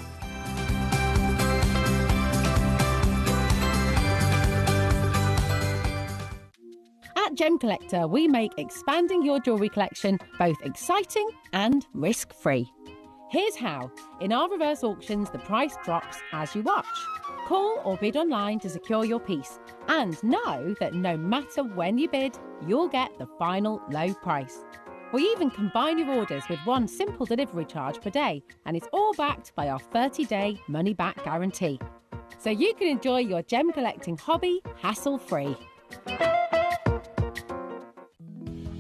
Speaker 3: At Gemcollector, we make expanding your jewellery collection both exciting and risk-free. Here's how. In our reverse auctions, the price drops as you watch. Call or bid online to secure your piece. And know that no matter when you bid, you'll get the final low price. We even combine your orders with one simple delivery charge per day, and it's all backed by our 30-day money-back guarantee. So you can enjoy your gem collecting hobby hassle-free.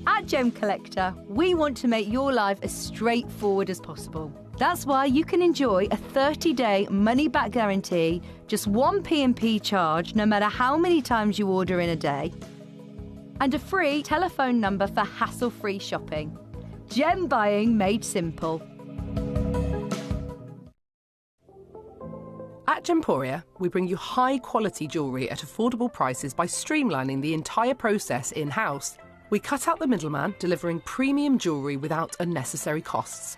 Speaker 4: At Gemcollector, we want to make your life as straightforward as possible. That's why you can enjoy a 30-day money-back guarantee, just one P&P charge no matter how many times you order in a day, and a free telephone number for hassle-free shopping. Gem buying made simple.
Speaker 5: At Gemporia, we bring you high-quality jewellery at affordable prices by streamlining the entire process in-house. We cut out the middleman, delivering premium jewellery without unnecessary costs.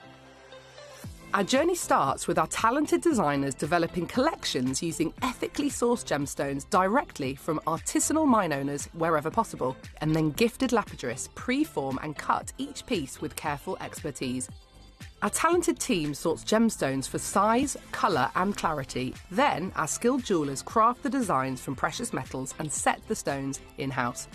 Speaker 5: Our journey starts with our talented designers developing collections using ethically sourced gemstones directly from artisanal mine owners wherever possible, and then gifted lapidarists pre-form and cut each piece with careful expertise. Our talented team sorts gemstones for size, colour and clarity. Then our skilled jewellers craft the designs from precious metals and set the stones in-house.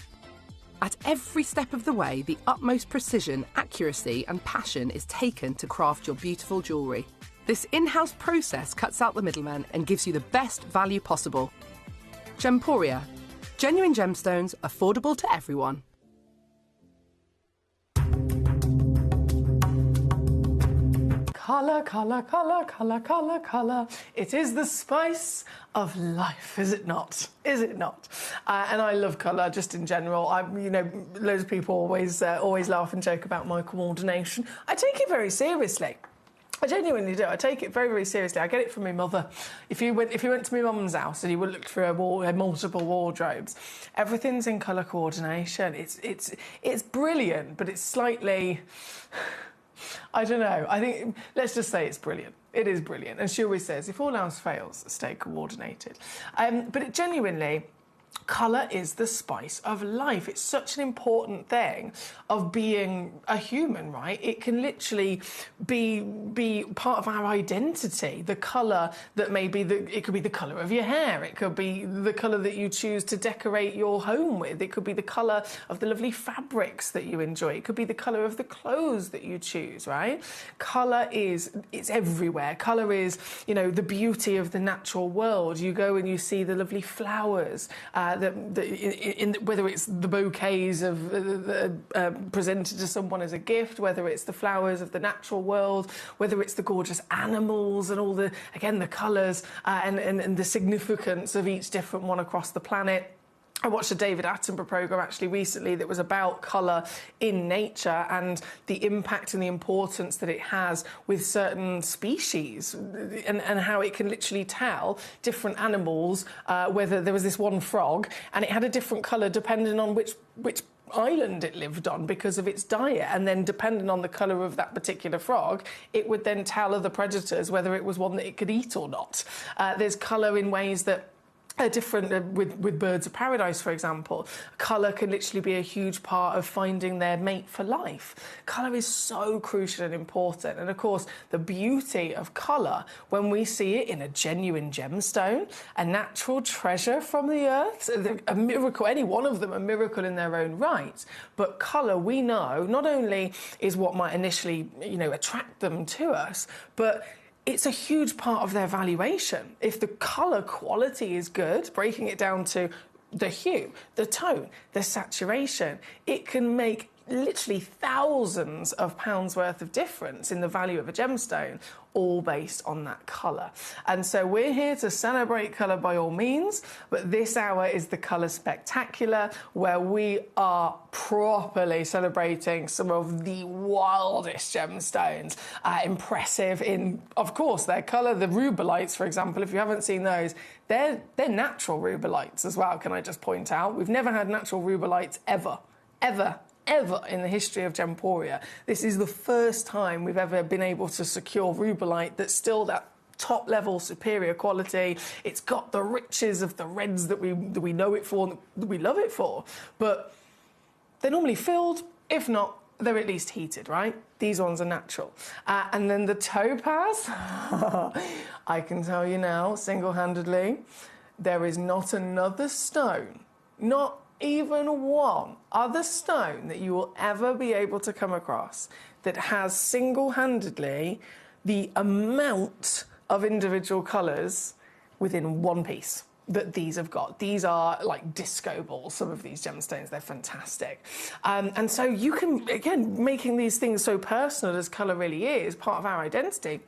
Speaker 5: At every step of the way, the utmost precision, accuracy and passion is taken to craft your beautiful jewellery. This in-house process cuts out the middleman and gives you the best value possible. Gemporia. Genuine gemstones, affordable to everyone.
Speaker 2: Colour, colour, colour, colour, colour, colour. It is the spice of life, is it not? Is it not? And I love colour just in general. Loads of people always laugh and joke about my coordination. I take it very seriously. I genuinely do. I take it very, very seriously. I get it from my mother. If you went to my mum's house and you would look through her multiple wardrobes, everything's in colour coordination. It's brilliant, but it's slightly. I don't know. I think, let's just say it's brilliant. It is brilliant. And she always says, if all else fails, stay coordinated. But it genuinely, colour is the spice of life. It's such an important thing of being a human, right? It can literally be part of our identity. The colour that it could be the colour of your hair. It could be the colour that you choose to decorate your home with. It could be the colour of the lovely fabrics that you enjoy. It could be the colour of the clothes that you choose, right? Colour it's everywhere. Colour is, the beauty of the natural world. You go and you see the lovely flowers, whether it's the bouquets presented to someone as a gift, whether it's the flowers of the natural world, whether it's the gorgeous animals and all the colours and the significance of each different one across the planet. I watched a David Attenborough programme actually recently that was about colour in nature and the impact and the importance that it has with certain species and how it can literally tell different animals whether there was this one frog and it had a different colour depending on which island it lived on because of its diet, and then depending on the colour of that particular frog it would then tell other predators whether it was one that it could eat or not. There's colour in ways that are different with birds of paradise, for example. Colour can literally be a huge part of finding their mate for life. Colour is so crucial and important. And of course, the beauty of colour, when we see it in a genuine gemstone, a natural treasure from the earth, a miracle, any one of them a miracle in their own right. But colour, we know, not only is what might initially, attract them to us, but it's a huge part of their valuation. If the colour quality is good, breaking it down to the hue, the tone, the saturation, it can make literally thousands of pounds worth of difference in the value of a gemstone, all based on that colour. And so we're here to celebrate colour by all means, but this hour is the Colour Spectacular, where we are properly celebrating some of the wildest gemstones, impressive in, of course, their colour. The rubelites, for example, if you haven't seen those, they're natural rubelites as well, can I just point out. We've never had natural rubelites ever in the history of Gemporia. This is the first time we've ever been able to secure rubelite that's still that top level superior quality. It's got the riches of the reds that we know it for, that we love it for, but they're normally filled. If not, they're at least heated, right? These ones are natural. And then the topaz, I can tell you now, single-handedly, there is not another stone, not even one other stone that you will ever be able to come across that has single-handedly the amount of individual colours within one piece that these have got. These are like disco balls, some of these gemstones. They're fantastic. And so you can, again, making these things so personal as colour really is, part of our identity,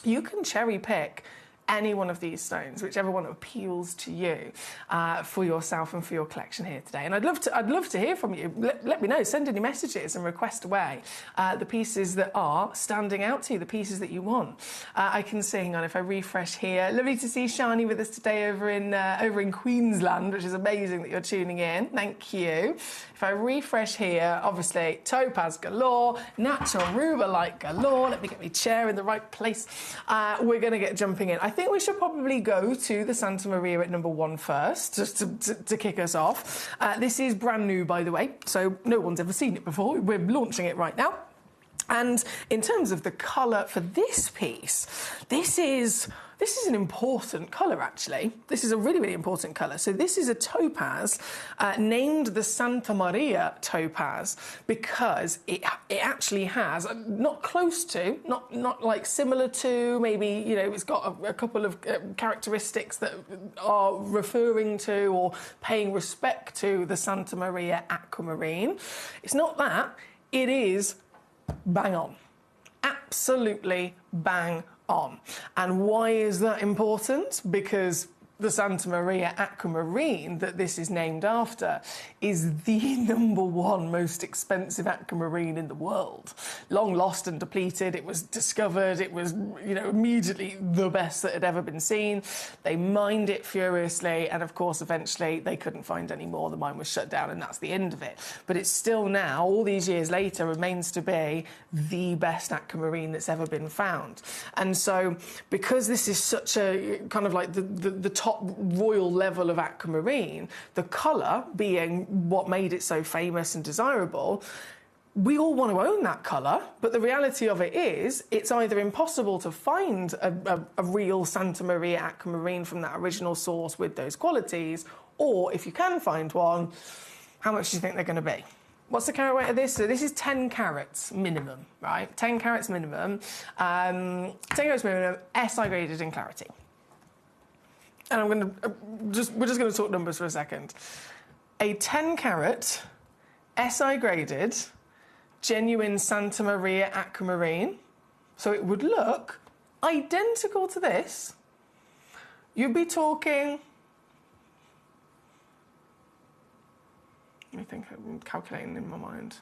Speaker 2: you can cherry pick any one of these stones, whichever one appeals to you, for yourself and for your collection here today. And I'd love to hear from you. Let me know. Send any messages and request away the pieces that are standing out to you, the pieces that you want. I can see. Hang on, if I refresh here, lovely to see Shani with us today over in Queensland, which is amazing that you're tuning in. Thank you. If I refresh here, obviously topaz galore, natural rubellite galore. Let me get my chair in the right place. We're going to get jumping in. I think we should probably go to the Santa Maria at number 1 first, just to kick us off. This is brand new, by the way, so no one's ever seen it before. We're launching it right now. And in terms of the colour for this piece, this is an important colour, actually. This is a really, really important colour. So this is a topaz named the Santa Maria topaz because it actually has, not close to, not like similar to, maybe, you know, it's got a couple of characteristics that are referring to or paying respect to the Santa Maria aquamarine. It's not that. It is bang on. Absolutely bang on. And why is that important? Because the Santa Maria aquamarine that this is named after is the #1 most expensive aquamarine in the world. Long lost and depleted. It was discovered. It was, you know, immediately the best that had ever been seen. They mined it furiously, and of course, eventually they couldn't find any more. The mine was shut down, and that's the end of it. But it still now, all these years later, remains to be the best aquamarine that's ever been found. And so, because this is such a kind of like the top royal level of aquamarine, the colour being what made it so famous and desirable, we all want to own that colour, but the reality of it is it's either impossible to find a real Santa Maria aquamarine from that original source with those qualities, or if you can find one, how much do you think they're going to be? What's the carat weight of this? So this is 10 carats minimum, right? 10 carats minimum. 10 carats minimum, SI graded in clarity. And I'm going to we're just going to talk numbers for a second. A 10 carat, SI graded, genuine Santa Maria aquamarine. So it would look identical to this. You'd be talking. Let me think. I'm calculating in my mind.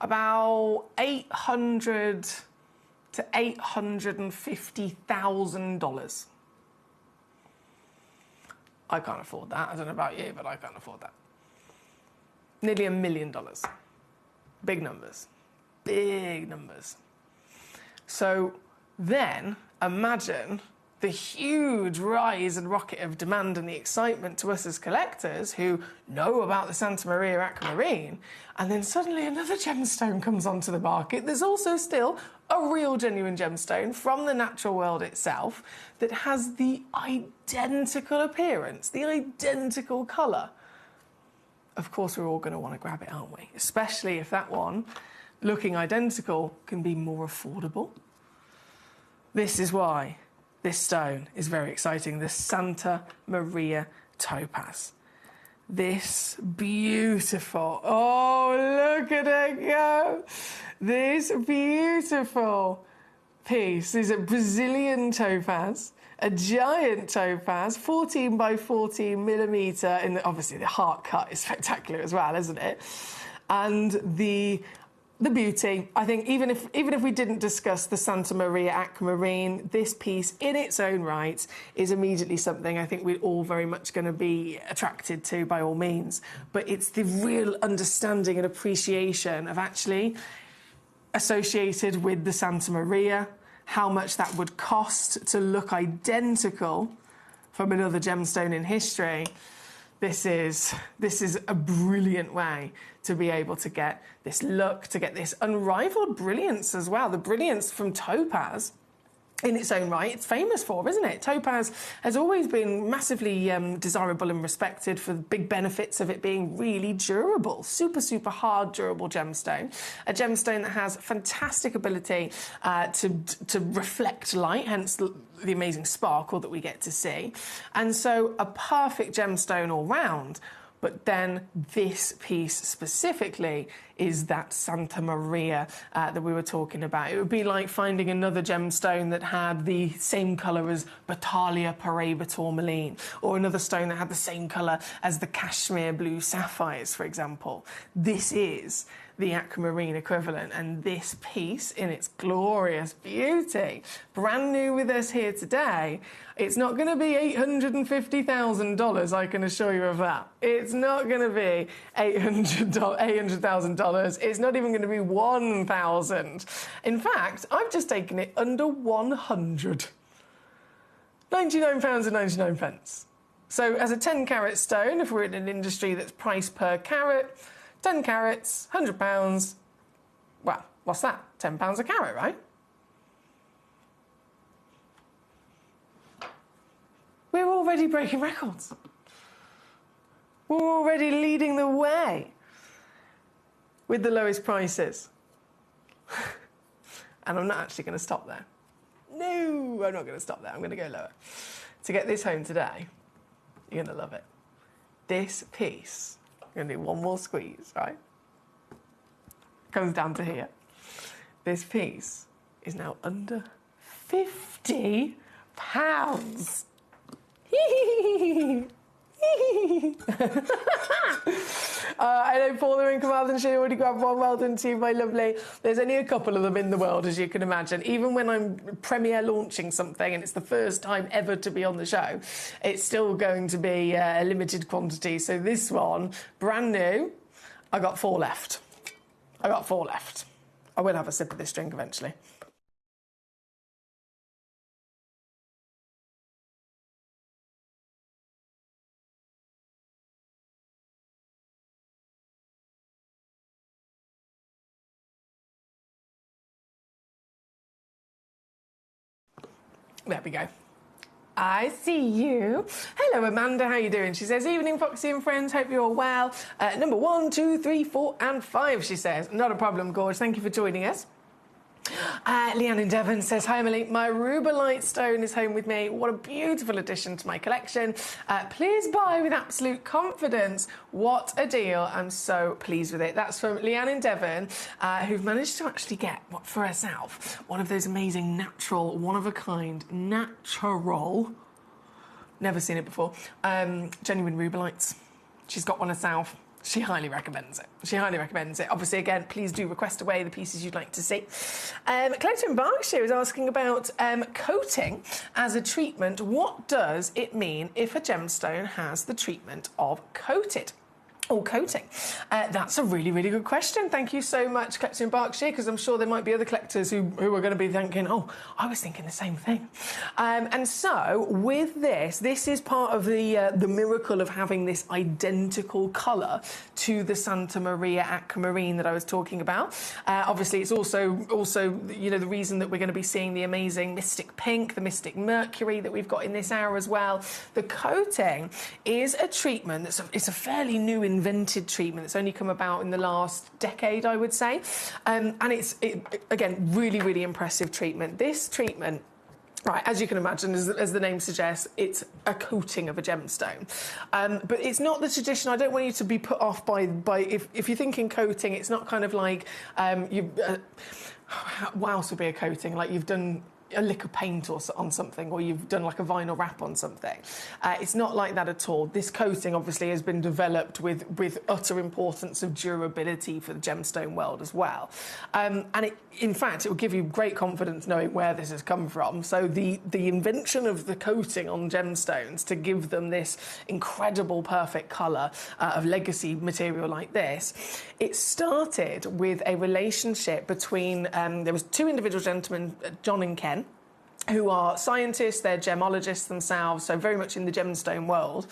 Speaker 2: About $800,000 to $850,000. I can't afford that. I don't know about you, but I can't afford that. Nearly $1 million. Big numbers. Big numbers. So then imagine the huge rise and rocket of demand and the excitement to us as collectors who know about the Santa Maria aquamarine, and then suddenly another gemstone comes onto the market. There's also still a real genuine gemstone from the natural world itself that has the identical appearance, the identical colour. Of course, we're all going to want to grab it, aren't we? Especially if that one, looking identical, can be more affordable. This is why this stone is very exciting, the Santa Maria topaz. This beautiful, oh, look at it go. This beautiful piece is a Brazilian topaz, a giant topaz, 14 by 14 millimetre, and obviously the heart cut is spectacular as well, isn't it? And the beauty, I think, even if we didn't discuss the Santa Maria aquamarine, this piece in its own right is immediately something I think we're all very much going to be attracted to by all means. But it's the real understanding and appreciation of actually associated with the Santa Maria, how much that would cost to look identical from another gemstone in history. This is a brilliant way to be able to get this look, to get this unrivaled brilliance as well. The brilliance from topaz in its own right, it's famous for, isn't it? Topaz has always been massively desirable and respected for the big benefits of it being really durable, super, super hard, durable gemstone. A gemstone that has fantastic ability to reflect light, hence the amazing sparkle that we get to see. And so a perfect gemstone all round. But then this piece specifically is that Santa Maria that we were talking about. It would be like finding another gemstone that had the same colour as Battalia Paraiba Tourmaline, or another stone that had the same colour as the Kashmir blue sapphires, for example. This is the aquamarine equivalent, and this piece in its glorious beauty, brand new with us here today, it's not going to be $850,000, I can assure you of that. It's not going to be $800,000. It's not even going to be $1,000. In fact, I've just taken it under 100. £99.99. So as a 10 carat stone, if we're in an industry that's priced per carat, 10 carats, £100, well, what's that? £10 a carat, right? We're already breaking records. We're already leading the way with the lowest prices. And I'm not actually going to stop there. No, I'm not going to stop there. I'm going to go lower. To get this home today, you're going to love it. This piece, I'm going to do one more squeeze, right? Comes down to here. This piece is now under £50. I know Paula in Carmarthenshire already grabbed one. Well done to you, my lovely. There's only a couple of them in the world, as you can imagine. Even when I'm premiere launching something and it's the first time ever to be on the show, it's still going to be a limited quantity. So this one, brand new, I got 4 left. I will have a sip of this drink eventually. There we go. I see you. Hello, Amanda. How you doing? She says, evening, Foxy and friends. Hope you're all well. Number 1, 2, 3, 4, and 5, she says. Not a problem, Gorge. Thank you for joining us. Leanne in Devon says, hi Emily, my rubellite stone is home with me. What a beautiful addition to my collection. Please buy with absolute confidence. What a deal. I'm so pleased with it. That's from Leanne in Devon, who've managed to actually get, for herself, one of those amazing natural, one-of-a-kind, natural, never seen it before, genuine rubellites. She's got one herself. She highly recommends it. Obviously, again, please do request away the pieces you'd like to see. Collector in Berkshire is asking about coating as a treatment. What does it mean if a gemstone has the treatment of coated? Or coating? That's a really, really good question. Thank you so much, Collector in Berkshire, because I'm sure there might be other collectors who are going to be thinking, oh, I was thinking the same thing. And so, with this is part of the miracle of having this identical colour to the Santa Maria aquamarine that I was talking about. Obviously, it's also you know, the reason that we're going to be seeing the amazing Mystic Pink, the Mystic Mercury that we've got in this hour as well. The coating is a treatment it's a fairly new invented treatment that's only come about in the last decade, I would say. And it's again, really, really impressive treatment. This treatment, right, as you can imagine, as the name suggests, it's a coating of a gemstone. But it's not the tradition. I don't want you to be put off by if you're thinking coating, it's not kind of like, what else would be a coating? Like you've done a lick of paint on something, or you've done like a vinyl wrap on something. It's not like that at all. This coating obviously has been developed with utter importance of durability for the gemstone world as well. And in fact, it will give you great confidence knowing where this has come from. So the invention of the coating on gemstones to give them this incredible perfect colour of legacy material like this, it started with a relationship between, there was 2 individual gentlemen, John and Ken, who are scientists, they're gemologists themselves, so very much in the gemstone world.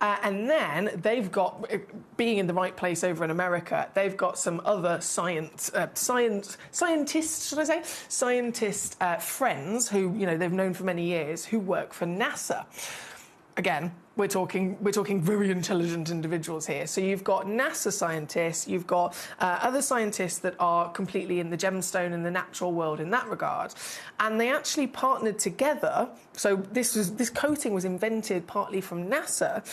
Speaker 2: And then they've got, being in the right place over in America, they've got some other scientist friends who, you know, they've known for many years, who work for NASA. Again, we're talking very intelligent individuals here. So you've got NASA scientists, you've got other scientists that are completely in the gemstone and the natural world in that regard, and they actually partnered together. So this coating was invented partly from NASA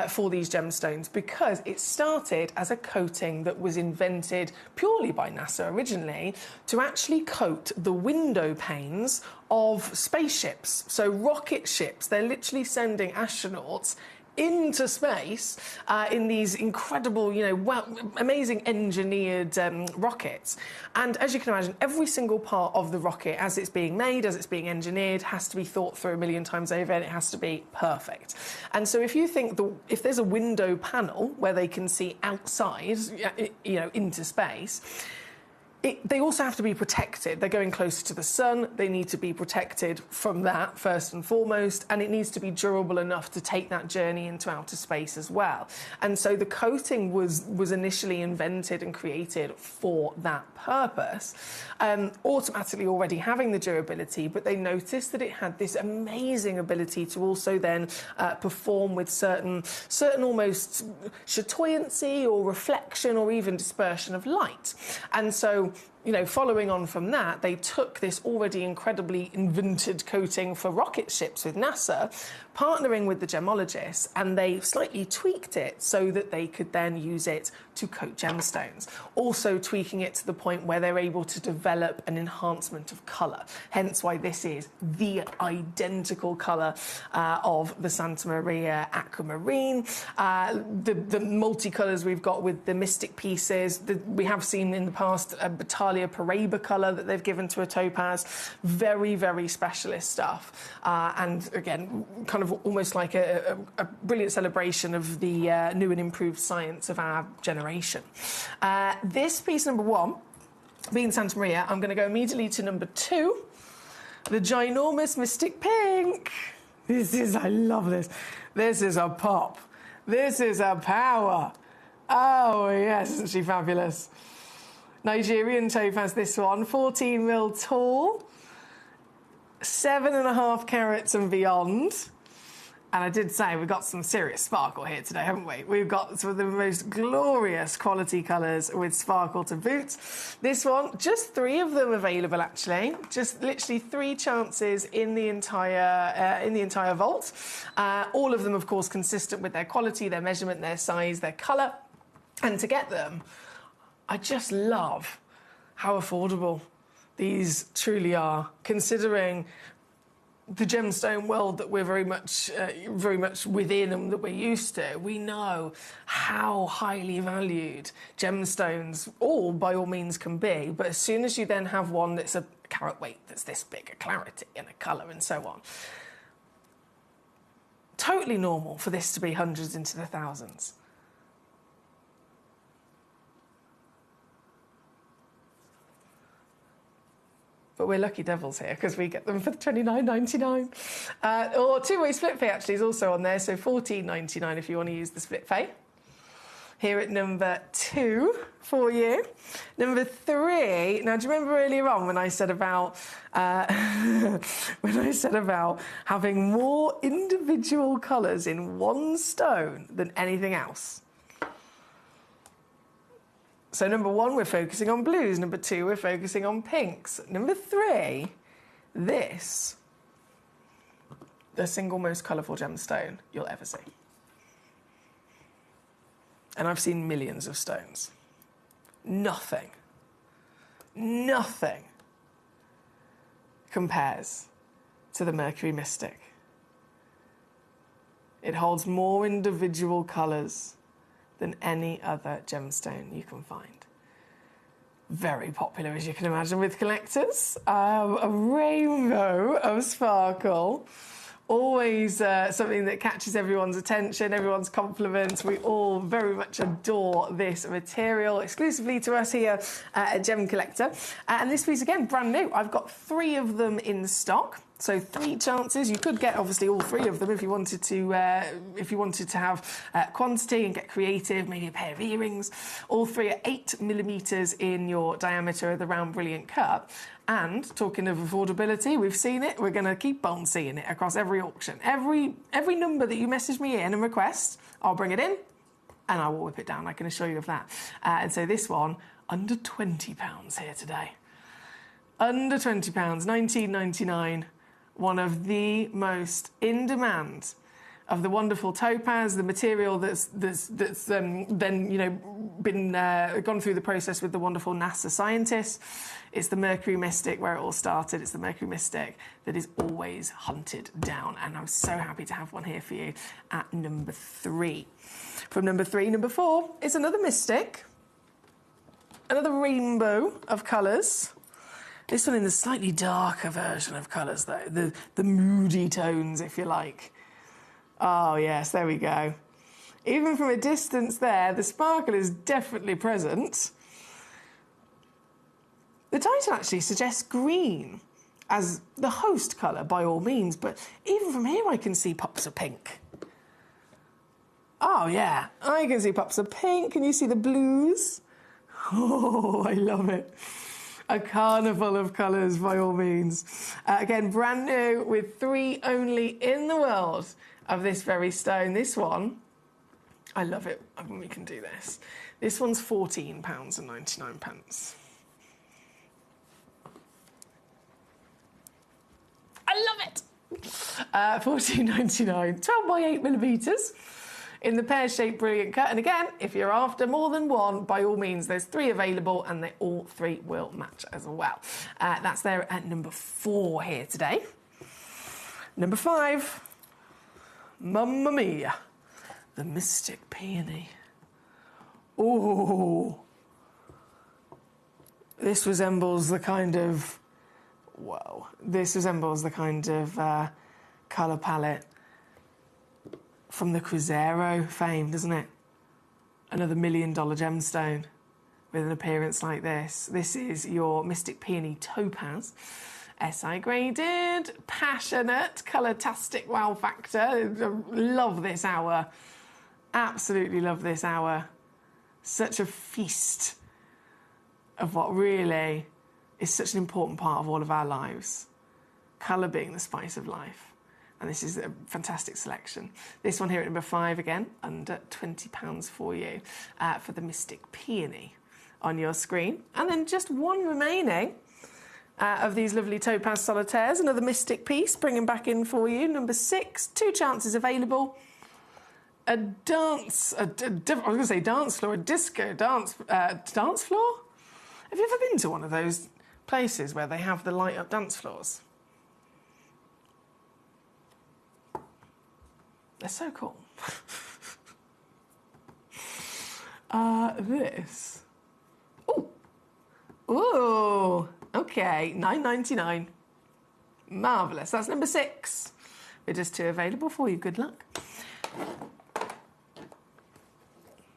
Speaker 2: for these gemstones, because it started as a coating that was invented purely by NASA originally to actually coat the window panes of spaceships. So rocket ships, they're literally sending astronauts into space in these incredible, amazing engineered rockets. And as you can imagine, every single part of the rocket, as it's being made, as it's being engineered, has to be thought through a million times over, and it has to be perfect. And so if you think if there's a window panel where they can see outside, into space, they also have to be protected. They're going closer to the sun. They need to be protected from that, first and foremost, and it needs to be durable enough to take that journey into outer space as well. And so the coating was initially invented and created for that purpose, automatically already having the durability, but they noticed that it had this amazing ability to also then perform with certain almost chatoyancy or reflection or even dispersion of light. And so, following on from that, they took this already incredibly invented coating for rocket ships with NASA, partnering with the gemologists, and they slightly tweaked it so that they could then use it to coat gemstones. Also tweaking it to the point where they're able to develop an enhancement of colour. Hence why this is the identical colour of the Santa Maria aquamarine. The multicolours we've got with the mystic pieces. We have seen in the past a Battalia Paraiba colour that they've given to a topaz. Very, very specialist stuff. And again, kind of almost like a brilliant celebration of the new and improved science of our generation. This piece number 1, being Santa Maria, I'm going to go immediately to number 2, the ginormous Mystic Pink. I love this. This is a pop. This is a power. Oh, yes, isn't she fabulous? Nigerian topaz, this one, 14 mil tall, 7.5 carats and beyond. And I did say we've got some serious sparkle here today, haven't we? We've got some of the most glorious quality colours with sparkle to boot. This one, just 3 of them available, actually. Just literally 3 chances in the entire vault. All of them, of course, consistent with their quality, their measurement, their size, their colour. And to get them, I just love how affordable these truly are, considering the gemstone world that we're very much within and that we're used to. We know how highly valued gemstones by all means can be, but as soon as you then have one that's a carat weight, that's this big, a clarity and a colour and so on, totally normal for this to be hundreds into the thousands. But we're lucky devils here because we get them for $29.99. Or two-way split pay actually is also on there, so $14.99 if you want to use the split pay. Here at number 2 for you. Number 3. Now, do you remember earlier on when I said about having more individual colours in one stone than anything else? So number 1, we're focusing on blues. Number 2, we're focusing on pinks. Number 3, this, the single most colourful gemstone you'll ever see. And I've seen millions of stones. Nothing compares to the Mercury Mystic. It holds more individual colours than any other gemstone you can find. Very popular, as you can imagine, with collectors. A rainbow of sparkle. Always something that catches everyone's attention, everyone's compliments. We all very much adore this material, exclusively to us here at Gemcollector. And this piece, again, brand new. I've got 3 of them in stock. So 3 chances. You could get obviously all 3 of them if you wanted to. If you wanted to have quantity and get creative, maybe a pair of earrings. All 3 are 8mm in your diameter of the round brilliant cup. And talking of affordability, we've seen it. We're going to keep on seeing it across every auction. Every number that you message me in and request, I'll bring it in, and I will whip it down. I can assure you of that. And so this one, under £20 here today. Under £20, $19.99. One of the most in demand of the wonderful topaz, the material that's then been gone through the process with the wonderful NASA scientists. It's the Mercury Mystic where it all started. It's the Mercury Mystic that is always hunted down, and I'm so happy to have one here for you at number 3. From number 3, number 4 is another Mystic, another rainbow of colours. This one in the slightly darker version of colours, though, the moody tones, if you like. Oh, yes, there we go. Even from a distance there, the sparkle is definitely present. The title actually suggests green as the host colour, by all means, but even from here I can see pops of pink. Oh, yeah, I can see pops of pink. Can you see the blues? Oh, I love it. A carnival of colours, by all means. Again, brand new, with 3 only in the world of this very stone. This one, I love it when we can do this. This one's £14.99. I love it! $14.99, 12 by 8mm. In the pear-shaped brilliant cut. And again, if you're after more than one, by all means, there's 3 available, and they all 3 will match as well. That's there at number 4 here today. Number 5, Mamma Mia, the Mystic Peony. Oh, this resembles the kind of, whoa, this resembles the kind of colour palette from the Cruzeiro fame, doesn't it? Another $1 million gemstone with an appearance like this. This is your Mystic Peony Topaz. SI graded, passionate, colour-tastic wow factor. Love this hour. Absolutely love this hour. Such a feast of what really is such an important part of all of our lives. Colour being the spice of life. And this is a fantastic selection. This one here at number 5, again, under £20 for you, for the Mystic Peony on your screen. And then just one remaining of these lovely topaz solitaires. Another Mystic piece, bringing back in for you. Number 6, 2 chances available. A dance, I was going to say dance floor, a disco dance floor? Have you ever been to one of those places where they have the light-up dance floors? They're so cool. This. Oh. Ooh. Okay. $9.99. Marvellous. That's number 6. We're just 2 available for you. Good luck.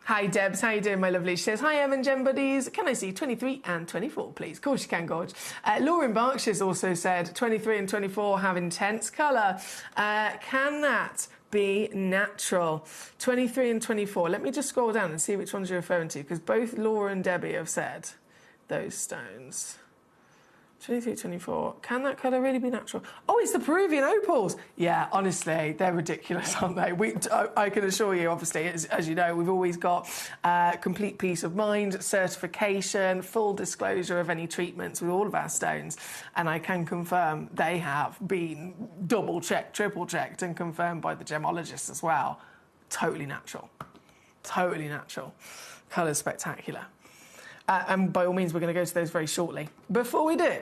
Speaker 2: Hi, Debs. How you doing, my lovely? She says, hi, Em and Gem Buddies. Can I see 23 and 24, please? Of course you can, Gorge. Laura in Berkshire's also said 23 and 24 have intense colour. Can that be natural? 23 and 24. Let me just scroll down and see which ones you're referring to, because both Laura and Debbie have said those stones. 23, 24. Can that colour really be natural? Oh, it's the Peruvian opals. Yeah, honestly, they're ridiculous, aren't they? I can assure you, obviously, as you know, we've always got complete peace of mind, certification, full disclosure of any treatments with all of our stones. And I can confirm they have been double-checked, triple-checked and confirmed by the gemologists as well. Totally natural. Totally natural. Colour's spectacular. And by all means, we're going to go to those very shortly. Before we do,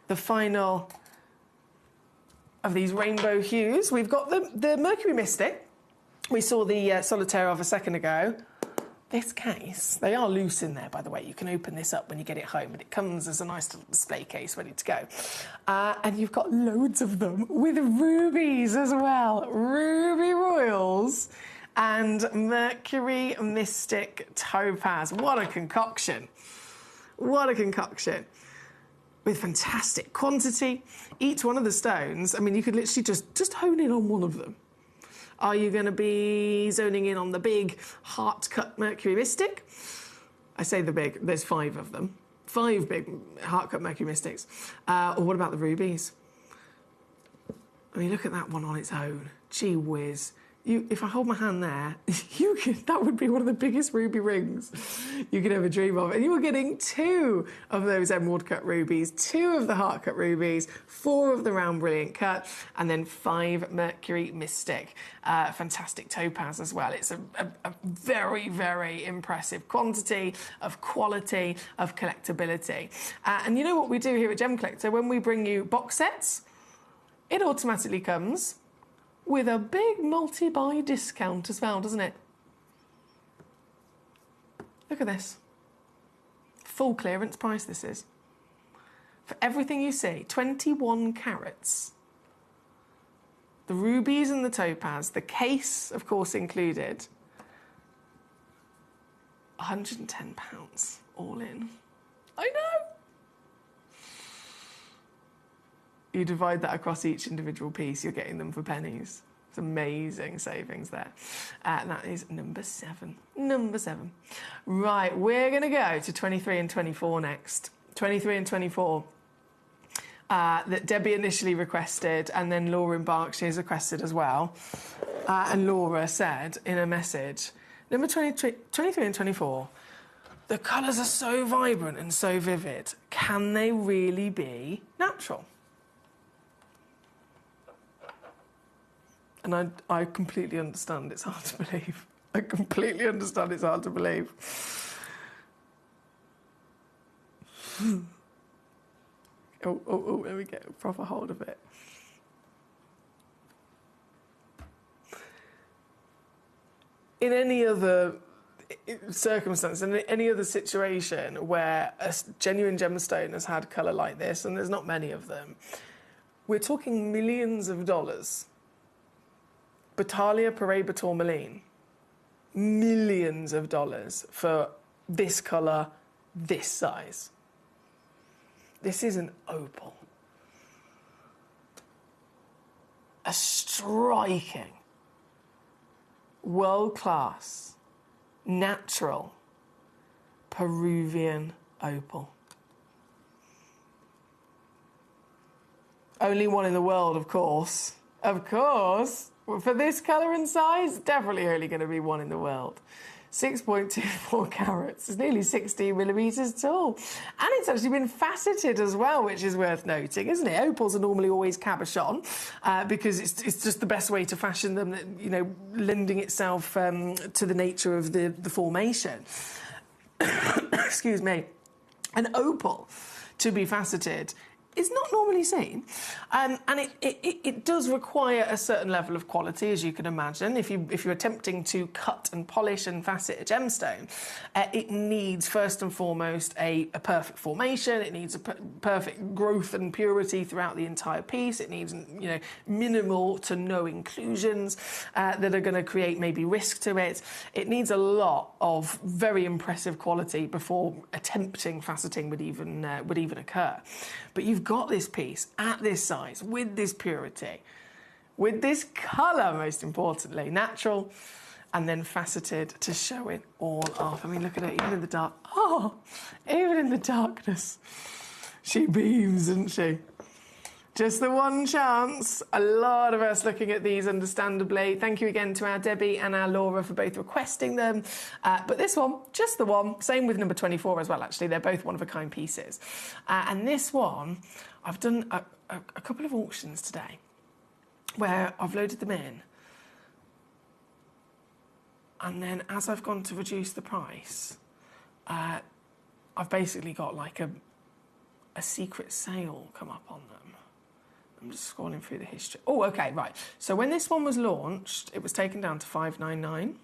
Speaker 2: the final of these rainbow hues, we've got the Mercury Mystic. We saw the solitaire of a second ago. This case, they are loose in there, by the way. You can open this up when you get it home, but it comes as a nice little display case ready to go. And you've got loads of them with rubies as well. Ruby Royals and Mercury Mystic Topaz. What a concoction. What a concoction. with fantastic quantity. Each one of the stones, I mean, you could literally just hone in on one of them. Are you going to be zoning in on the big heart-cut Mercury Mystic? I say the big, there's 5 of them. 5 big heart-cut Mercury Mystics. Or what about the rubies? I mean, look at that one on its own. Gee whiz. If I hold my hand there, that would be one of the biggest ruby rings you could ever dream of. And you were getting 2 of those emerald cut rubies, 2 of the heart cut rubies, 4 of the round brilliant cut, and then 5 Mercury Mystic. Fantastic topaz as well. It's a very, very impressive quantity of quality, of collectability. And you know what we do here at Gemcollector? When we bring you box sets, it automatically comes with a big multi-buy discount as well, doesn't it? Look at this. Full clearance price this is. For everything you see, 21 carats. The rubies and the topaz, the case, of course, included. £110 all in. I know! You divide that across each individual piece, you're getting them for pennies. It's amazing savings there. That is number 7. Number 7. Right, we're going to go to 23 and 24 next. 23 and 24 that Debbie initially requested, and then Laura in Berkshire's requested as well. And Laura said in a message, number 23 and 24, the colours are so vibrant and so vivid. Can they really be natural? And I completely understand it's hard to believe. I completely understand it's hard to believe. Oh, let me get a proper hold of it. In any other circumstance, in any other situation where a genuine gemstone has had colour like this, and there's not many of them, we're talking millions of dollars. Battalia Paraiba Tourmaline, millions of dollars for this colour, this size. This is an opal. A striking, world-class, natural Peruvian opal. Only one in the world, of course. Of course. For this colour and size, definitely only going to be one in the world. 6.24 carats. It's nearly 16 millimetres tall. And it's actually been faceted as well, which is worth noting, isn't it? Opals are normally always cabochon because it's just the best way to fashion them, you know, lending itself to the nature of the formation. Excuse me. An opal, to be faceted, is not normally seen, and it does require a certain level of quality, as you can imagine. If you're attempting to cut and polish and facet a gemstone, it needs first and foremost a perfect formation. It needs a perfect growth and purity throughout the entire piece. It needs, you know, minimal to no inclusions that are going to create maybe risk to it. It needs a lot of very impressive quality before attempting faceting would even occur. But you've got this piece at this size, with this purity, with this colour, most importantly, natural, and then faceted to show it all off. I mean, look at it, even in the dark. Oh, even in the darkness, she beams, doesn't she? Just the one chance. A lot of us looking at these, understandably. Thank you again to our Debbie and our Laura for both requesting them. But this one, just the one. Same with number 24 as well, actually. They're both one-of-a-kind pieces. And this one, I've done a couple of auctions today where I've loaded them in. And then as I've gone to reduce the price, I've basically got like a secret sale come up on them. I'm just scrolling through the history. Oh, okay, right. So when this one was launched, it was taken down to $599.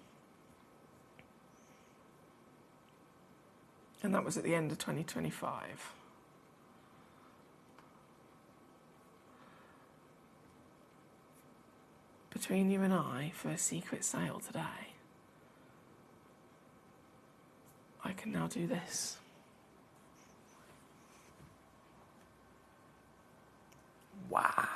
Speaker 2: And that was at the end of 2025. Between you and I, for a secret sale today, I can now do this. Wow.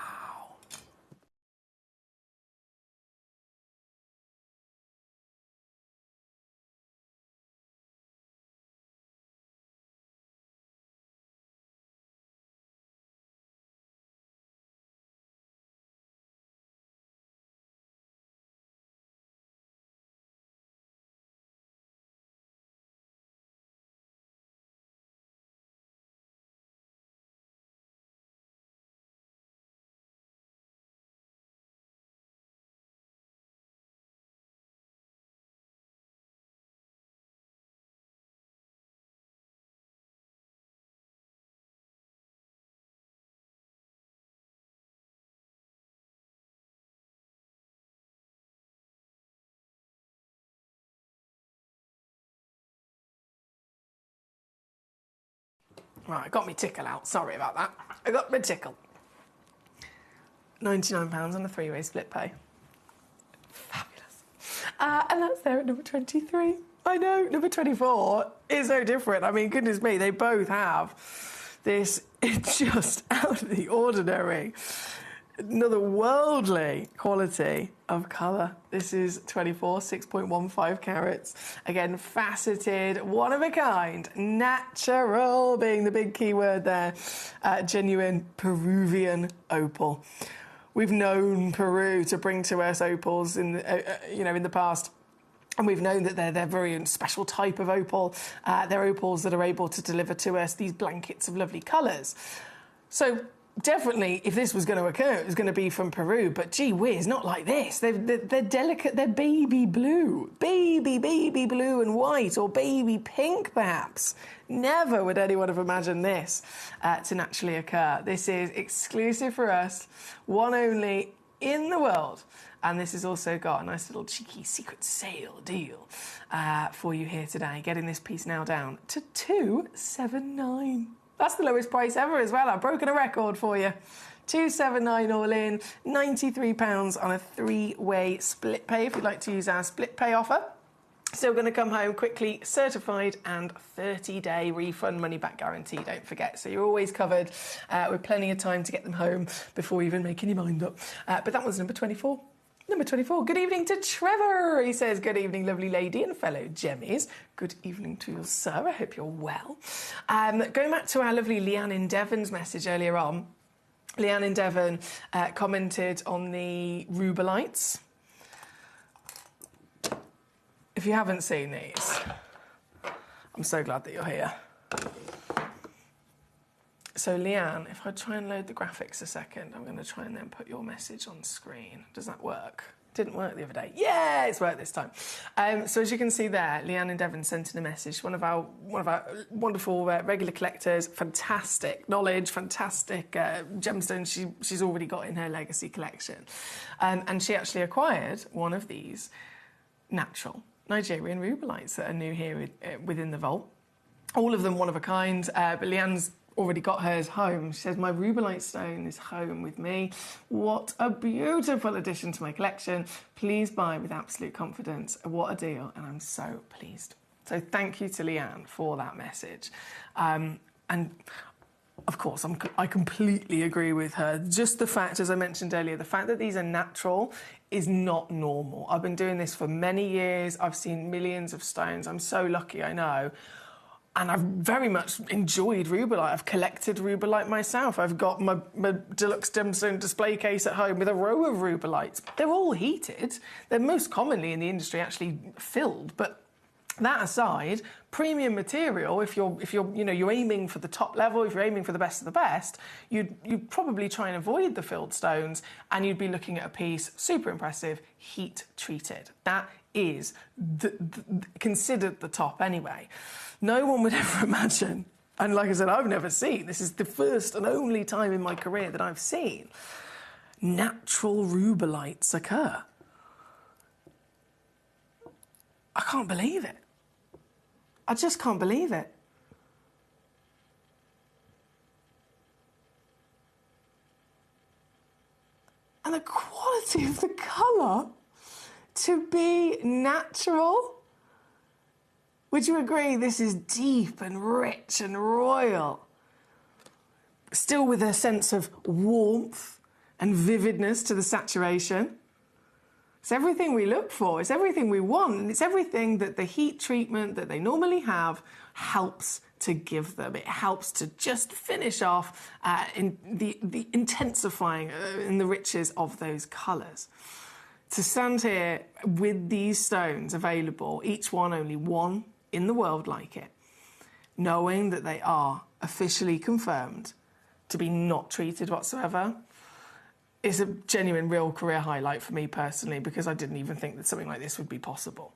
Speaker 2: Right, I got me tickle out. Sorry about that. I got my tickle. £99 on a 3-way split pay. Fabulous. And that's there at number 23. I know, number 24 is so different. I mean, goodness me, they both have this just out of the ordinary, another worldly quality of colour. This is 24, 6.15 carats. Again, faceted, one of a kind, natural being the big key word there. Genuine Peruvian opal. We've known Peru to bring to us opals in the past. And we've known that they're very special type of opal. They're opals that are able to deliver to us these blankets of lovely colours. So definitely, if this was going to occur, it was going to be from Peru. But gee whiz, not like this. They're delicate. They're baby blue, baby blue and white, or baby pink, perhaps. Never would anyone have imagined this to naturally occur. This is exclusive for us, one only in the world. And this has also got a nice little cheeky secret sale deal for you here today. Getting this piece now down to $279. That's the lowest price ever as well. I've broken a record for you. $279 all in, £93 on a 3-way split pay if you'd like to use our split pay offer. Still going to come home quickly, certified and 30-day refund money back guarantee, don't forget. So you're always covered with plenty of time to get them home before even making your mind up. But that was number 24. Number 24, good evening to Trevor. He says, good evening, lovely lady and fellow Gemmies. Good evening to you, sir. I hope you're well. Going back to our lovely Leanne in Devon's message earlier on, Leanne in Devon commented on the rubelites. If you haven't seen these, I'm so glad that you're here. So Leanne, if I try and load the graphics a second, I'm going to try and then put your message on screen. Does that work? Didn't work the other day. Yeah, it's worked this time. So as you can see there, Leanne in Devon sent in a message. One of our wonderful regular collectors, fantastic knowledge, fantastic gemstones she's already got in her legacy collection. And she actually acquired one of these natural Nigerian rubelites that are new here within the vault. All of them one of a kind, but Leanne's already got hers home. She says, my rubelite stone is home with me. What a beautiful addition to my collection. Please buy with absolute confidence. What a deal. And I'm so pleased. So thank you to Leanne for that message. And of course, I completely agree with her. Just the fact, as I mentioned earlier, the fact that these are natural is not normal. I've been doing this for many years. I've seen millions of stones. I'm so lucky, I know. And I've very much enjoyed rubelite. I've collected rubelite myself. I've got my deluxe gemstone display case at home with a row of rubelites. They're all heated. They're most commonly in the industry actually filled. But that aside, premium material, if you're aiming for the top level, if you're aiming for the best of the best, you'd probably try and avoid the filled stones, and you'd be looking at a piece super impressive, heat treated. That is considered the top anyway. No one would ever imagine, and like I said, I've never seen, this is the first and only time in my career that I've seen natural rubelites occur. I can't believe it. I just can't believe it. And the quality of the colour to be natural. Would you agree this is deep and rich and royal? still with a sense of warmth and vividness to the saturation. It's everything we look for, it's everything we want, and it's everything that the heat treatment that they normally have helps to give them. It helps to just finish off in the intensifying in the riches of those colours. To stand here with these stones available, each one only one in the world like it, knowing that they are officially confirmed to be not treated whatsoever, is a genuine, real career highlight for me personally, because I didn't even think that something like this would be possible.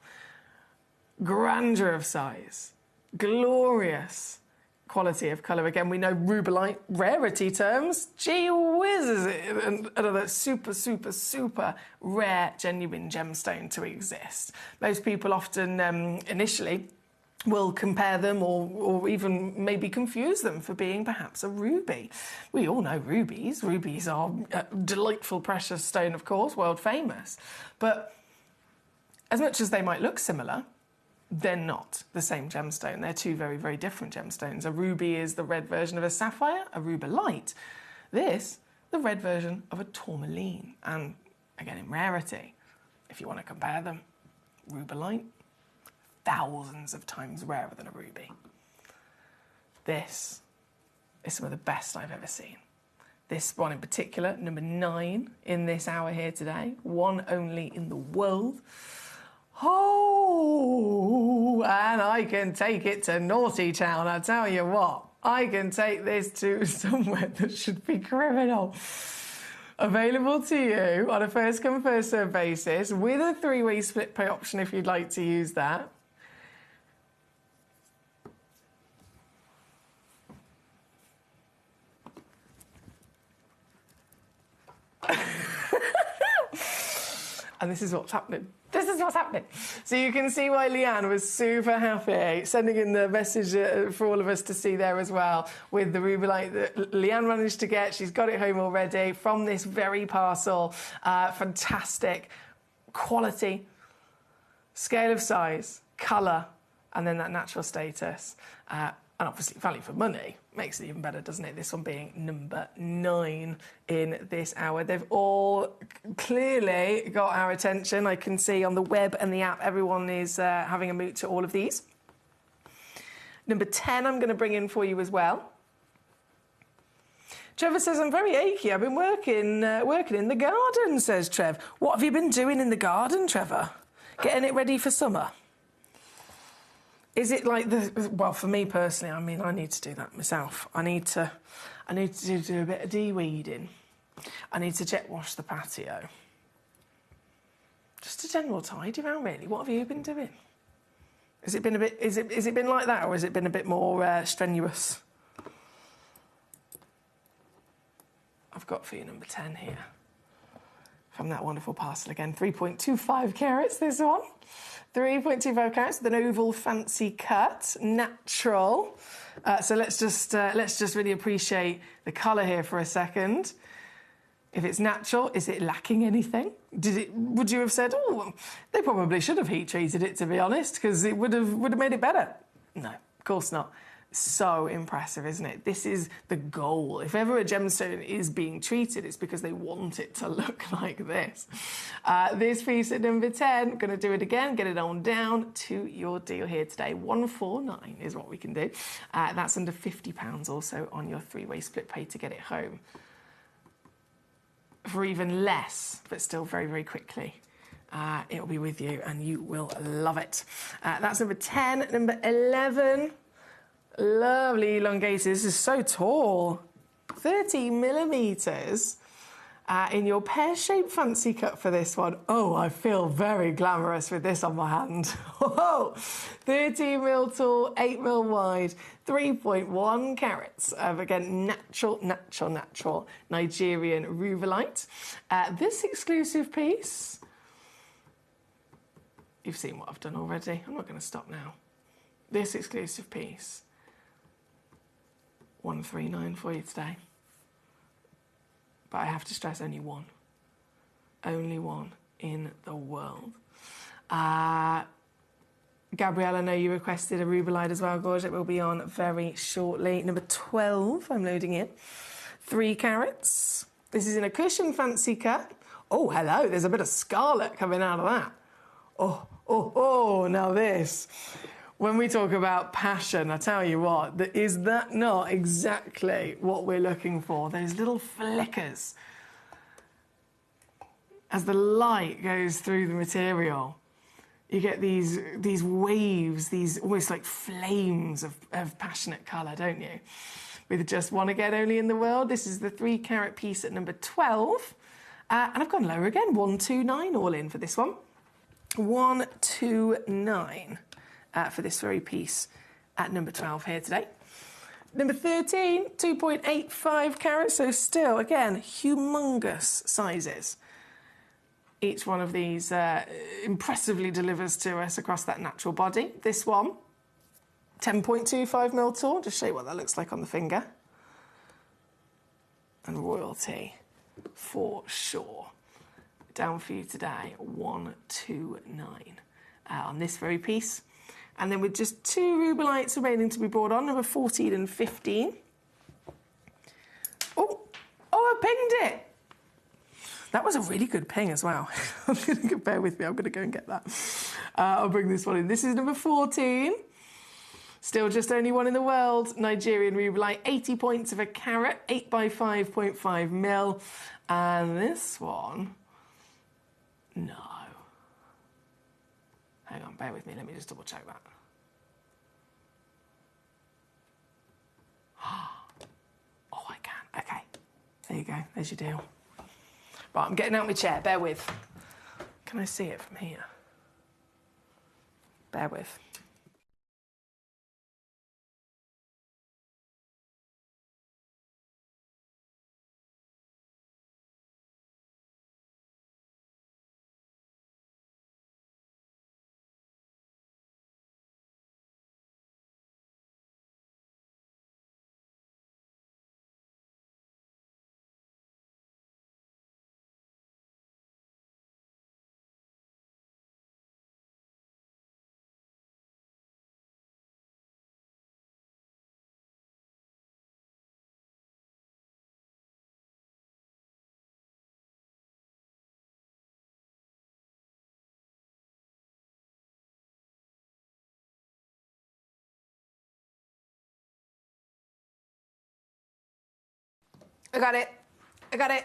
Speaker 2: Grandeur of size, glorious quality of colour. Again, we know rubellite, rarity terms, gee whiz, is it another super, super, super rare, genuine gemstone to exist. Most people often, initially, will compare them or even maybe confuse them for being perhaps a ruby. We all know rubies. Rubies are a delightful precious stone, of course, world famous. But as much as they might look similar, they're not the same gemstone. They're two very, very different gemstones. A ruby is the red version of a sapphire, a rubellite. This, the red version of a tourmaline. And again, in rarity, if you want to compare them, rubellite, thousands of times rarer than a ruby. This is some of the best I've ever seen. This one in particular, number 9 in this hour here today, one only in the world. Oh, and I can take it to Naughty Town, I tell you what. I can take this to somewhere that should be criminal. Available to you on a first come, first served basis with a 3-way split pay option if you'd like to use that. And this is what's happening. This is what's happening. So you can see why Leanne was super happy, sending in the message for all of us to see there as well, with the rubellite that Leanne managed to get. She's got it home already from this very parcel. Fantastic quality, scale of size, colour, and then that natural status. And obviously value for money makes it even better, doesn't it? This one being number 9 in this hour. They've all clearly got our attention. I can see on the web and the app, everyone is having a moot to all of these. Number 10, I'm going to bring in for you as well. Trevor says, I'm very achy. I've been working in the garden, says Trev. What have you been doing in the garden, Trevor? Getting it ready for summer? Is it like well, for me personally, I mean, I need to do that myself. I need to do a bit of de-weeding. I need to jet wash the patio. Just a general tidy round, really. What have you been doing? Has it been a bit, is it been like that, or has it been a bit more strenuous? I've got for you number 10 here. From that wonderful parcel again, 3.25 carats, this one. 3.25 carats with an oval fancy cut, natural. So let's just really appreciate the colour here for a second. If it's natural, is it lacking anything? Would you have said, oh, well, they probably should have heat treated it, to be honest, because it would have made it better? No, of course not. So impressive, isn't it? This is the goal. If ever a gemstone is being treated, it's because they want it to look like this. This piece at number 10, going to do it again, get it on down to your deal here today. 149 is what we can do. That's under £50 also on your 3-way split pay to get it home. For even less, but still very, very quickly. It'll be with you and you will love it. That's number 10. Number 11. Lovely elongated. This is so tall. 30 millimetres in your pear-shaped fancy cut for this one. Oh, I feel very glamorous with this on my hand. Whoa! 13 mil tall, 8 mil wide, 3.1 carats of, again, natural Nigerian rubellite. This exclusive piece, you've seen what I've done already. I'm not going to stop now. This exclusive piece, 139 for you today. But I have to stress only one. Only one in the world. Gabrielle, I know you requested a rubelite as well, Gorge. It will be on very shortly. Number 12, I'm loading in. 3 carats. This is in a cushion fancy cut. Oh, hello, there's a bit of scarlet coming out of that. Oh, now this. When we talk about passion, I tell you what, is that not exactly what we're looking for? Those little flickers as the light goes through the material. You get these waves, these almost like flames of passionate colour, don't you? With just one again only in the world. This is the 3 carat piece at number 12. And I've gone lower again, 129 all in for this one. 129 for this very piece at number 12 here today. Number 13, 2.85 carats, so still, again, humongous sizes. Each one of these impressively delivers to us across that natural body. This one, 10.25 mil tall, just show you what that looks like on the finger. And royalty, for sure. Down for you today, 129 on this very piece. And then with just 2 rubelites remaining to be brought on, number 14 and 15. Oh, I pinged it. That was a really good ping as well. Bear with me, I'm going to go and get that. I'll bring this one in. This is number 14. Still just only one in the world. Nigerian rubelite, 80 points of a carat, 8 by 5.5 mil. And this one, no. Hang on, bear with me. Let me just double check that. Oh, I can. Okay. There you go. There's your deal. Right, I'm getting out my chair. Bear with. Can I see it from here? Bear with. I got it. I got it.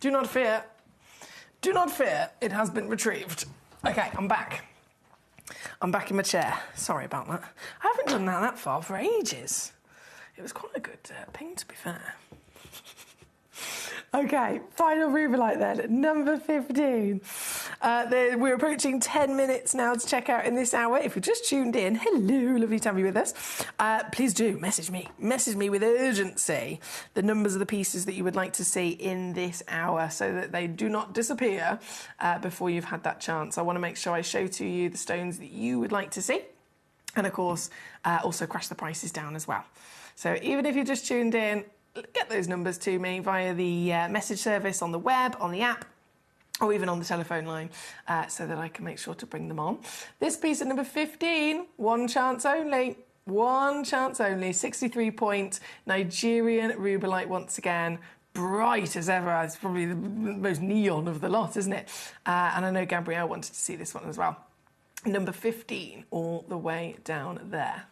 Speaker 2: Do not fear. Do not fear. It has been retrieved. Okay, I'm back. I'm back in my chair. Sorry about that. I haven't done that far for ages. It was quite a good ping, to be fair. Okay, final rubelite then, number 15. We're approaching 10 minutes now to check out in this hour. If you've just tuned in, hello, lovely to have you with us. Please do message me. Message me with urgency the numbers of the pieces that you would like to see in this hour so that they do not disappear before you've had that chance. I want to make sure I show to you the stones that you would like to see. And of course, also crash the prices down as well. So even if you just tuned in, get those numbers to me via the message service on the web, on the app, or even on the telephone line, so that I can make sure to bring them on. This piece at number 15, one chance only. One chance only. 63-point Nigerian rubelite once again. Bright as ever. It's probably the most neon of the lot, isn't it? And I know Gabrielle wanted to see this one as well. Number 15, all the way down there.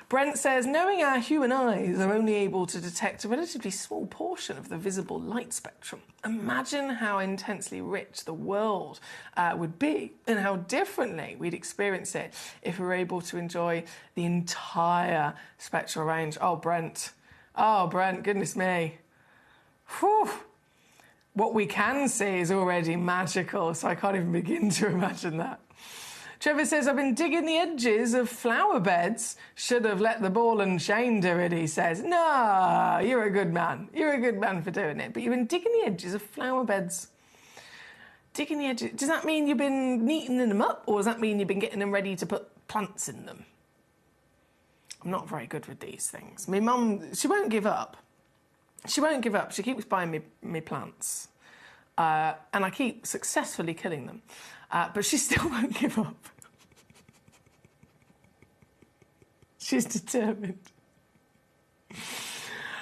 Speaker 2: Brent says, knowing our human eyes are only able to detect a relatively small portion of the visible light spectrum, imagine how intensely rich the world would be and how differently we'd experience it if we were able to enjoy the entire spectral range. Oh, Brent, goodness me. Whew. What we can see is already magical, so I can't even begin to imagine that. Trevor says, I've been digging the edges of flower beds. Should have let the ball and chain do it, he says. No, you're a good man. You're a good man for doing it. But you've been digging the edges of flower beds. Digging the edges. Does that mean you've been neatening them up? Or does that mean you've been getting them ready to put plants in them? I'm not very good with these things. My mum, she won't give up. She won't give up. She keeps buying me plants. And I keep successfully killing them. But she still won't give up. She's determined.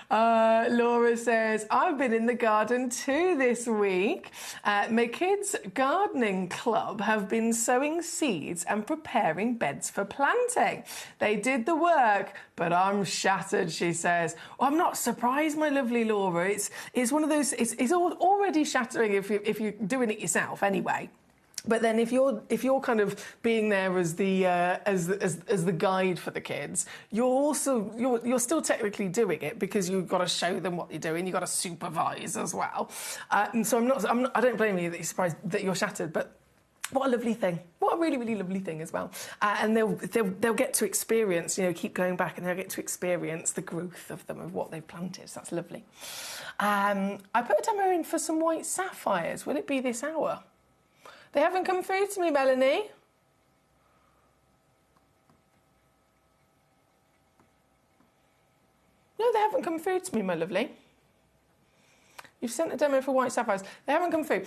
Speaker 2: Laura says, I've been in the garden too this week. My kids' gardening club have been sowing seeds and preparing beds for planting. They did the work, but I'm shattered, she says. Well, I'm not surprised, my lovely Laura. It's one of those, it's already shattering if you're doing it yourself anyway. But then, if you're kind of being there as the guide for the kids, you're still technically doing it because you've got to show them what you're doing. You've got to supervise as well. And so I don't blame you that you're surprised that you're shattered. But what a lovely thing! What a really, really lovely thing as well. And they'll get to experience, keep going back, and they'll get to experience the growth of them, of what they've planted. So that's lovely. I put a demo in for some white sapphires. Will it be this hour? They haven't come through to me, Melanie. No, they haven't come through to me, my lovely. You've sent a demo for white sapphires. They haven't come through.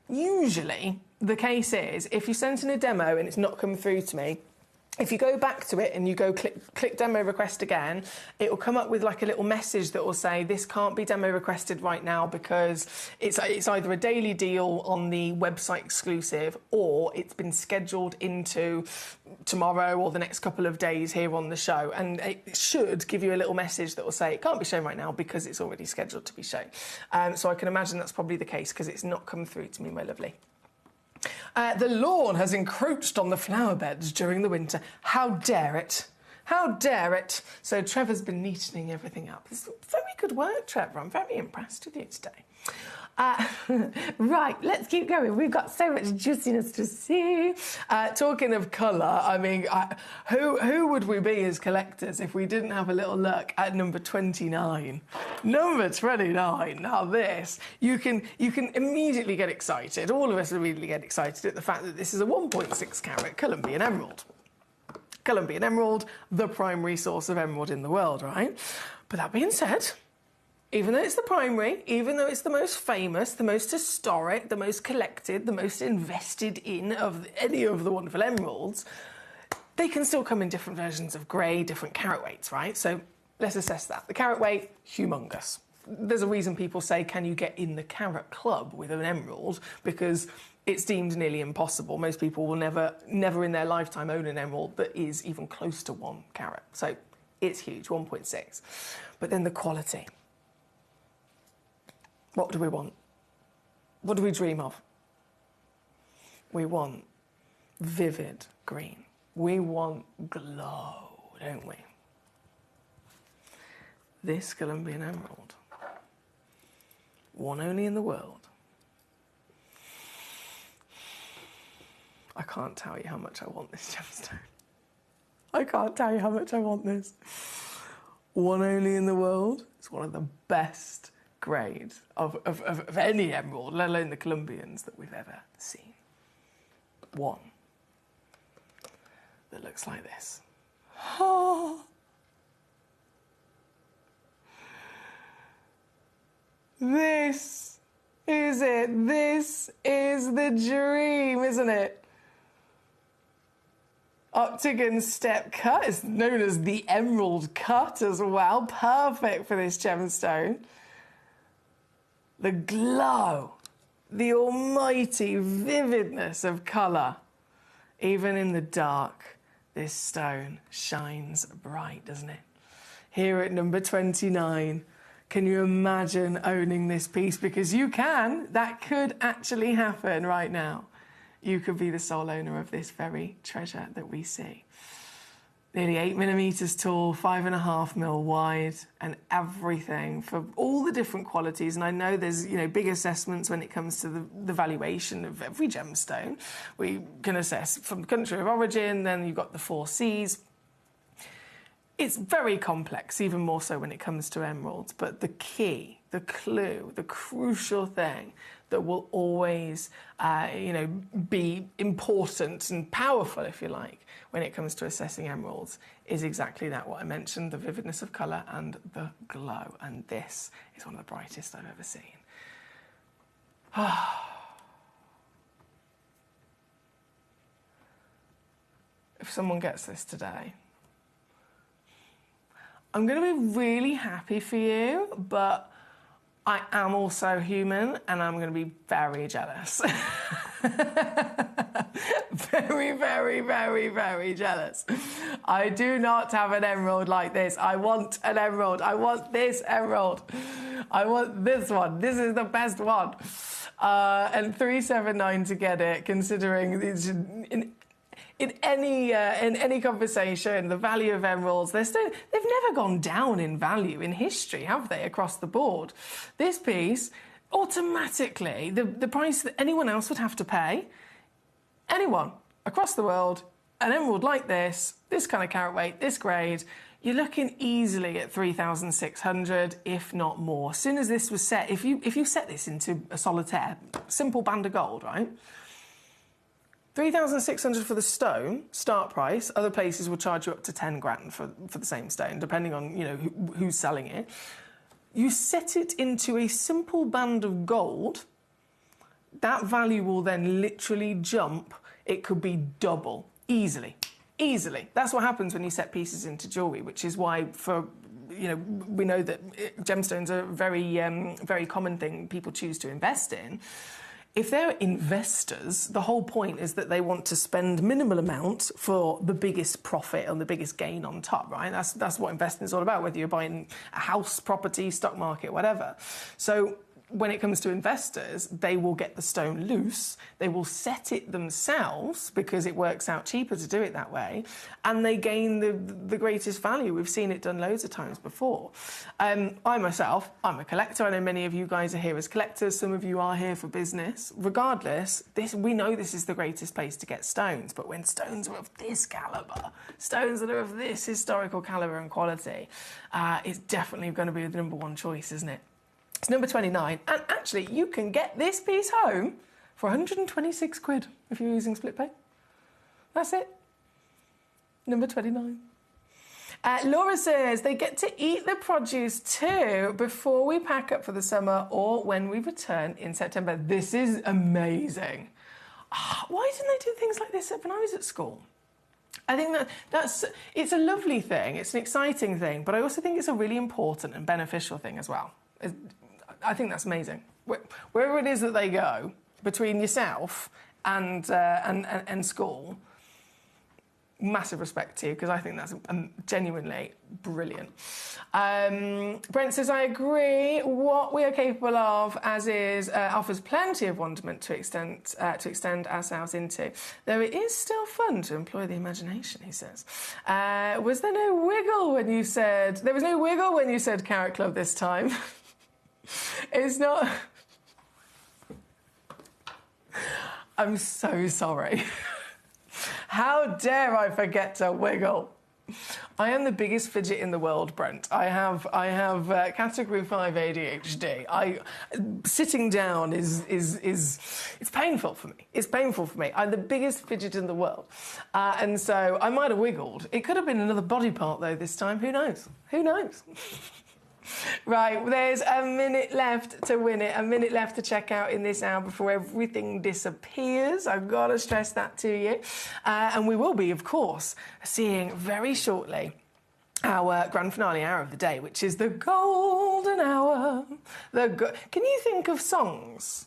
Speaker 2: Usually, the case is, if you sent in a demo and it's not come through to me, if you go back to it and you go click demo request again, it will come up with like a little message that will say this can't be demo requested right now because it's either a daily deal on the website exclusive or it's been scheduled into tomorrow or the next couple of days here on the show. And it should give you a little message that will say it can't be shown right now because it's already scheduled to be shown. So I can imagine that's probably the case because it's not come through to me, my lovely. The lawn has encroached on the flower beds during the winter. How dare it? How dare it? So Trevor's been neatening everything up. It's very good work, Trevor. I'm very impressed with you today. Right, let's keep going. We've got so much juiciness to see. Talking of colour, I mean, who would we be as collectors if we didn't have a little look at number 29? Number 29. Now this, you can immediately get excited. All of us immediately get excited at the fact that this is a 1.6 carat Colombian emerald. Colombian emerald, the primary source of emerald in the world, right? But that being said, even though it's the primary, even though it's the most famous, the most historic, the most collected, the most invested in of any of the wonderful emeralds, they can still come in different versions of grey, different carat weights, right? So let's assess that. The carat weight, humongous. There's a reason people say, can you get in the carat club with an emerald? Because it's deemed nearly impossible. Most people will never in their lifetime own an emerald that is even close to 1 carat. So it's huge, 1.6. But then the quality. What do we want? What do we dream of? We want vivid green. We want glow, don't we? This Colombian emerald, one only in the world. I can't tell you how much I want this gemstone. I can't tell you how much I want this. One only in the world. It's one of the best grades of any emerald, let alone the Colombians that we've ever seen. One that looks like this. Oh. This is it. This is the dream, isn't it? Octagon step cut is known as the emerald cut as well. Perfect for this gemstone. The glow, the almighty vividness of colour. Even in the dark, this stone shines bright, doesn't it? Here at number 29, can you imagine owning this piece? Because you can. That could actually happen right now. You could be the sole owner of this very treasure that we see. Nearly 8 millimetres tall, 5.5 mil wide, and everything for all the different qualities. And I know there's big assessments when it comes to the valuation of every gemstone. We can assess from the country of origin, then you've got the 4 Cs. It's very complex, even more so when it comes to emeralds. But the key, the clue, the crucial thing that will always, be important and powerful, if you like, when it comes to assessing emeralds, is exactly that, what I mentioned, the vividness of colour and the glow. And this is one of the brightest I've ever seen. If someone gets this today, I'm going to be really happy for you, but I am also human and I'm going to be very jealous. Very, very, very, very jealous. I do not have an emerald like this. I want an emerald. I want this emerald. I want this one. This is the best one. And 379 to get it, considering it's in any conversation, the value of emeralds, they've never gone down in value in history, have they, across the board? This piece, automatically, the price that anyone else would have to pay, anyone across the world, an emerald like this kind of carat weight, this grade, you're looking easily at 3,600, if not more. As soon as this was set, if you set this into a solitaire, simple band of gold, right? 3,600 for the stone, start price. Other places will charge you up to 10 grand for the same stone, depending on, you know, who's selling it. You set it into a simple band of gold, that value will then literally jump. It could be double, easily. Easily. That's what happens when you set pieces into jewellery, which is why we know that gemstones are a very common thing people choose to invest in. If they're investors, the whole point is that they want to spend minimal amounts for the biggest profit and the biggest gain on top, right? That's what investing is all about, whether you're buying a house, property, stock market, whatever. So when it comes to investors, they will get the stone loose, they will set it themselves because it works out cheaper to do it that way, and they gain the greatest value. We've seen it done loads of times before. I myself, I'm a collector. I know many of you guys are here as collectors, some of you are here for business. Regardless, we know this is the greatest place to get stones, but when stones are of this calibre, stones that are of this historical calibre and quality, it's definitely going to be the number one choice, isn't it? It's number 29, and actually you can get this piece home for 126 quid if you're using split pay. That's it. Number 29. Laura says they get to eat the produce too before we pack up for the summer or when we return in September. This is amazing. Why didn't they do things like this when I was at school? I think it's a lovely thing, it's an exciting thing, but I also think it's a really important and beneficial thing as well. I think that's amazing. Wherever it is that they go, between yourself and school, massive respect to you, because I think that's genuinely brilliant. Brent says, I agree. What we are capable of, as is, offers plenty of wonderment to extend ourselves into. Though it is still fun to employ the imagination, he says. Was there no wiggle when you said... There was no wiggle when you said Carrot Club this time. It's not... I'm so sorry. How dare I forget to wiggle? I am the biggest fidget in the world, Brent. I have category 5 ADHD. Sitting down is it's painful for me. It's painful for me. I'm the biggest fidget in the world, and so I might have wiggled. It could have been another body part though this time. Who knows? Who knows? Right, there's a minute left to win it, a minute left to check out in this hour before everything disappears. I've got to stress that to you. And we will be, of course, seeing very shortly our grand finale hour of the day, which is the golden hour. Can you think of songs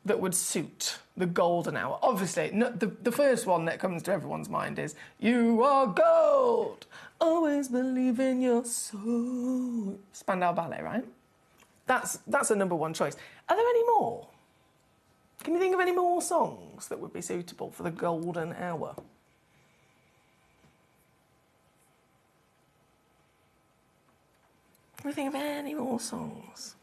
Speaker 2: that would suit the golden hour? Obviously, the first one that comes to everyone's mind is "You Are Gold, Always Believe in Your Soul." Spandau Ballet, right? That's a number one choice. Are there any more? Can you think of any more songs that would be suitable for the golden hour? Can you think of any more songs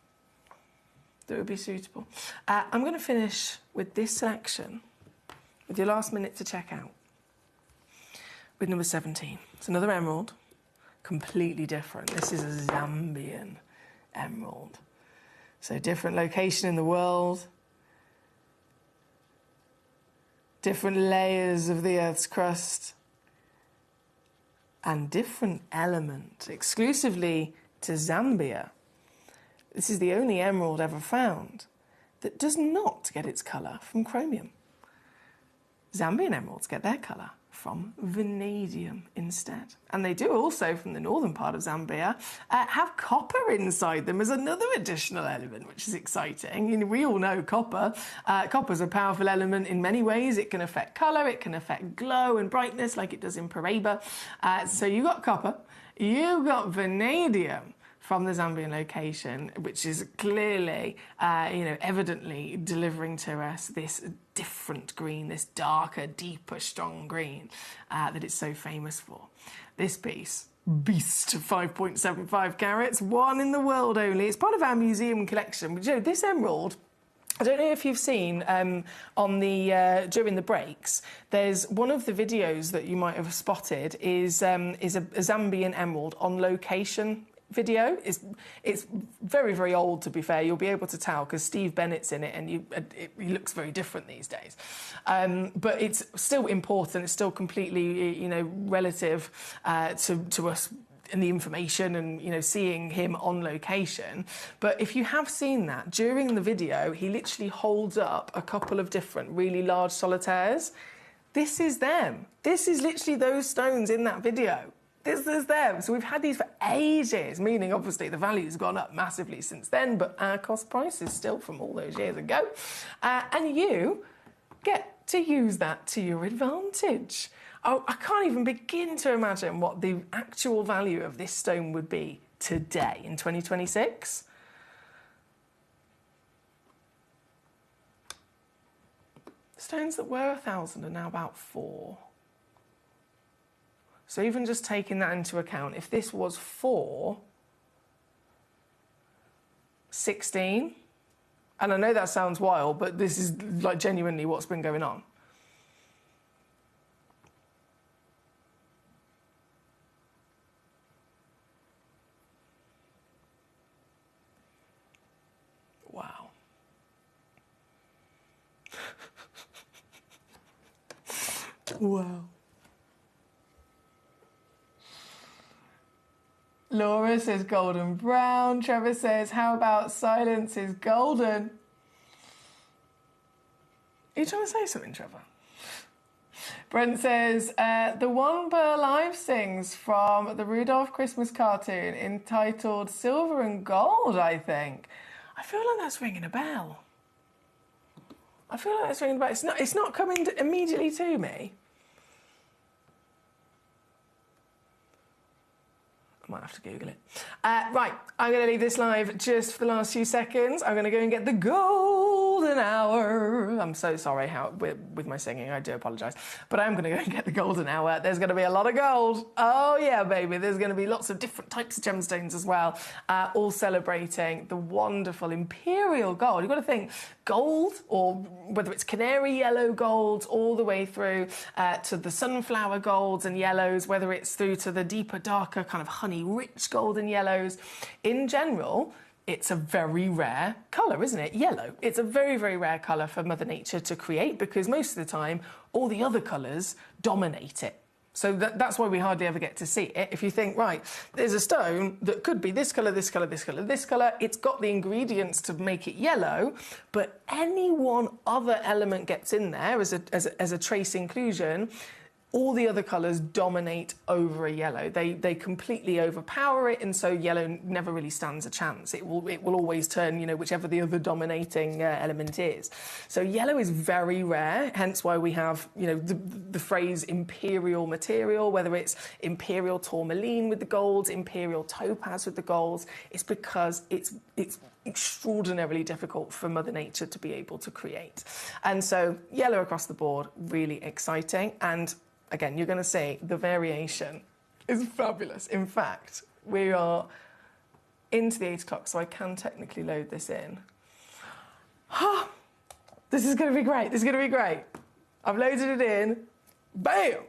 Speaker 2: that would be suitable? I'm going to finish with this selection, with your last minute to check out, with number 17. It's another emerald, completely different. This is a Zambian emerald. So different location in the world, different layers of the Earth's crust, and different element, exclusively to Zambia. This is the only emerald ever found that does not get its colour from chromium. Zambian emeralds get their colour from vanadium instead. And they do also, from the northern part of Zambia, have copper inside them as another additional element, which is exciting. You know, we all know copper. Copper's a powerful element in many ways. It can affect colour, it can affect glow and brightness like it does in Paraiba. So you've got copper, you've got vanadium from the Zambian location, which is clearly, evidently delivering to us this different green, this darker, deeper, strong green that it's so famous for. This piece, beast, 5.75 carats, one in the world only. It's part of our museum collection. But, you know, this emerald, I don't know if you've seen on the during the breaks. There's one of the videos that you might have spotted is a Zambian emerald on location video. It's very, very old, to be fair. You'll be able to tell because Steve Bennett's in it, and he looks very different these days. But it's still important. It's still completely, relative to us and the information and, seeing him on location. But if you have seen that, during the video, he literally holds up a couple of different really large solitaires. This is them. This is literally those stones in that video. This is them. So we've had these for ages, meaning obviously the value's gone up massively since then, but our cost price is still from all those years ago. And you get to use that to your advantage. Oh, I can't even begin to imagine what the actual value of this stone would be today in 2026. Stones that were 1,000 are now about 4. So even just taking that into account, if this was 4, 16, and I know that sounds wild, but this is like genuinely what's been going on. Wow. Wow. Laura says golden brown. Trevor says, how about silence is golden? Are you trying to say something, Trevor? Brent says, the one Burr Live sings from the Rudolph Christmas cartoon entitled Silver and Gold, I think. I feel like that's ringing a bell. It's not coming immediately to me. I might have to Google it. Right, I'm going to leave this live just for the last few seconds. I'm going to go and get the golden hour. I'm so sorry with my singing, I do apologise. But I'm going to go and get the golden hour. There's going to be a lot of gold. Oh yeah, baby. There's going to be lots of different types of gemstones as well, all celebrating the wonderful imperial gold. You've got to think gold, or whether it's canary yellow gold, all the way through to the sunflower golds and yellows, whether it's through to the deeper, darker kind of honey rich golden yellows. In general, it's a very rare colour, isn't it? Yellow. It's a very, very rare colour for Mother Nature to create because most of the time, all the other colours dominate it. So that's why we hardly ever get to see it. If you think, right, there's a stone that could be this colour, this colour, this colour, this colour, it's got the ingredients to make it yellow, but any one other element gets in there as a trace inclusion, all the other colours dominate over a yellow. They completely overpower it, and so yellow never really stands a chance. It will always turn, whichever the other dominating element is. So yellow is very rare, hence why we have, the phrase imperial material, whether it's imperial tourmaline with the golds, imperial topaz with the golds. It's because it's extraordinarily difficult for Mother Nature to be able to create. And so yellow across the board, really exciting. And again, you're going to see the variation is fabulous. In fact, we are into the 8 o'clock, so I can technically load this in. This is going to be great. This is going to be great. I've loaded it in. Bam!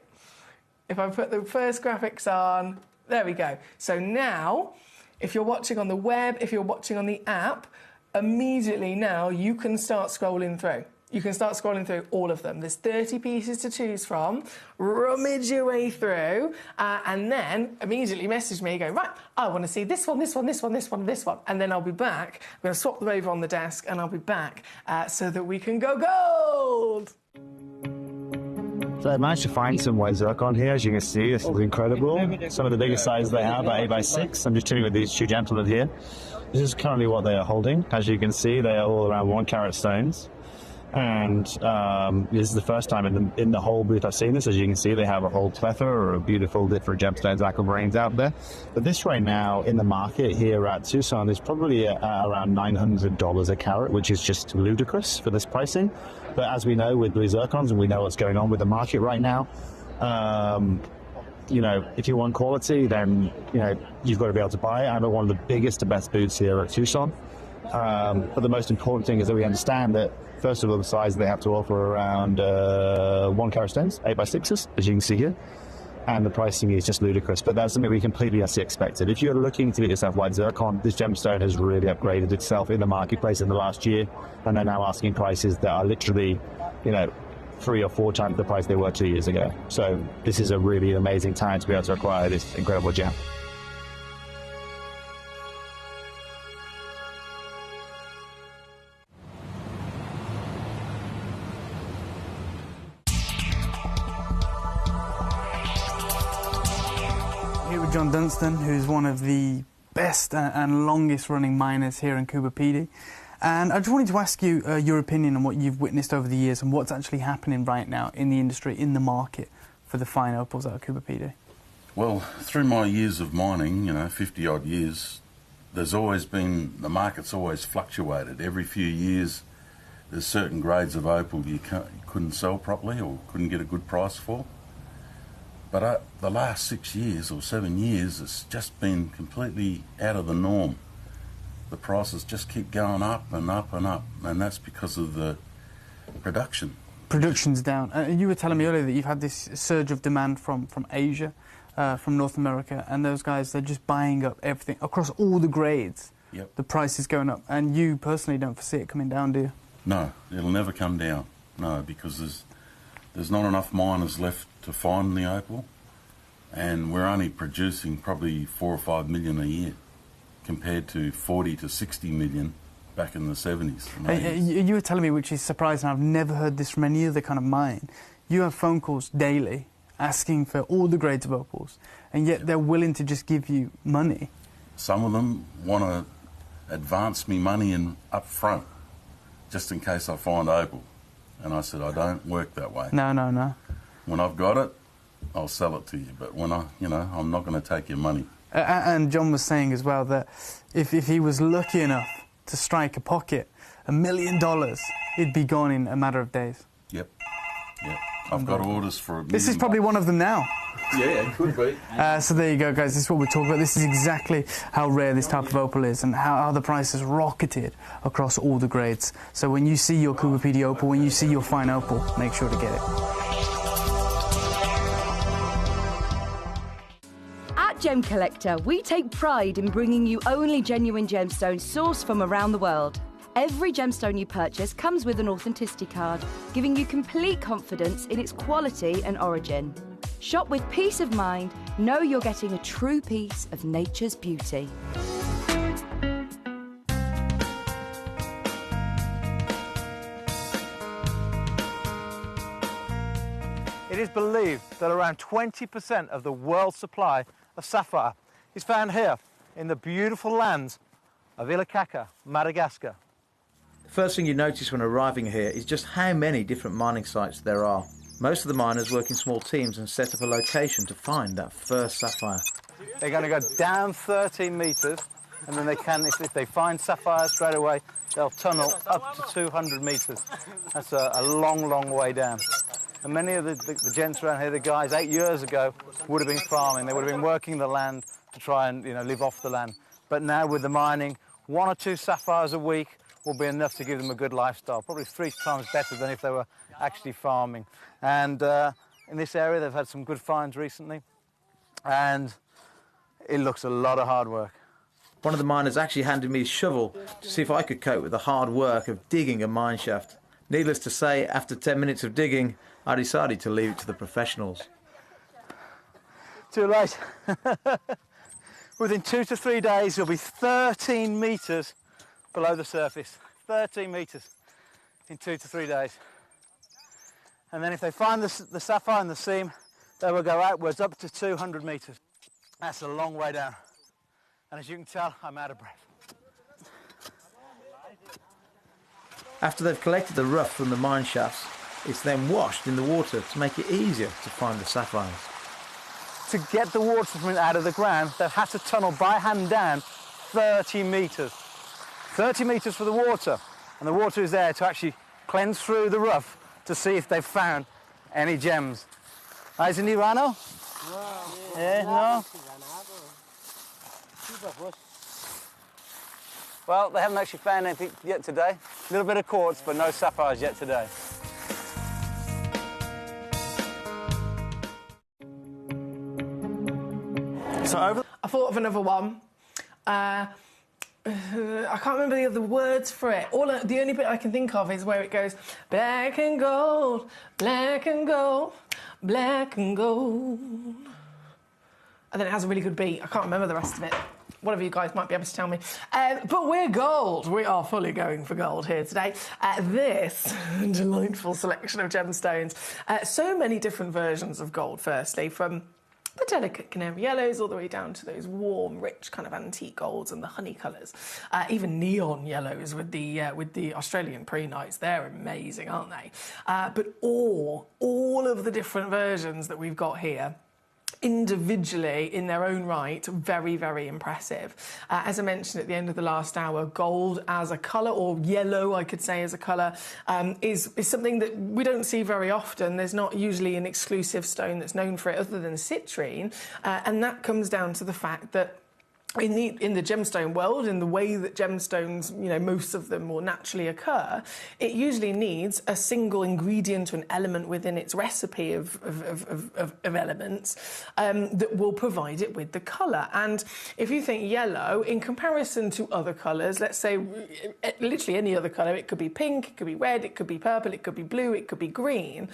Speaker 2: If I put the first graphics on, there we go. So now, if you're watching on the web, if you're watching on the app, immediately now you can start scrolling through. You can start scrolling through all of them. There's 30 pieces to choose from. Rummage your way through, and then immediately message me going, right, I want to see this one, this one, this one, this one, this one. And then I'll be back. I'm going to swap them over on the desk, and I'll be back so that we can go gold.
Speaker 11: So I managed to find some white zircon here, as you can see. This is incredible. Some of the biggest sizes they have are 8x6. I'm just chilling with these two gentlemen here. This is currently what they are holding. As you can see, they are all around 1 carat stones. And this is the first time in the whole booth I've seen this. As you can see, they have a whole plethora of beautiful different gemstones, aquamarines out there. But this right now in the market here at Tucson is probably around $900 a carat, which is just ludicrous for this pricing. But as we know with blue zircons, and we know what's going on with the market right now, you know, if you want quality, then, you know, you've got to be able to buy it. I have one of the biggest and best booths here at Tucson. But the most important thing is that we understand that, first of all, the size they have to offer around 1 carat stones, 8x6s, as you can see here. And the pricing is just ludicrous, but that's something we completely expected. If you're looking to get yourself white zircon, this gemstone has really upgraded itself in the marketplace in the last year, and they're now asking prices that are literally, you know, 3 or 4 times the price they were 2 years ago. So this is a really amazing time to be able to acquire this incredible gem.
Speaker 7: Here with John Dunstan, who's one of the best and longest running miners here in Coober Pedy. And I just wanted to ask you your opinion on what you've witnessed over the years and what's actually happening right now in the industry, in the market for the fine opals out of Coober Pedy.
Speaker 12: Well, through my years of mining, you know, 50 odd years, there's always been, the market's always fluctuated. Every few years there's certain grades of opal you couldn't sell properly or couldn't get a good price for. But the last 6 years or 7 years, it's just been completely out of the norm. The prices just keep going up and up and up, and that's because of the production.
Speaker 7: Production's down. You were telling me earlier that you've had this surge of demand from Asia, from North America, and those guys, they're just buying up everything across all the grades.
Speaker 12: Yep.
Speaker 7: The price is going up, and you personally don't foresee it coming down, do you?
Speaker 12: No, it'll never come down. No, because there's not enough miners left to find the opal, and we're only producing probably 4 or 5 million a year, compared to 40 to 60 million back in the 70s.
Speaker 7: You were telling me, which is surprising, I've never heard this from any other kind of mine. You have phone calls daily asking for all the grades of opals, and yet they're willing to just give you money.
Speaker 12: Some of them want to advance me money up front, just in case I find opal. And I said, I don't work that way.
Speaker 7: No.
Speaker 12: When I've got it, I'll sell it to you. But when I'm not going to take your money.
Speaker 7: And John was saying as well that if he was lucky enough to strike a pocket, $1 million, it'd be gone in a matter of days.
Speaker 12: Yep. I've got orders for $1 million.
Speaker 7: This is probably one of them now.
Speaker 12: Yeah, it could be.
Speaker 7: So there you go, guys. This is what we're talking about. This is exactly how rare this type of opal is and how the price has rocketed across all the grades. So when you see your Coober Pedy opal, when you see your fine opal, make sure to get it.
Speaker 4: At Gemcollector, we take pride in bringing you only genuine gemstones sourced from around the world. Every gemstone you purchase comes with an authenticity card, giving you complete confidence in its quality and origin. Shop with peace of mind, know you're getting a true piece of nature's beauty.
Speaker 13: It is believed that around 20% of the world's supply of sapphire is found here in the beautiful lands of Ilakaka, Madagascar.
Speaker 14: The first thing you notice when arriving here is just how many different mining sites there are. Most of the miners work in small teams and set up a location to find that first sapphire.
Speaker 13: They're going to go down 13 metres, and then they can, if they find sapphire straight away, they'll tunnel up to 200 metres. That's a long, long way down. And many of the gents around here, the guys 8 years ago, would have been farming. They would have been working the land to try and live off the land. But now with the mining, 1 or 2 sapphires a week will be enough to give them a good lifestyle, probably 3 times better than if they were actually farming. And in this area, they've had some good finds recently, and it looks a lot of hard work.
Speaker 14: One of the miners actually handed me a shovel to see if I could cope with the hard work of digging a mine shaft. Needless to say, after 10 minutes of digging, I decided to leave it to the professionals.
Speaker 13: Too late. Within 2 to 3 days, you'll be 13 metres below the surface. 13 metres in 2 to 3 days. And then if they find the sapphire in the seam, they will go outwards up to 200 metres. That's a long way down. And as you can tell, I'm out of breath.
Speaker 14: After they've collected the rough from the mine shafts, it's then washed in the water to make it easier to find the sapphires.
Speaker 13: To get the water from it out of the ground, they've had to tunnel by hand down 30 metres. 30 metres for the water. And the water is there to actually cleanse through the rough to see if they've found any gems. Is it Nirano? No. Well, they haven't actually found anything yet today. A little bit of quartz, but no sapphires yet today.
Speaker 2: I thought of another one. I can't remember the other words for it. The only bit I can think of is where it goes, black and gold, black and gold, black and gold. And then it has a really good beat. I can't remember the rest of it. One of you guys might be able to tell me. But we're gold. We are fully going for gold here today. This delightful selection of gemstones. So many different versions of gold, firstly, from the delicate canary yellows all the way down to those warm, rich kind of antique golds and the honey colours. Even neon yellows with the Australian pre-nights. They're amazing, aren't they? But all of the different versions that we've got here, individually in their own right, very, very impressive. As I mentioned at the end of the last hour, gold as a colour, or yellow I could say as a colour, is something that we don't see very often. There's not usually an exclusive stone that's known for it other than citrine, and that comes down to the fact that in the gemstone world, in the way that gemstones, most of them will naturally occur, it usually needs a single ingredient or an element within its recipe of elements that will provide it with the colour. And if you think yellow, in comparison to other colours, let's say literally any other colour, it could be pink, it could be red, it could be purple, it could be blue, it could be green.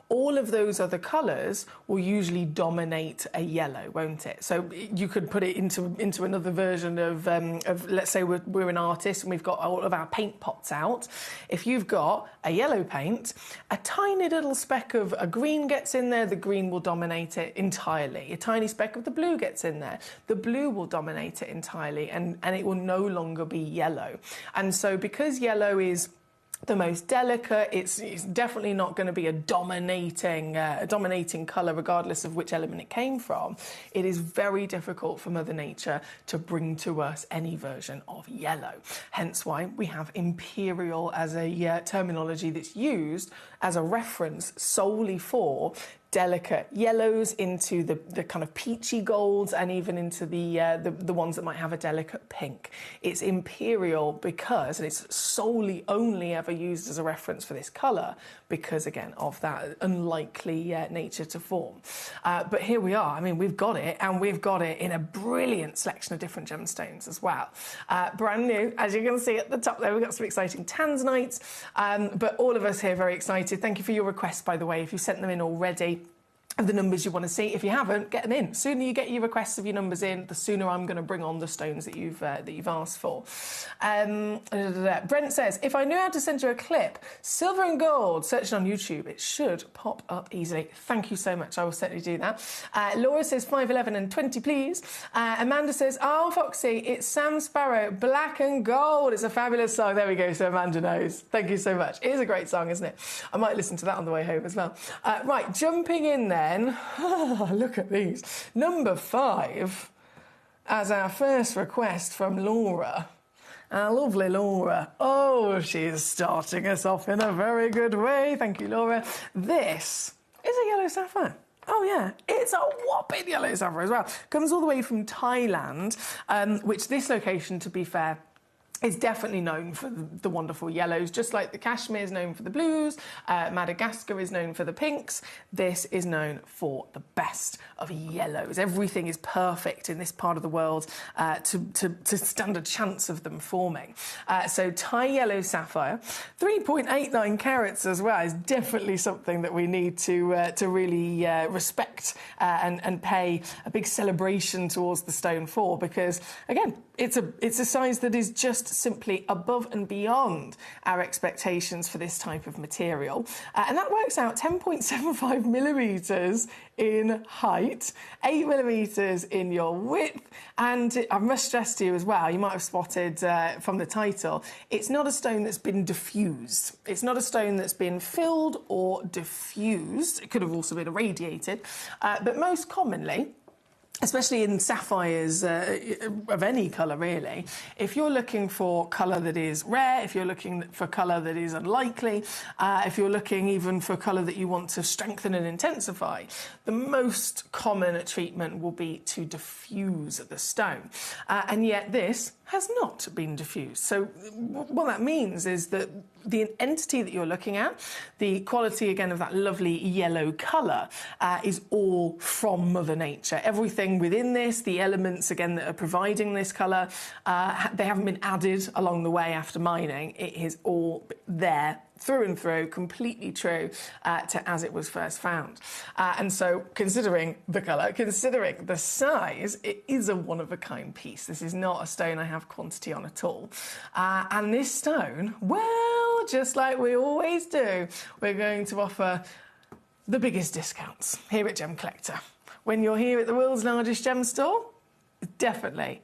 Speaker 2: All of those other colours will usually dominate a yellow, won't it? So you could put it into another version of let's say we're an artist and we've got all of our paint pots out. If you've got a yellow paint, a tiny little speck of a green gets in there, the green will dominate it entirely. A tiny speck of the blue gets in there, the blue will dominate it entirely, and it will no longer be yellow. And so because yellow is the most delicate, it's definitely not going to be a dominating colour regardless of which element it came from. It is very difficult for Mother Nature to bring to us any version of yellow. Hence why we have imperial as a terminology that's used as a reference solely for delicate yellows into the kind of peachy golds and even into the ones that might have a delicate pink. It's imperial because, and it's solely only ever used as a reference for this colour because, again, of that unlikely nature to form. But here we are. I mean, we've got it, and we've got it in a brilliant selection of different gemstones as well. Brand new, as you can see at the top there, we've got some exciting tanzanites, but all of us here very excited. Thank you for your requests, by the way, if you sent them in already, of the numbers you want to see. If you haven't, get them in. The sooner you get your requests of your numbers in, the sooner I'm going to bring on the stones that you've asked for. Brent says, if I knew how to send you a clip, silver and gold, search it on YouTube, it should pop up easily. Thank you so much. I will certainly do that. Laura says 511 and 20, please. Amanda says, oh, Foxy, it's Sam Sparrow, Black and Gold. It's a fabulous song. There we go. So Amanda knows. Thank you so much. It is a great song, isn't it? I might listen to that on the way home as well. Right, jumping in there. Look at these. Number 5 as our first request from Laura. Our lovely Laura. Oh, she's starting us off in a very good way. Thank you, Laura. This is a yellow sapphire. Oh, yeah, it's a whopping yellow sapphire as well. Comes all the way from Thailand, which this location, to be fair, is definitely known for the wonderful yellows, just like the Kashmir is known for the blues, Madagascar is known for the pinks. This is known for the best of yellows. Everything is perfect in this part of the world to stand a chance of them forming. So Thai yellow sapphire, 3.89 carats as well, is definitely something that we need to really respect and pay a big celebration towards the stone for, because again, it's a size that is just just simply above and beyond our expectations for this type of material. And that works out 10.75 millimetres in height, 8 millimetres in your width, and I must stress to you as well, you might have spotted from the title, it's not a stone that's been diffused. It's not a stone that's been filled or diffused. It could have also been irradiated, but most commonly, especially in sapphires of any colour really, if you're looking for colour that is rare, if you're looking for colour that is unlikely, if you're looking even for colour that you want to strengthen and intensify, the most common treatment will be to diffuse the stone. And yet this has not been diffused. So what that means is that the entity that you're looking at, the quality again of that lovely yellow colour, is all from Mother Nature. Everything within this, the elements again that are providing this colour, they haven't been added along the way after mining. It is all there through and through, completely true to as it was first found. And so considering the colour, considering the size, it is a one-of-a-kind piece. This is not a stone I have quantity on at all. And this stone, well, just like we always do, we're going to offer the biggest discounts here at Gemcollector. When you're here at the world's largest gem store, it's definitely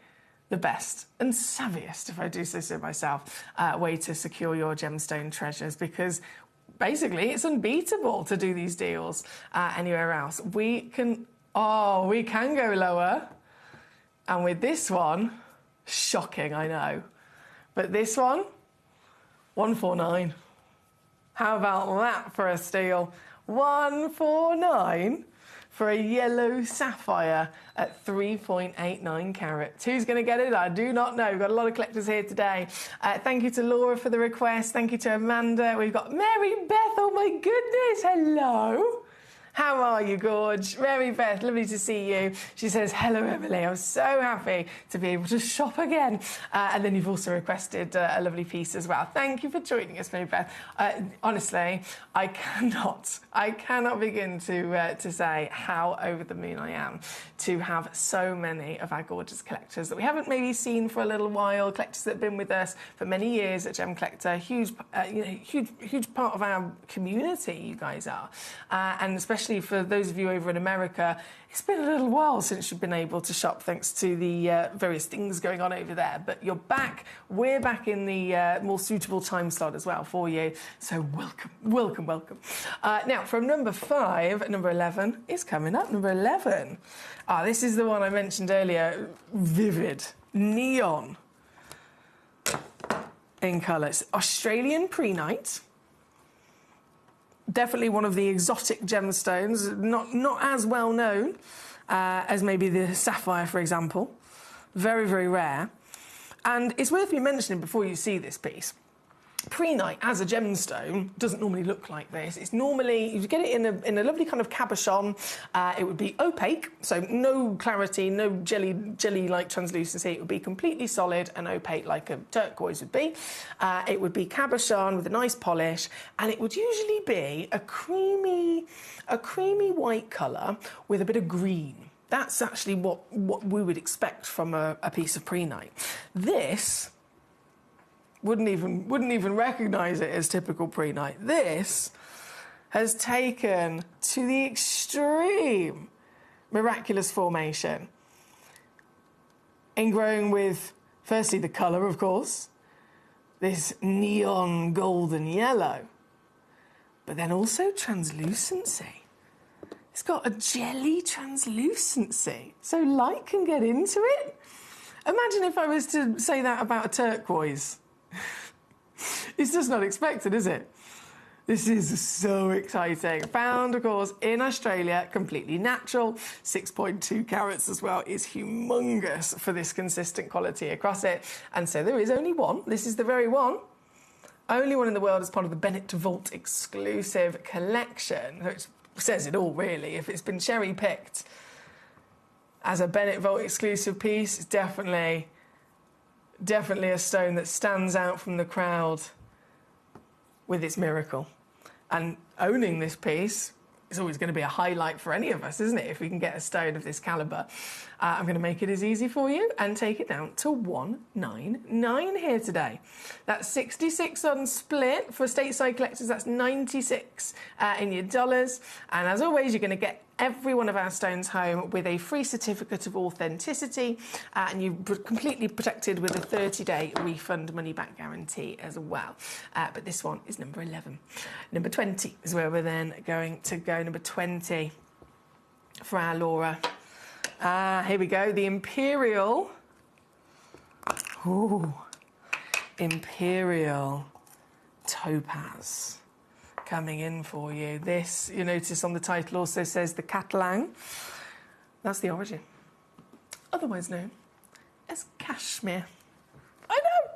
Speaker 2: the best and savviest, if I do say so myself, way to secure your gemstone treasures, because basically it's unbeatable to do these deals anywhere else. We can go lower, and with this one, shocking, I know, but this one, 149. How about that for a steal? 149 for a yellow sapphire at 3.89 carats. Who's going to get it? I do not know. We've got a lot of collectors here today. Thank you to Laura for the request. Thank you to Amanda. We've got Mary Beth. Oh my goodness. Hello. How are you, Gorge? Mary Beth, lovely to see you. She says, hello, Emily. I'm so happy to be able to shop again. And then you've also requested a lovely piece as well. Thank you for joining us, Mary Beth. Honestly, I cannot begin to say how over the moon I am to have so many of our gorgeous collectors that we haven't maybe seen for a little while, collectors that have been with us for many years at Gemcollector, huge part of our community, you guys are. And especially for those of you over in America, it's been a little while since you've been able to shop thanks to the various things going on over there. But you're back. We're back in the more suitable time slot as well for you. So welcome, welcome, welcome. Now, from number 5, number 11 is coming up. Number 11. This is the one I mentioned earlier. Vivid, neon in colour. It's Australian prehnite. Definitely one of the exotic gemstones, not as well known as maybe the sapphire, for example. Very, very rare. And it's worth me mentioning before you see this piece. Prehnite as a gemstone doesn't normally look like this. It's normally, you get it in a lovely kind of cabochon. It would be opaque, so no clarity, no jelly-like translucency. It would be completely solid and opaque like a turquoise would be. It would be cabochon with a nice polish, and it would usually be a creamy white colour with a bit of green. That's actually what we would expect from a piece of prehnite. This wouldn't even recognise it as typical prehnite. This has taken to the extreme miraculous formation in growing with, firstly, the colour, of course, this neon golden yellow, but then also translucency. It's got a jelly translucency, so light can get into it. Imagine if I was to say that about a turquoise. It's just not expected, is it? This is so exciting. Found, of course, in Australia, completely natural. 6.2 carats as well is humongous for this consistent quality across it. And so there is only one. This is the very one. Only one in the world as part of the Bennett Vault exclusive collection, which says it all, really. If it's been cherry-picked as a Bennett Vault exclusive piece, it's definitely a stone that stands out from the crowd with its miracle. And owning this piece it's always going to be a highlight for any of us, isn't it, if we can get a stone of this calibre. I'm going to make it as easy for you and take it down to 199 here today. That's 66 on split. For stateside collectors, that's 96 in your dollars. And as always, you're going to get every one of our stones home with a free certificate of authenticity, and you're completely protected with a 30-day refund money-back guarantee as well. But this one is number 11. Number 20 is where we're then going to go. Number 20 for our Laura. Here we go. The Imperial. Ooh. Imperial Topaz. Coming in for you. This, you notice on the title, also says the Catalan. That's the origin. Otherwise known as cashmere. I know!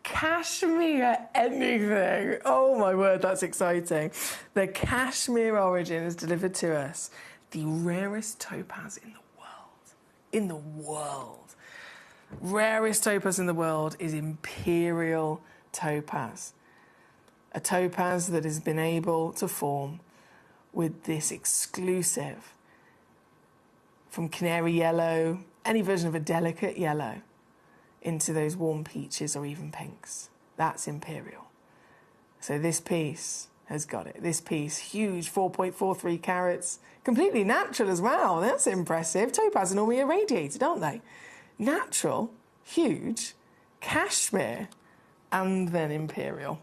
Speaker 2: Cashmere anything. Oh my word, that's exciting. The cashmere origin is delivered to us. The rarest topaz in the world. In the world. Rarest topaz in the world is Imperial Topaz. A topaz that has been able to form with this exclusive, from canary yellow, any version of a delicate yellow, into those warm peaches or even pinks. That's Imperial. So this piece has got it. This piece, huge, 4.43 carats, completely natural as well. That's impressive. Topaz are normally irradiated, aren't they? Natural, huge, cashmere, and then Imperial.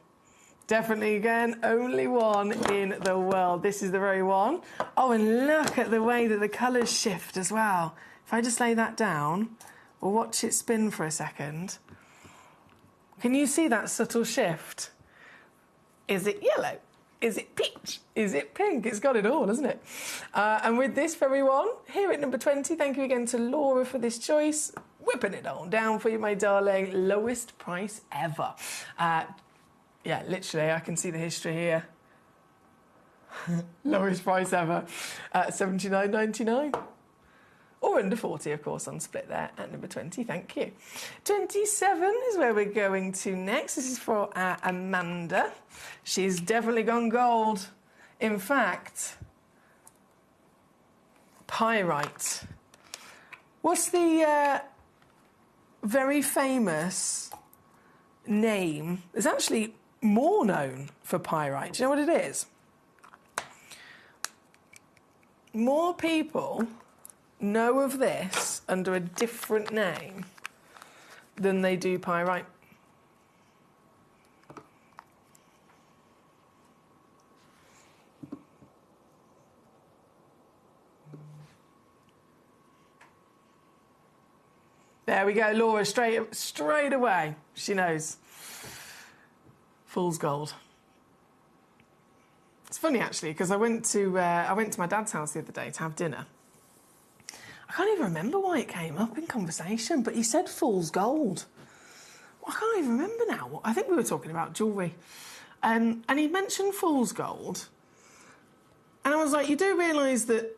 Speaker 2: Definitely, again, only one in the world. This is the very one. Oh, and look at the way that the colours shift as well. If I just lay that down, we'll watch it spin for a second. Can you see that subtle shift? Is it yellow? Is it peach? Is it pink? It's got it all, hasn't it? And with this very one, here at number 20, thank you again to Laura for this choice. Whipping it on down for you, my darling. Lowest price ever. Yeah, literally, I can see the history here. Lowest price ever, $79.99. Or under 40, of course, on split there at number 20. Thank you. 27 is where we're going to next. This is for Amanda. She's definitely gone gold. In fact, pyrite. What's the very famous name? It's actually more known for pyrite. Do you know what it is? More people know of this under a different name than they do pyrite. There we go, Laura, straight away. She knows. Fool's gold. It's funny actually because I went to my dad's house the other day to have dinner. I can't even remember why it came up in conversation, but he said fool's gold. I can't even remember now. I think we were talking about jewellery, and he mentioned fool's gold, and I was like, you do realise that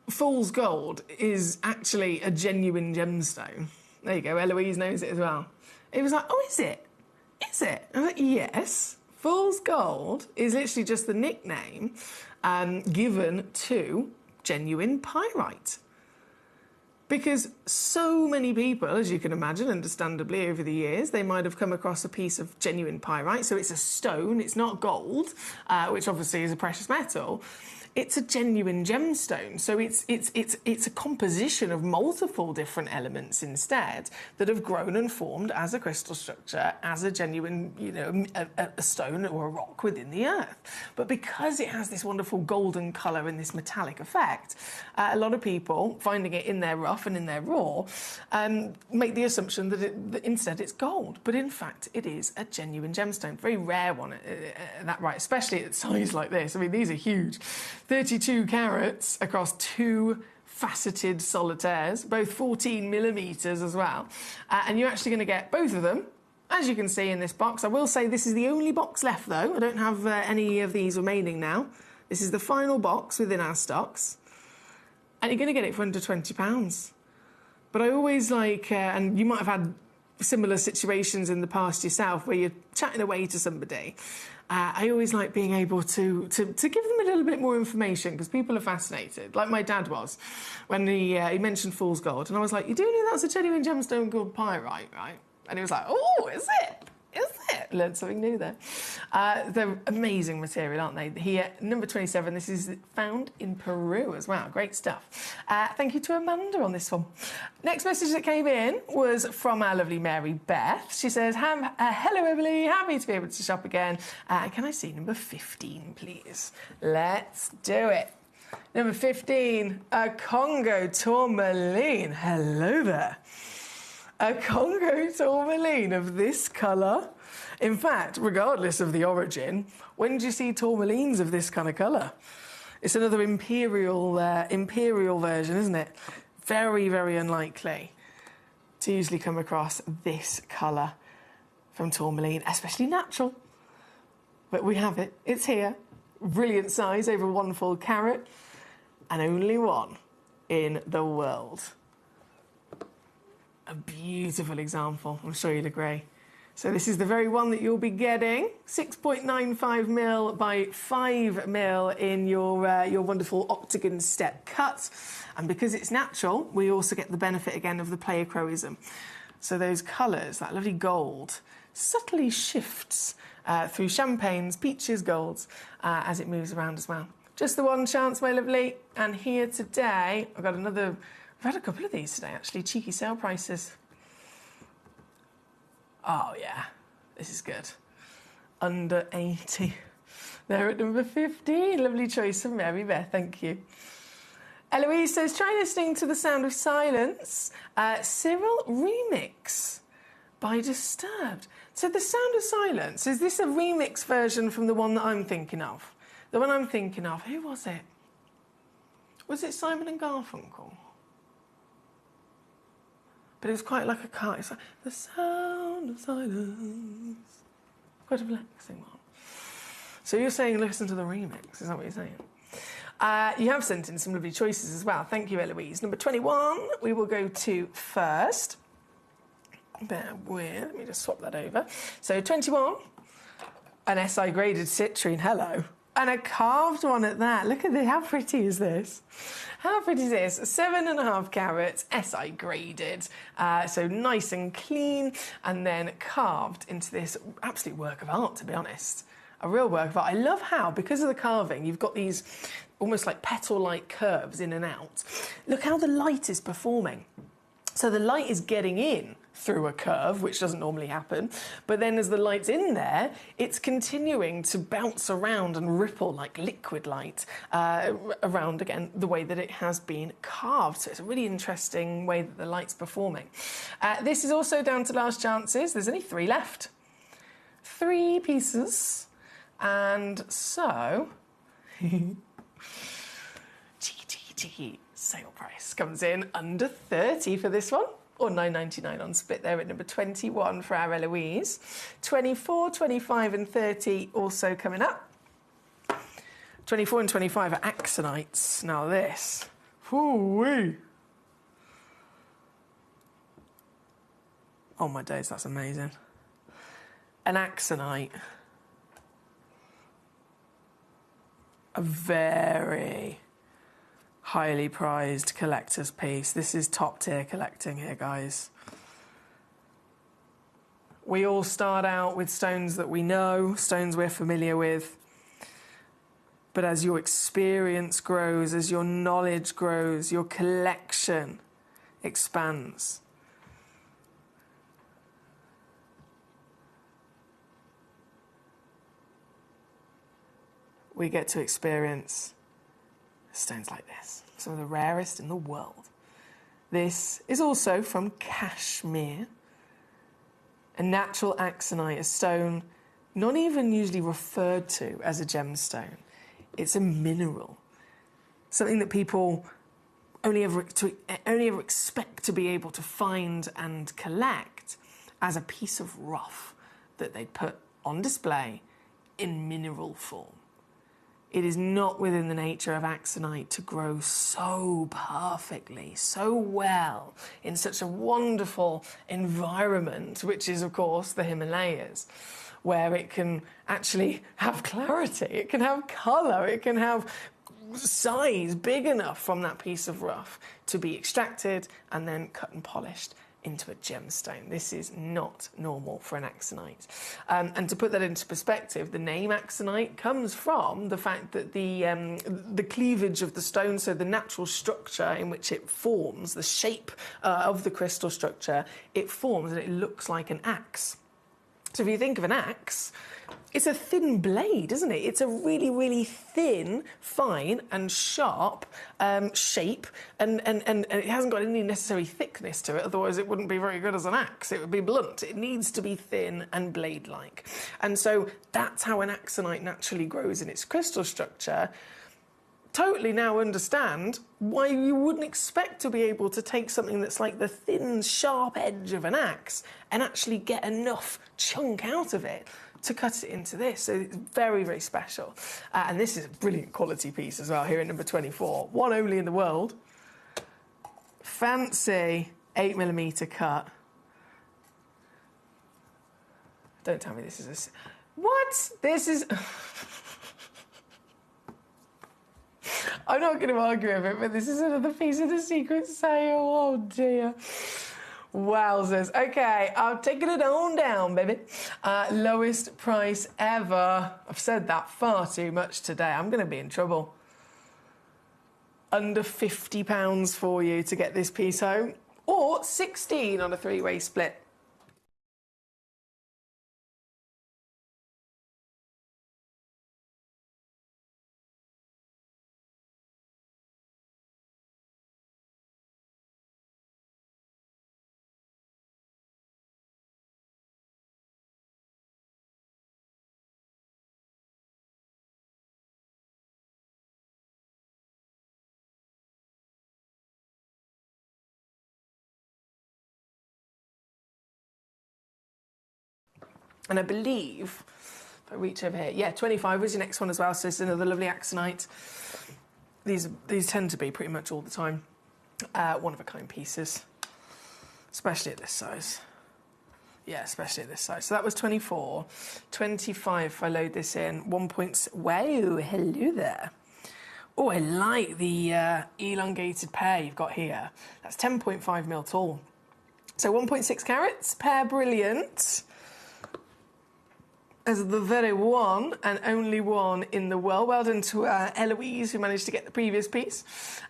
Speaker 2: fool's gold is actually a genuine gemstone? There you go. Eloise knows it as well. He was like, oh, is it? Is it? I'm like, yes. Fool's gold is literally just the nickname given to genuine pyrite. Because so many people, as you can imagine, understandably over the years, they might have come across a piece of genuine pyrite. So it's a stone, it's not gold, which obviously is a precious metal. It's a genuine gemstone, so it's a composition of multiple different elements instead that have grown and formed as a crystal structure, as a genuine, a stone or a rock within the earth. But because it has this wonderful golden colour and this metallic effect, a lot of people, finding it in their rough and in their raw, make the assumption that instead it's gold. But in fact, it is a genuine gemstone, very rare one, that right, especially at size like this. I mean, these are huge. 32 carats across two faceted solitaires, both 14 millimetres as well. And you're actually going to get both of them, as you can see in this box. I will say this is the only box left, though. I don't have any of these remaining now. This is the final box within our stocks. And you're going to get it for under £20. But I always like, and you might have had similar situations in the past yourself, where you're chatting away to somebody I always like being able to give them a little bit more information because people are fascinated, like my dad was when he mentioned fool's gold, and I was like, you do know that's a genuine gemstone called pyrite, right? And he was like, oh, is it? Is it? Learned something new there. They're amazing material, aren't they? Here, number 27, this is found in Peru as well. Great stuff. Thank you to Amanda on this one. Next message that came in was from our lovely Mary Beth. She says, hello, Emily. Happy to be able to shop again. Can I see number 15, please? Let's do it. Number 15, a Congo tourmaline. Hello there. A Congo tourmaline of this colour. In fact, regardless of the origin, when do you see tourmalines of this kind of colour? It's another imperial version, isn't it? Very, very unlikely to usually come across this colour from tourmaline, especially natural. But we have it. It's here. Brilliant size, over 1 full carat, and only one in the world. A beautiful example. I'm sure you'd agree. So this is the very one that you'll be getting. 6.95 mil by 5 mil in your wonderful octagon step cut. And because it's natural, we also get the benefit again of the pleochroism. So those colours, that lovely gold, subtly shifts through champagnes, peaches, golds, as it moves around as well. Just the one chance, my lovely. And here today, I've got another. I've had a couple of these today, actually. Cheeky sale prices. Oh, yeah. This is good. Under 80. They're at number 15. Lovely choice from Mary Beth. Thank you. Eloise says, try listening to The Sound of Silence. Cyril Remix by Disturbed. So The Sound of Silence, is this a remix version from the one that I'm thinking of? The one I'm thinking of, who was it? Was it Simon and Garfunkel? But it was quite like a car. It's like, The Sound of Silence. Quite a relaxing one. So you're saying listen to the remix, is that what you're saying? You have sent in some lovely choices as well. Thank you, Eloise. Number 21, we will go to first. Bear with, let me just swap that over. So 21, an SI graded citrine, hello. And a carved one at that. Look at this, how pretty is this? How pretty is this? 7.5 carats, SI graded, so nice and clean, and then carved into this absolute work of art, to be honest. A real work of art. I love how, because of the carving, you've got these almost like petal-like curves in and out. Look how the light is performing. So the light is getting in through a curve, which doesn't normally happen, but then as the light's in there, it's continuing to bounce around and ripple like liquid light around again the way that it has been carved. So it's a really interesting way that the light's performing. This is also down to last chances. There's only 3 left. 3 pieces. And so, cheeky sale price comes in under 30 for this one, or $9.99 on split there at number 21 for our Eloise. 24, 25 and 30 also coming up. 24 and 25 are axonites. Now this, whoo-wee. Oh my days, that's amazing. An axonite. A very highly prized collector's piece. This is top tier collecting here, guys. We all start out with stones that we know, stones we're familiar with. But as your experience grows, as your knowledge grows, your collection expands. We get to experience stones like this, some of the rarest in the world. This is also from Kashmir, a natural axonite, a stone not even usually referred to as a gemstone. It's a mineral, something that people only ever expect to be able to find and collect as a piece of rough that they put on display in mineral form. It is not within the nature of axonite to grow so perfectly, so well, in such a wonderful environment, which is, of course, the Himalayas. where it can actually have clarity, it can have colour, it can have size big enough from that piece of rough to be extracted and then cut and polished into a gemstone. This is not normal for an axonite. And to put that into perspective, the name axonite comes from the fact that the cleavage of the stone, so the natural structure in which it forms, the shape of the crystal structure, it forms and it looks like an axe. So if you think of an axe, it's a thin blade, isn't it? It's a really, really thin, fine and sharp shape, and it hasn't got any necessary thickness to it, otherwise it wouldn't be very good as an axe. It would be blunt. It needs to be thin and blade-like. And so that's how an axonite naturally grows in its crystal structure. Totally now understand why you wouldn't expect to be able to take something that's like the thin, sharp edge of an axe and actually get enough chunk out of it to cut it into this. So it's very, very special. And this is a brilliant quality piece as well here at number 24. One only in the world. Fancy 8mm cut. Don't tell me this is a... What? This is... I'm not going to argue with it, but this is another piece of the secret sale. Oh, dear. Wowzers. Okay, I've taken it on down, baby. Lowest price ever. I've said that far too much today. I'm going to be in trouble. Under £50 for you to get this piece home, or 16 on a three-way split. And I believe, if I reach over here, yeah, 25 was your next one as well, so it's another lovely axonite. These tend to be pretty much all the time one-of-a-kind pieces, especially at this size. Yeah, especially at this size. So that was 24. 25, if I load this in, 1 point... Wow, hello there. Oh, I like the elongated pear you've got here. That's 10.5mm tall. So 1.6 carats, pear brilliant. As the very one and only one in the world. Well done to Eloise, who managed to get the previous piece.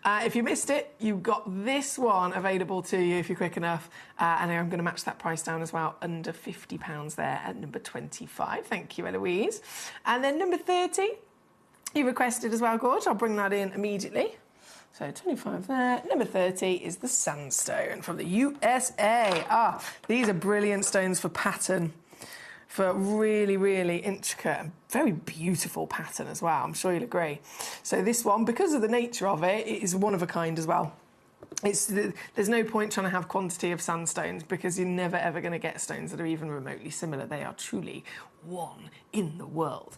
Speaker 2: If you missed it, you've got this one available to you if you're quick enough. And I'm going to match that price down as well, under £50 there at number 25. Thank you, Eloise. And then number 30, you requested as well, Gorge. I'll bring that in immediately. So 25 there. Number 30 is the sandstone from the USA. These are brilliant stones for pattern. For really, really intricate and very beautiful pattern as well. I'm sure you'll agree. So this one, because of the nature of it, it is one of a kind as well. There's no point trying to have quantity of sandstones because you're never, ever going to get stones that are even remotely similar. They are truly one in the world.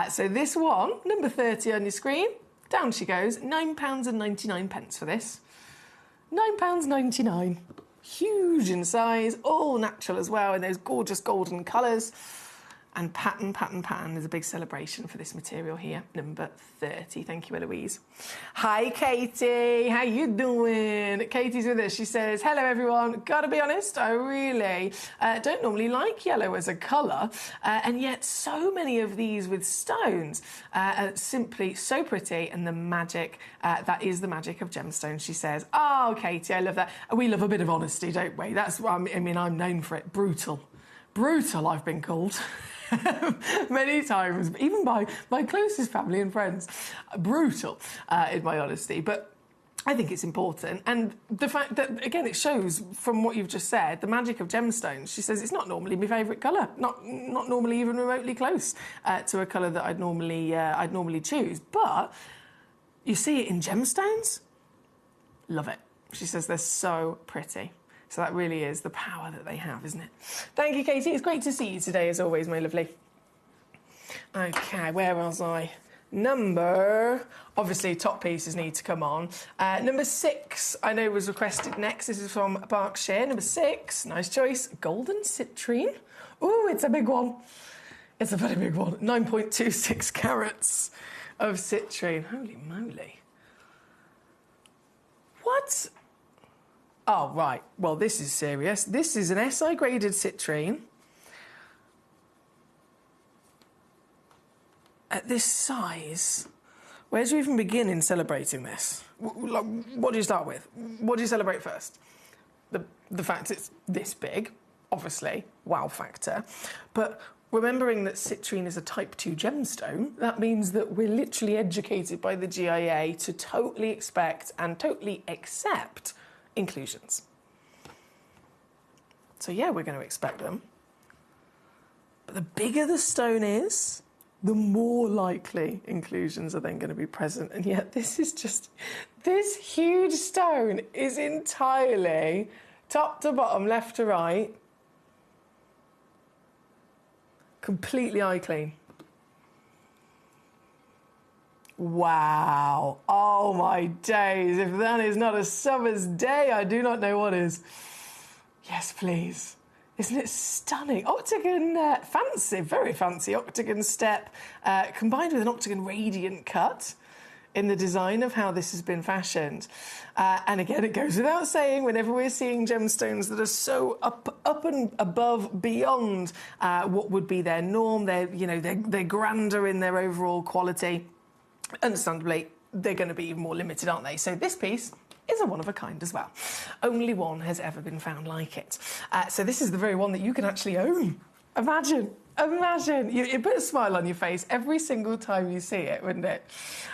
Speaker 2: So this one, number 30 on your screen, down she goes, £9.99 for this. £9.99. Huge in size, all natural as well, in those gorgeous golden colours. And pattern is a big celebration for this material here, number 30. Thank you, Eloise. Hi, Katie. How you doing? Katie's with us. She says, hello, everyone. Gotta be honest, I really don't normally like yellow as a colour, and yet so many of these with stones are simply so pretty, and the magic, that is the magic of gemstones, she says. Oh, Katie, I love that. We love a bit of honesty, don't we? That's what I mean, I'm known for it. Brutal, I've been called. Many times, even by my closest family and friends. Brutal in my honesty, but I think it's important. And the fact that, again, it shows from what you've just said, the magic of gemstones. She says it's not normally my favourite colour, not normally even remotely close to a colour that I'd normally choose. But you see it in gemstones, love it. She says they're so pretty. So that really is the power that they have, isn't it? Thank you, Katie. It's great to see you today, as always, my lovely. OK, where was I? Obviously, top pieces need to come on. Number 6, I know was requested next. This is from Berkshire. Number 6, nice choice. Golden citrine. Ooh, it's a big one. It's a very big one. 9.26 carats of citrine. Holy moly. What? Oh, right. Well, this is serious. This is an SI graded citrine. At this size, where do you even begin in celebrating this? What do you start with? What do you celebrate first? The fact it's this big, obviously, wow factor. But remembering that citrine is a type 2 gemstone, that means that we're literally educated by the GIA to totally expect and totally accept inclusions. So yeah, we're going to expect them. But the bigger the stone is, the more likely inclusions are then going to be present. And yet this huge stone is entirely, top to bottom, left to right, completely eye clean. Wow. Oh my days. If that is not a summer's day, I do not know what is. Yes, please. Isn't it stunning? Octagon, fancy, very fancy octagon step, combined with an octagon radiant cut in the design of how this has been fashioned. And again, it goes without saying, whenever we're seeing gemstones that are so up and above, beyond what would be their norm, they're grander in their overall quality, understandably, they're going to be even more limited, aren't they? So this piece is a one of a kind as well. Only one has ever been found like it. So this is the very one that you can actually own. Imagine. It put a smile on your face every single time you see it, wouldn't it?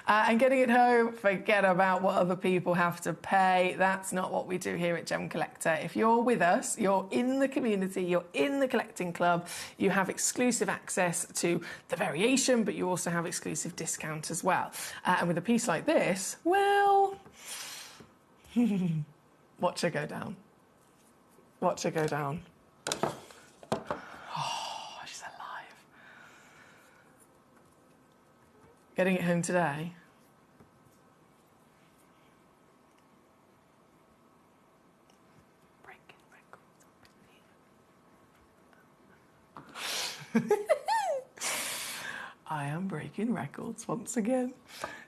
Speaker 2: And getting it home, forget about what other people have to pay. That's not what we do here at Gemcollector. If you're with us, you're in the community, you're in the collecting club, you have exclusive access to the variation, but you also have exclusive discount as well. And with a piece like this, well, watch her go down. Watch her go down. Oh, she's alive. Getting it home today. I am breaking records once again.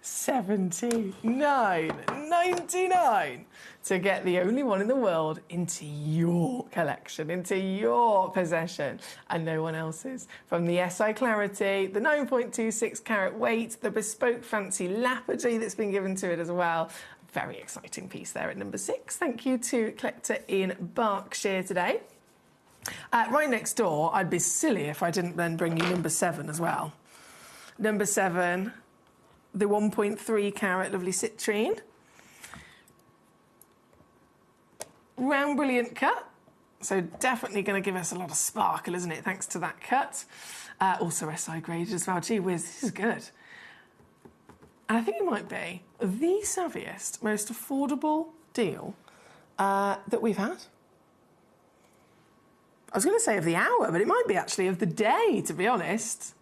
Speaker 2: $79.99 to get the only one in the world into your collection, into your possession, and no one else's. From the SI Clarity, the 9.26 carat weight, the bespoke fancy lapidary that's been given to it as well. Very exciting piece there at number 6. Thank you to Collector in Berkshire today. Right next door, I'd be silly if I didn't then bring you number 7 as well. Number 7, the 1.3 carat lovely citrine. Round brilliant cut, so definitely going to give us a lot of sparkle, isn't it, thanks to that cut. Also SI graded as well. Gee whiz, this is good. And I think it might be the savviest, most affordable deal that we've had. I was going to say of the hour, but it might be actually of the day, to be honest.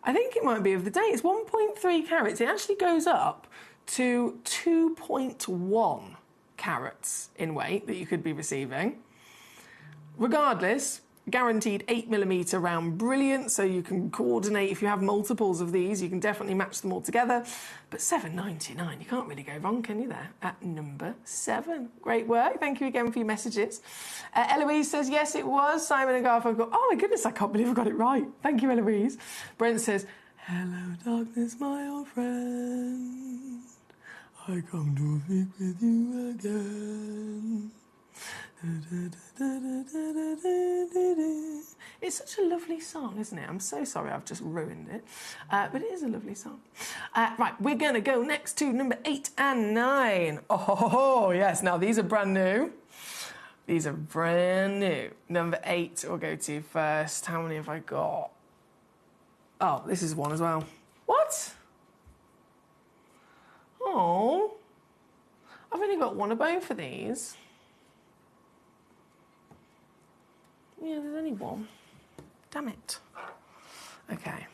Speaker 2: I think it might be of the day. It's 1.3 carats. It actually goes up to 2.1 carats in weight that you could be receiving. Regardless, guaranteed 8mm round brilliant, so you can coordinate. If you have multiples of these, you can definitely match them all together. But $7.99, you can't really go wrong, can you, there? At number 7. Great work. Thank you again for your messages. Eloise says, yes, it was. Simon and Garfunkel. Oh, my goodness, I can't believe I got it right. Thank you, Eloise. Brent says, hello, darkness, my old friend. I come to speak with you again. It's such a lovely song, isn't it? I'm so sorry I've just ruined it, but it is a lovely song. Right, we're going to go next to number 8 and 9. Oh, yes, now these are brand new. These are brand new. Number 8 we'll go to first. How many have I got? Oh, this is one as well. What? Oh, I've only got one of both of these. Yeah, there's only one. Damn it. Okay.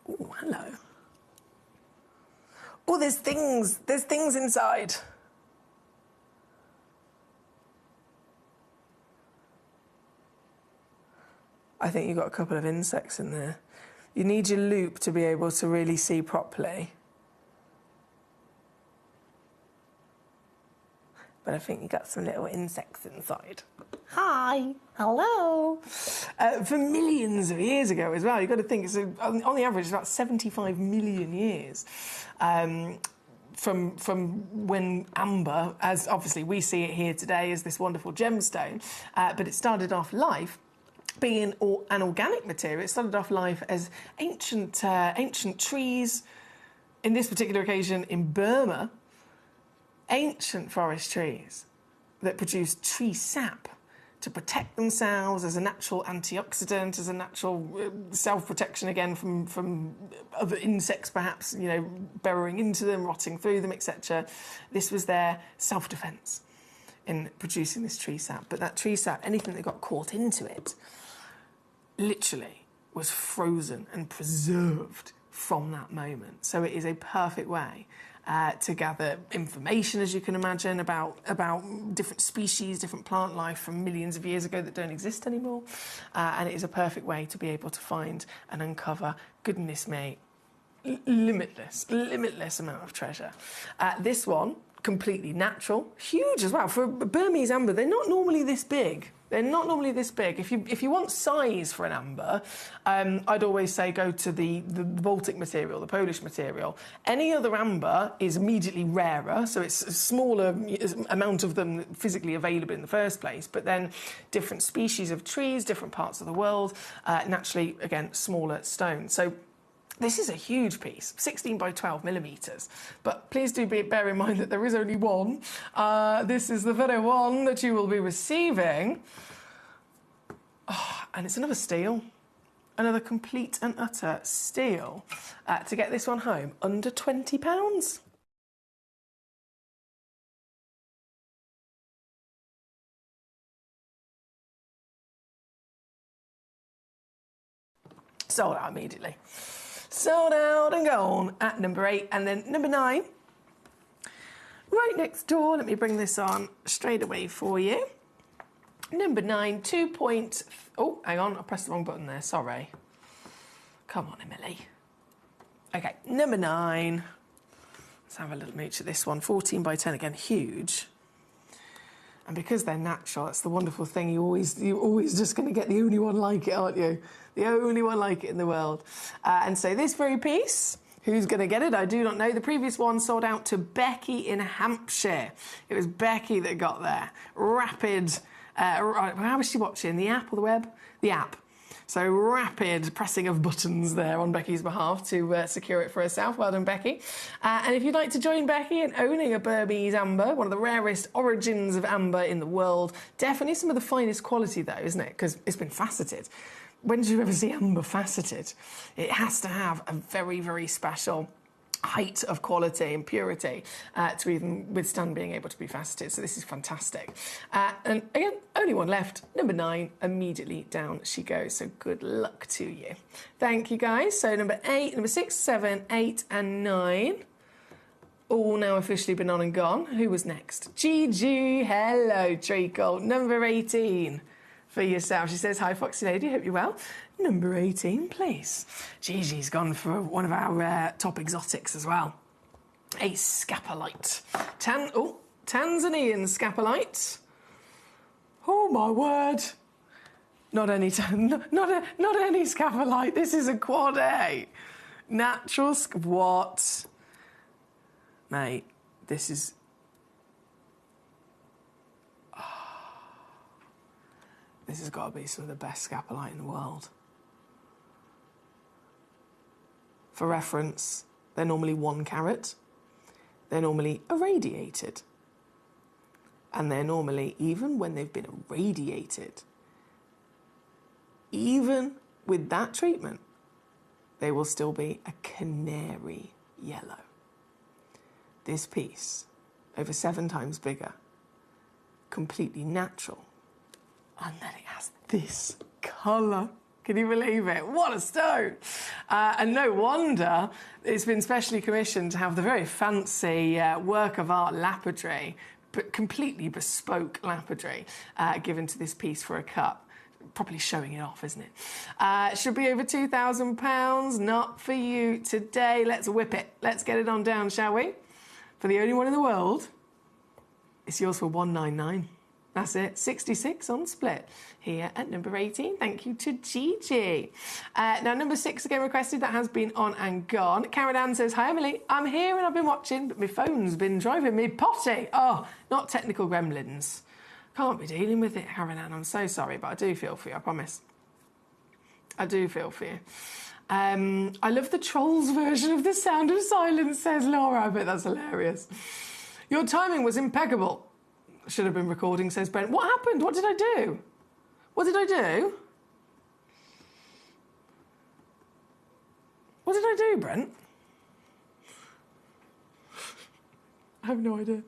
Speaker 2: Oh, hello. Oh, there's things. There's things inside. I think you've got a couple of insects in there. You need your loupe to be able to really see properly. But I think you got some little insects inside. Hi, hello. For millions of years ago as well, you've got to think, so on the average, it's about 75 million years. From when amber, as obviously we see it here today as this wonderful gemstone, but it started off life being an organic material. It started off life as ancient trees, in this particular occasion in Burma, ancient forest trees that produced tree sap to protect themselves as a natural antioxidant, as a natural self-protection again from other insects perhaps, you know, burrowing into them, rotting through them, etc. This was their self-defense in producing this tree sap. But that tree sap, anything that got caught into it, literally was frozen and preserved from that moment. So it is a perfect way to gather information, as you can imagine, about different species, different plant life from millions of years ago that don't exist anymore. And it is a perfect way to be able to find and uncover, goodness me, limitless amount of treasure. This one, completely natural, huge as well. For Burmese amber, they're not normally this big. They're not normally this big. If you want size for an amber, I'd always say go to the Baltic material, the Polish material. Any other amber is immediately rarer, so it's a smaller amount of them physically available in the first place, but then different species of trees, different parts of the world, naturally, again, smaller stones. So this is a huge piece, 16 by 12 millimetres. But please do bear in mind that there is only one. This is the very one that you will be receiving. Oh, and it's another steal. Another complete and utter steal. To get this one home, under £20. Sold out immediately. Sold out and gone at number 8. And then number 9, right next door. Let me bring this on straight away for you. Number 9, 2 point... Oh, hang on, I pressed the wrong button there, sorry. Come on, Emily. Okay, number 9. Let's have a little mooch at this one. 14 by 10, again, huge. And because they're natural, that's the wonderful thing. You're always just going to get the only one like it, aren't you? The only one like it in the world. And so this very piece, who's going to get it? I do not know. The previous one sold out to Becky in Hampshire. It was Becky that got there. Rapid. How was she watching? The app or the web? The app. So rapid pressing of buttons there on Becky's behalf to secure it for herself. Well done, Becky. And if you'd like to join Becky in owning a Burmese amber, one of the rarest origins of amber in the world, definitely some of the finest quality though, isn't it? Because it's been faceted. When did you ever see amber faceted? It has to have a very, very special height of quality and purity to even withstand being able to be faceted. So this is fantastic. And again, only one left. Number 9, immediately down she goes. So good luck to you. Thank you, guys. So number 8, number 6, 7, 8 and 9. All now officially been on and gone. Who was next? Gigi. Hello, Treacle. Number 18 for yourself. She says, hi, Foxy Lady. Hope you're well. Number 18, please. Gigi's gone for one of our top exotics as well. A scapolite. Tanzanian scapolite. Oh, my word. Not any scapolite. This is a quad A. Natural what? Mate, this is... This has got to be some of the best scapolite in the world. For reference, they're normally 1 carat. They're normally irradiated. And they're normally, even when they've been irradiated, even with that treatment, they will still be a canary yellow. This piece, over 7 times bigger, completely natural. And then it has this colour. Can you believe it? What a stone! And no wonder it's been specially commissioned to have the very fancy work of art lapidary, but completely bespoke lapidary, given to this piece for a cup. properly showing it off, isn't it? Should be over £2,000. Not for you today. Let's whip it. Let's get it on down, shall we? For the only one in the world, it's yours for £199. That's it, 66 on split here at number 18. Thank you to Gigi. Now, number 6 again requested. That has been on and gone. Karen Ann says, hi, Emily. I'm here and I've been watching, but my phone's been driving me potty. Oh, not technical gremlins. Can't be dealing with it, Karen Ann. I'm so sorry, but I do feel for you, I promise. I do feel for you. I love the Trolls version of The Sound of Silence, says Laura. I bet that's hilarious. Your timing was impeccable. Should have been recording, says Brent. What happened? What did I do? What did I do? What did I do, Brent? I have no idea.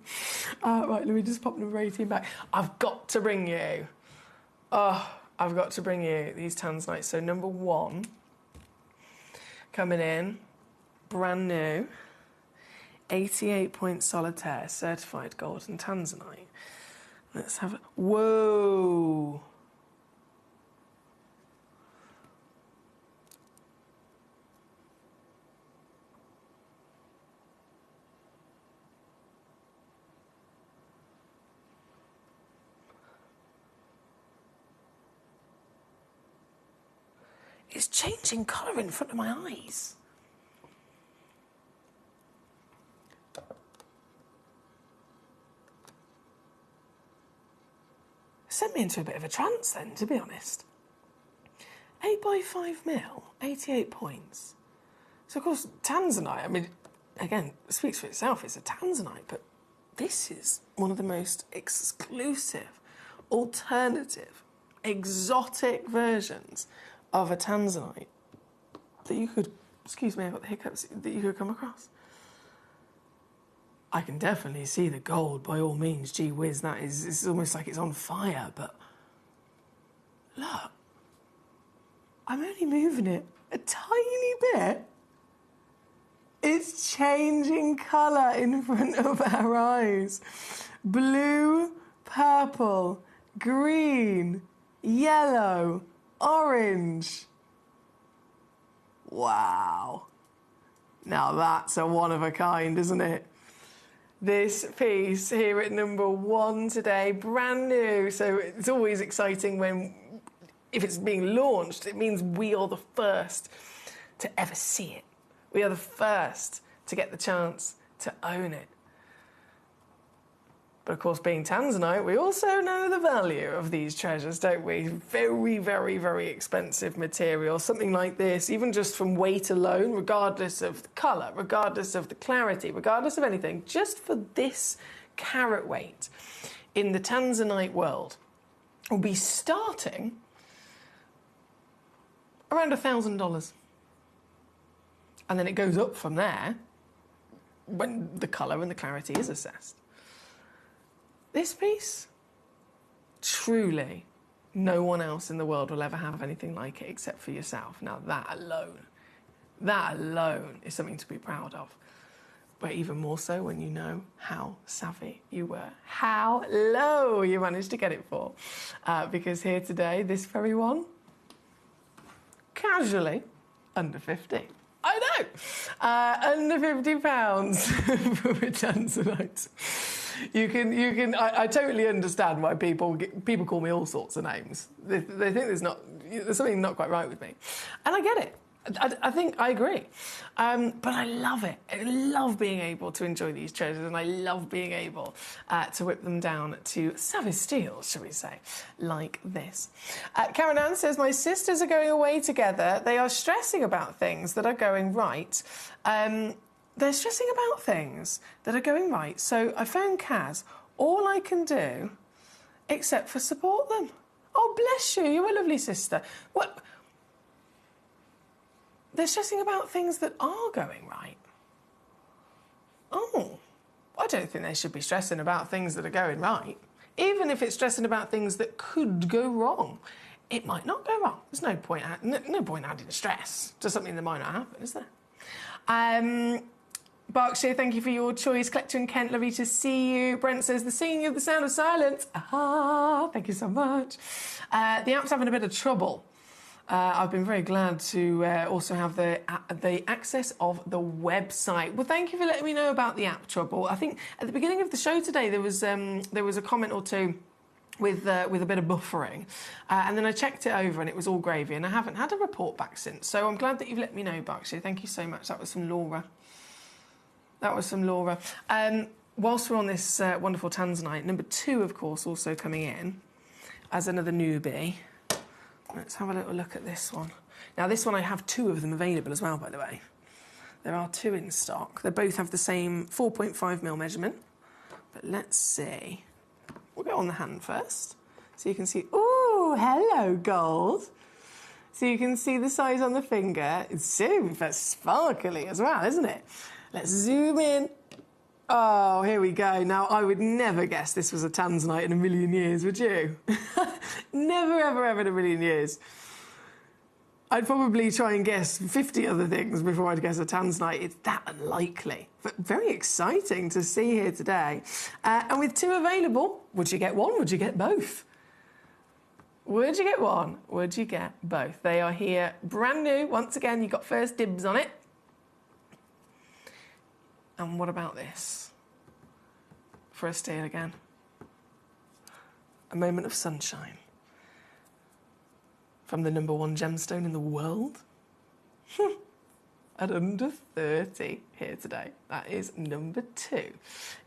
Speaker 2: Right, let me just pop number 18 back. I've got to bring you. Oh, I've got to bring you these Tanzanites. So number 1, coming in, brand new, 88-point solitaire, certified gold and Tanzanite. Let's have it. Whoa! It's changing colour in front of my eyes. Sent me into a bit of a trance then, to be honest. 8 by 5 mil, 88 points. So, of course, Tanzanite, I mean, again, it speaks for itself, it's a Tanzanite, but this is one of the most exclusive, alternative, exotic versions of a Tanzanite that you could, excuse me, I've got the hiccups, that you could come across. I can definitely see the gold, by all means. Gee whiz, that is, it's almost like it's on fire, but look, I'm only moving it a tiny bit. It's changing colour in front of our eyes. Blue, purple, green, yellow, orange. Wow. Now that's a one of a kind, isn't it? This piece here at number 1 today, brand new. So it's always exciting when, if it's being launched, it means we are the first to ever see it. We are the first to get the chance to own it. But of course, being Tanzanite, we also know the value of these treasures, don't we? Very, very, very expensive material. Something like this, even just from weight alone, regardless of the colour, regardless of the clarity, regardless of anything, just for this carat weight in the Tanzanite world, will be starting around $1,000. And then it goes up from there when the colour and the clarity is assessed. This piece, truly, no one else in the world will ever have anything like it except for yourself. Now, that alone is something to be proud of. But even more so when you know how savvy you were, how low you managed to get it for. Because here today, this very one, casually, under 50. I know! Under £50 for a Tanzanite. I totally understand why people call me all sorts of names. They think there's something not quite right with me. And I get it. I think I agree. But I love it. I love being able to enjoy these treasures, and I love being able to whip them down to savage steals, shall we say, like this. Karen Ann says, my sisters are going away together. They are stressing about things that are going right. They're stressing about things that are going right. So I phoned Kaz. All I can do, except for support them. Oh, bless you. You're a lovely sister. What? They're stressing about things that are going right. Oh, I don't think they should be stressing about things that are going right. Even if it's stressing about things that could go wrong. It might not go wrong. There's no point adding stress to something that might not happen, is there? Berkshire, thank you for your choice. Collector in Kent, lovely to see you. Brent says, the singing of the sound of silence. Ah, thank you so much. The app's having a bit of trouble. I've been very glad to also have the access of the website. Well, thank you for letting me know about the app trouble. I think at the beginning of the show today there was a comment or two with a bit of buffering, and then I checked it over and it was all gravy, and I haven't had a report back since. So I'm glad that you've let me know, Berkshire. Thank you so much. That was from Laura. Whilst we're on this wonderful Tanzanite, number 2, of course, also coming in as another newbie. Let's have a little look at this one. Now, this one, I have 2 of them available as well, by the way. There are 2 in stock. They both have the same 4.5mm measurement. But let's see. We'll go on the hand first. So you can see, ooh, hello, gold. So you can see the size on the finger. It's super sparkly as well, isn't it? Let's zoom in. Oh, here we go. Now, I would never guess this was a Tanzanite in a million years, would you? Never, ever, ever in a million years. I'd probably try and guess 50 other things before I'd guess a Tanzanite. It's that unlikely. But very exciting to see here today. And with 2 available, would you get one? Would you get both? Would you get one? Would you get both? They are here brand new. Once again, you got first dibs on it. And what about this? For a steal again. A moment of sunshine. From the number 1 gemstone in the world. At under 30 here today. That is number 2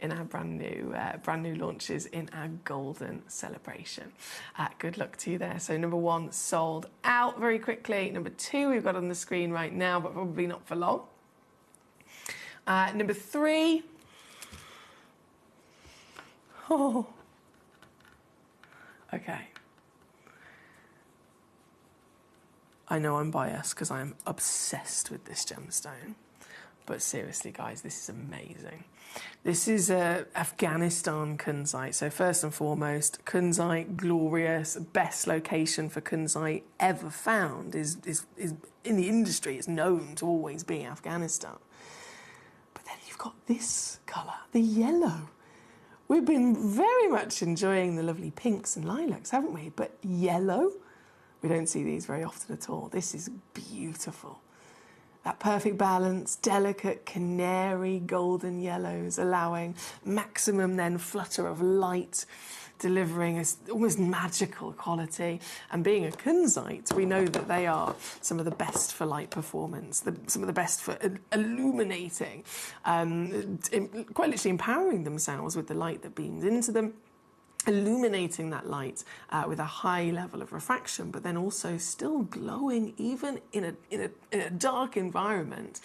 Speaker 2: in our brand new launches in our golden celebration. Good luck to you there. So number 1 sold out very quickly. Number 2 we've got on the screen right now, but probably not for long. Number 3. Oh. Okay. I know I'm biased because I am obsessed with this gemstone. But seriously, guys, this is amazing. This is Afghanistan kunzite. So first and foremost, kunzite, glorious, best location for kunzite ever found is in the industry. It's known to always be Afghanistan. Got this colour, the yellow. We've been very much enjoying the lovely pinks and lilacs, haven't we? But yellow, we don't see these very often at all. This is beautiful. That perfect balance, delicate canary golden yellows, allowing maximum then flutter of light, delivering a almost magical quality. And being a kunzite, we know that they are some of the best for light performance, some of the best for illuminating, quite literally empowering themselves with the light that beams into them, illuminating that light with a high level of refraction, but then also still glowing even in a dark environment,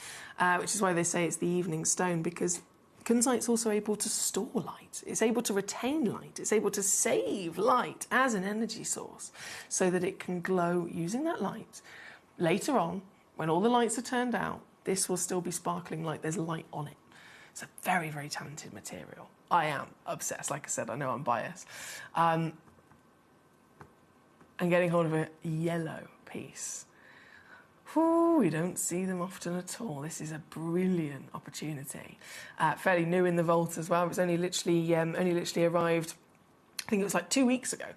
Speaker 2: which is why they say it's the evening stone, because kunzite's also able to store light. It's able to retain light. It's able to save light as an energy source so that it can glow using that light. Later on, when all the lights are turned out, this will still be sparkling light. There's light on it. It's a very, very talented material. I am obsessed. Like I said, I know I'm biased. And getting hold of a yellow piece. Ooh, we don't see them often at all. This is a brilliant opportunity. Fairly new in the vault as well. It was only literally arrived, I think it was like 2 weeks ago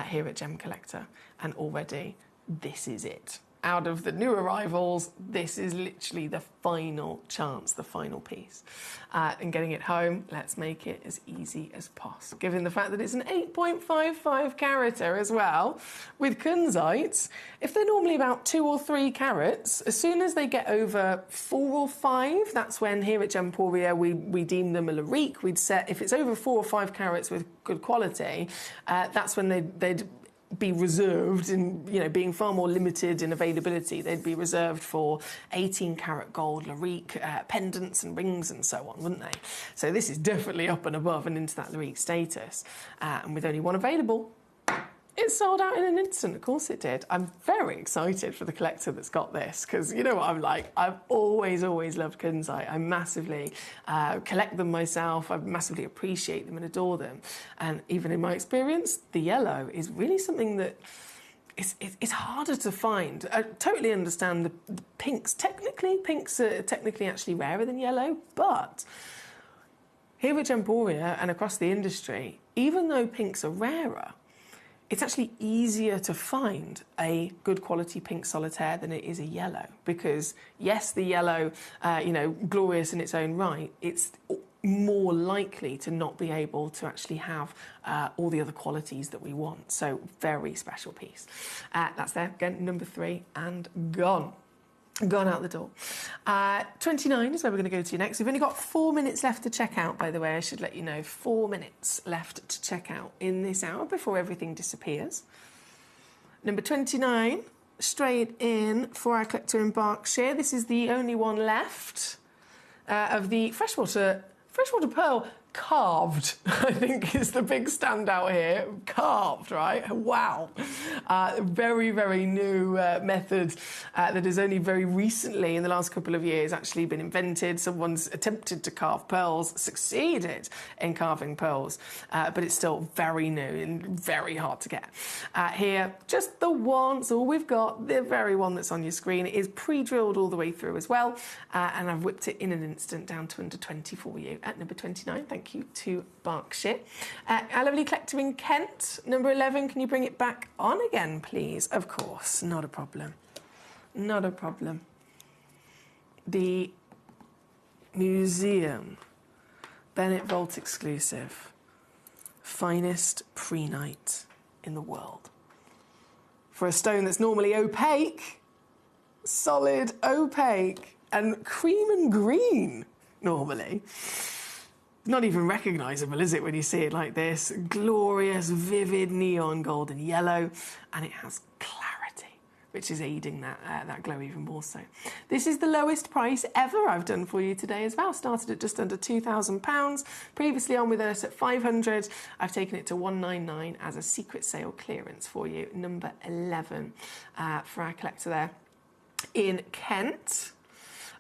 Speaker 2: here at Gemcollector, and already this is it. Out of the new arrivals, this is literally the final chance, the final piece. And getting it home, let's make it as easy as possible. Given the fact that it's an 8.55 carater as well, with kunzites, if they're normally about 2 or 3 carats, as soon as they get over 4 or 5, that's when here at Gemporia we deem them a larique. We'd set, if it's over 4 or 5 carats with good quality, that's when they'd be reserved, in, you know, being far more limited in availability. They'd be reserved for 18 karat gold larique pendants and rings and so on, wouldn't they? So this is definitely up and above and into that larique status. And with only one available, it sold out in an instant. Of course it did. I'm very excited for the collector that's got this, because you know what I'm like. I've always loved kunzite. I massively collect them myself. I massively appreciate them and adore them. And even in my experience, the yellow is really something that it's harder to find. I totally understand the pinks. Pinks are technically actually rarer than yellow, but here at Gemporia and across the industry, even though pinks are rarer, it's actually easier to find a good quality pink solitaire than it is a yellow. Because yes, the yellow, glorious in its own right, it's more likely to not be able to actually have all the other qualities that we want. So very special piece. That's there, again, number 3 and gone. Gone out the door. 29 is where we're going to go to next. We've only got 4 minutes left to check out, by the way. I should let you know. 4 minutes left to check out in this hour before everything disappears. Number 29, straight in for our collector in Berkshire. This is the only one left of the freshwater pearl carved, I think is the big standout here. Carved, right? Wow. Very, very new method that has only very recently, in the last couple of years, actually been invented. Someone's attempted to carve pearls, succeeded in carving pearls, but it's still very new and very hard to get. Here, just the one, so all we've got, the very one that's on your screen. It is pre-drilled all the way through as well, and I've whipped it in an instant down to under 20 for you at number 29. Thank you to Berkshire. Our lovely collector in Kent, number 11, can you bring it back on again, please? Of course, not a problem. Not a problem. The Museum Bennett Vault exclusive. Finest prehnite in the world. For a stone that's normally opaque, solid, opaque, and cream and green, normally. Not even recognisable, is it, when you see it like this? Glorious, vivid neon golden yellow, and it has clarity, which is aiding that glow even more so. This is the lowest price ever I've done for you today as well. Started at just under £2,000. Previously on with us at £500. I've taken it to £199 as a secret sale clearance for you. Number 11 for our collector there in Kent.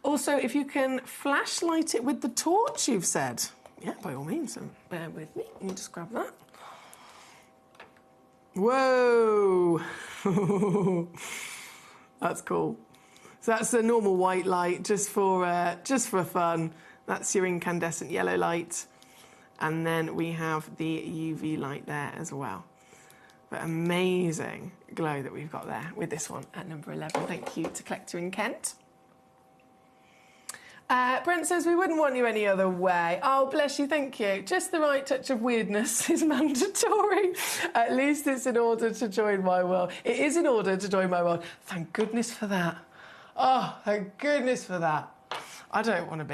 Speaker 2: Also, if you can flashlight it with the torch, you've said. Yeah, by all means, so bear with me. Let me just grab that. Whoa! That's cool. So that's a normal white light, just for fun. That's your incandescent yellow light. And then we have the UV light there as well. But amazing glow that we've got there with this one at number 11. Thank you to Collector in Kent. Brent says, we wouldn't want you any other way. Oh, bless you, thank you. Just the right touch of weirdness is mandatory. At least it's in order to join my world. It is in order to join my world. Thank goodness for that. Oh, thank goodness for that. I don't want to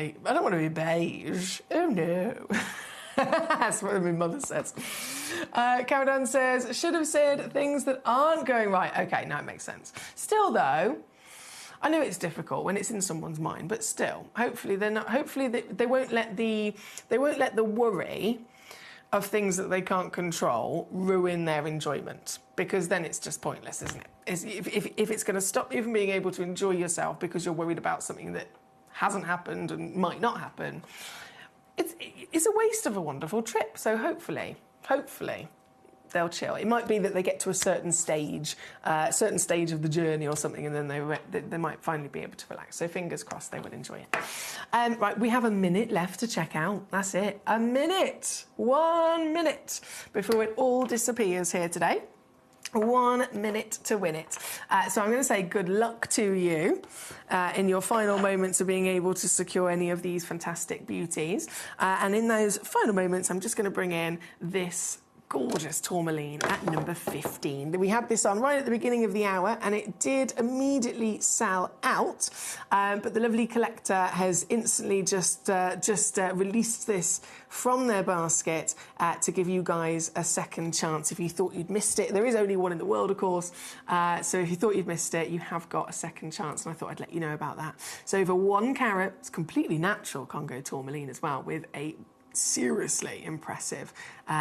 Speaker 2: be beige. Oh, no. That's what my mother says. Caradan says, should have said things that aren't going right. Okay, now it makes sense. Still, though, I know it's difficult when it's in someone's mind, but still, hopefully they're not. Hopefully they won't let the worry of things that they can't control ruin their enjoyment, because then it's just pointless, isn't it? If it's going to stop you from being able to enjoy yourself because you're worried about something that hasn't happened and might not happen, it's a waste of a wonderful trip. So hopefully they'll chill. It might be that they get to a certain stage of the journey or something, and then they might finally be able to relax. So fingers crossed they will enjoy it. Right, we have a minute left to check out. That's it. A minute. 1 minute before it all disappears here today. 1 minute to win it. So I'm going to say good luck to you in your final moments of being able to secure any of these fantastic beauties. And in those final moments, I'm just going to bring in this gorgeous tourmaline at number 15. We had this on right at the beginning of the hour, and it did immediately sell out. But the lovely collector has instantly just released this from their basket to give you guys a second chance if you thought you'd missed it. There is only one in the world, of course. So if you thought you'd missed it, you have got a second chance, and I thought I'd let you know about that. So over 1 carat, it's completely natural Congo tourmaline as well, with a seriously impressive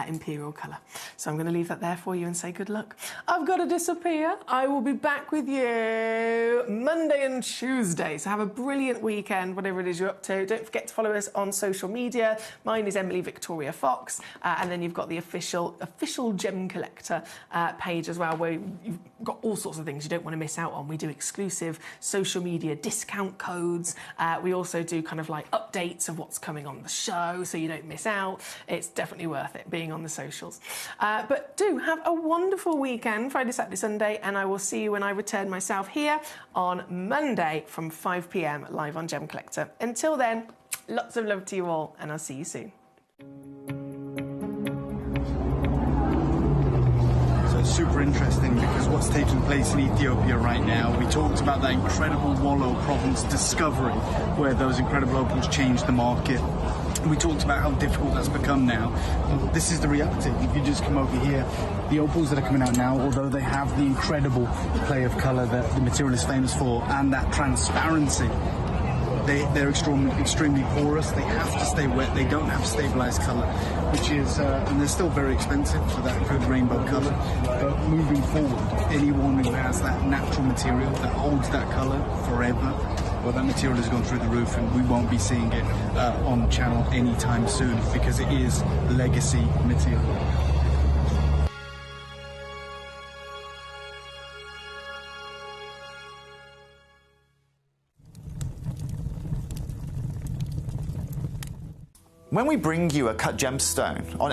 Speaker 2: imperial colour. So I'm going to leave that there for you and say good luck. I've got to disappear. I will be back with you Monday and Tuesday. So have a brilliant weekend, whatever it is you're up to. Don't forget to follow us on social media. Mine is Emily Victoria Fox. And then you've got the official Gemcollector page as well, where you've got all sorts of things you don't want to miss out on. We do exclusive social media discount codes. We also do kind of like updates of what's coming on the show, so you don't miss out. It's definitely worth it being on the socials. But do have a wonderful weekend, Friday, Saturday, Sunday, and I will see you when I return myself here on Monday from 5 p.m. live on Gemcollector. Until then, lots of love to you all, and I'll see you soon.
Speaker 7: Super interesting, because what's taking place in Ethiopia right now, we talked about that incredible Wollo province discovery where those incredible opals changed the market. We talked about how difficult that's become now. This is the reality. If you just come over here, the opals that are coming out now, although they have the incredible play of colour that the material is famous for and that transparency, they're extremely porous. They have to stay wet. They don't have stabilised colour, which is, and they're still very expensive for that good rainbow colour. But moving forward, anyone who has that natural material that holds that colour forever, well, that material has gone through the roof, and we won't be seeing it on the channel anytime soon, because it is legacy material.
Speaker 1: When we bring you a cut gemstone on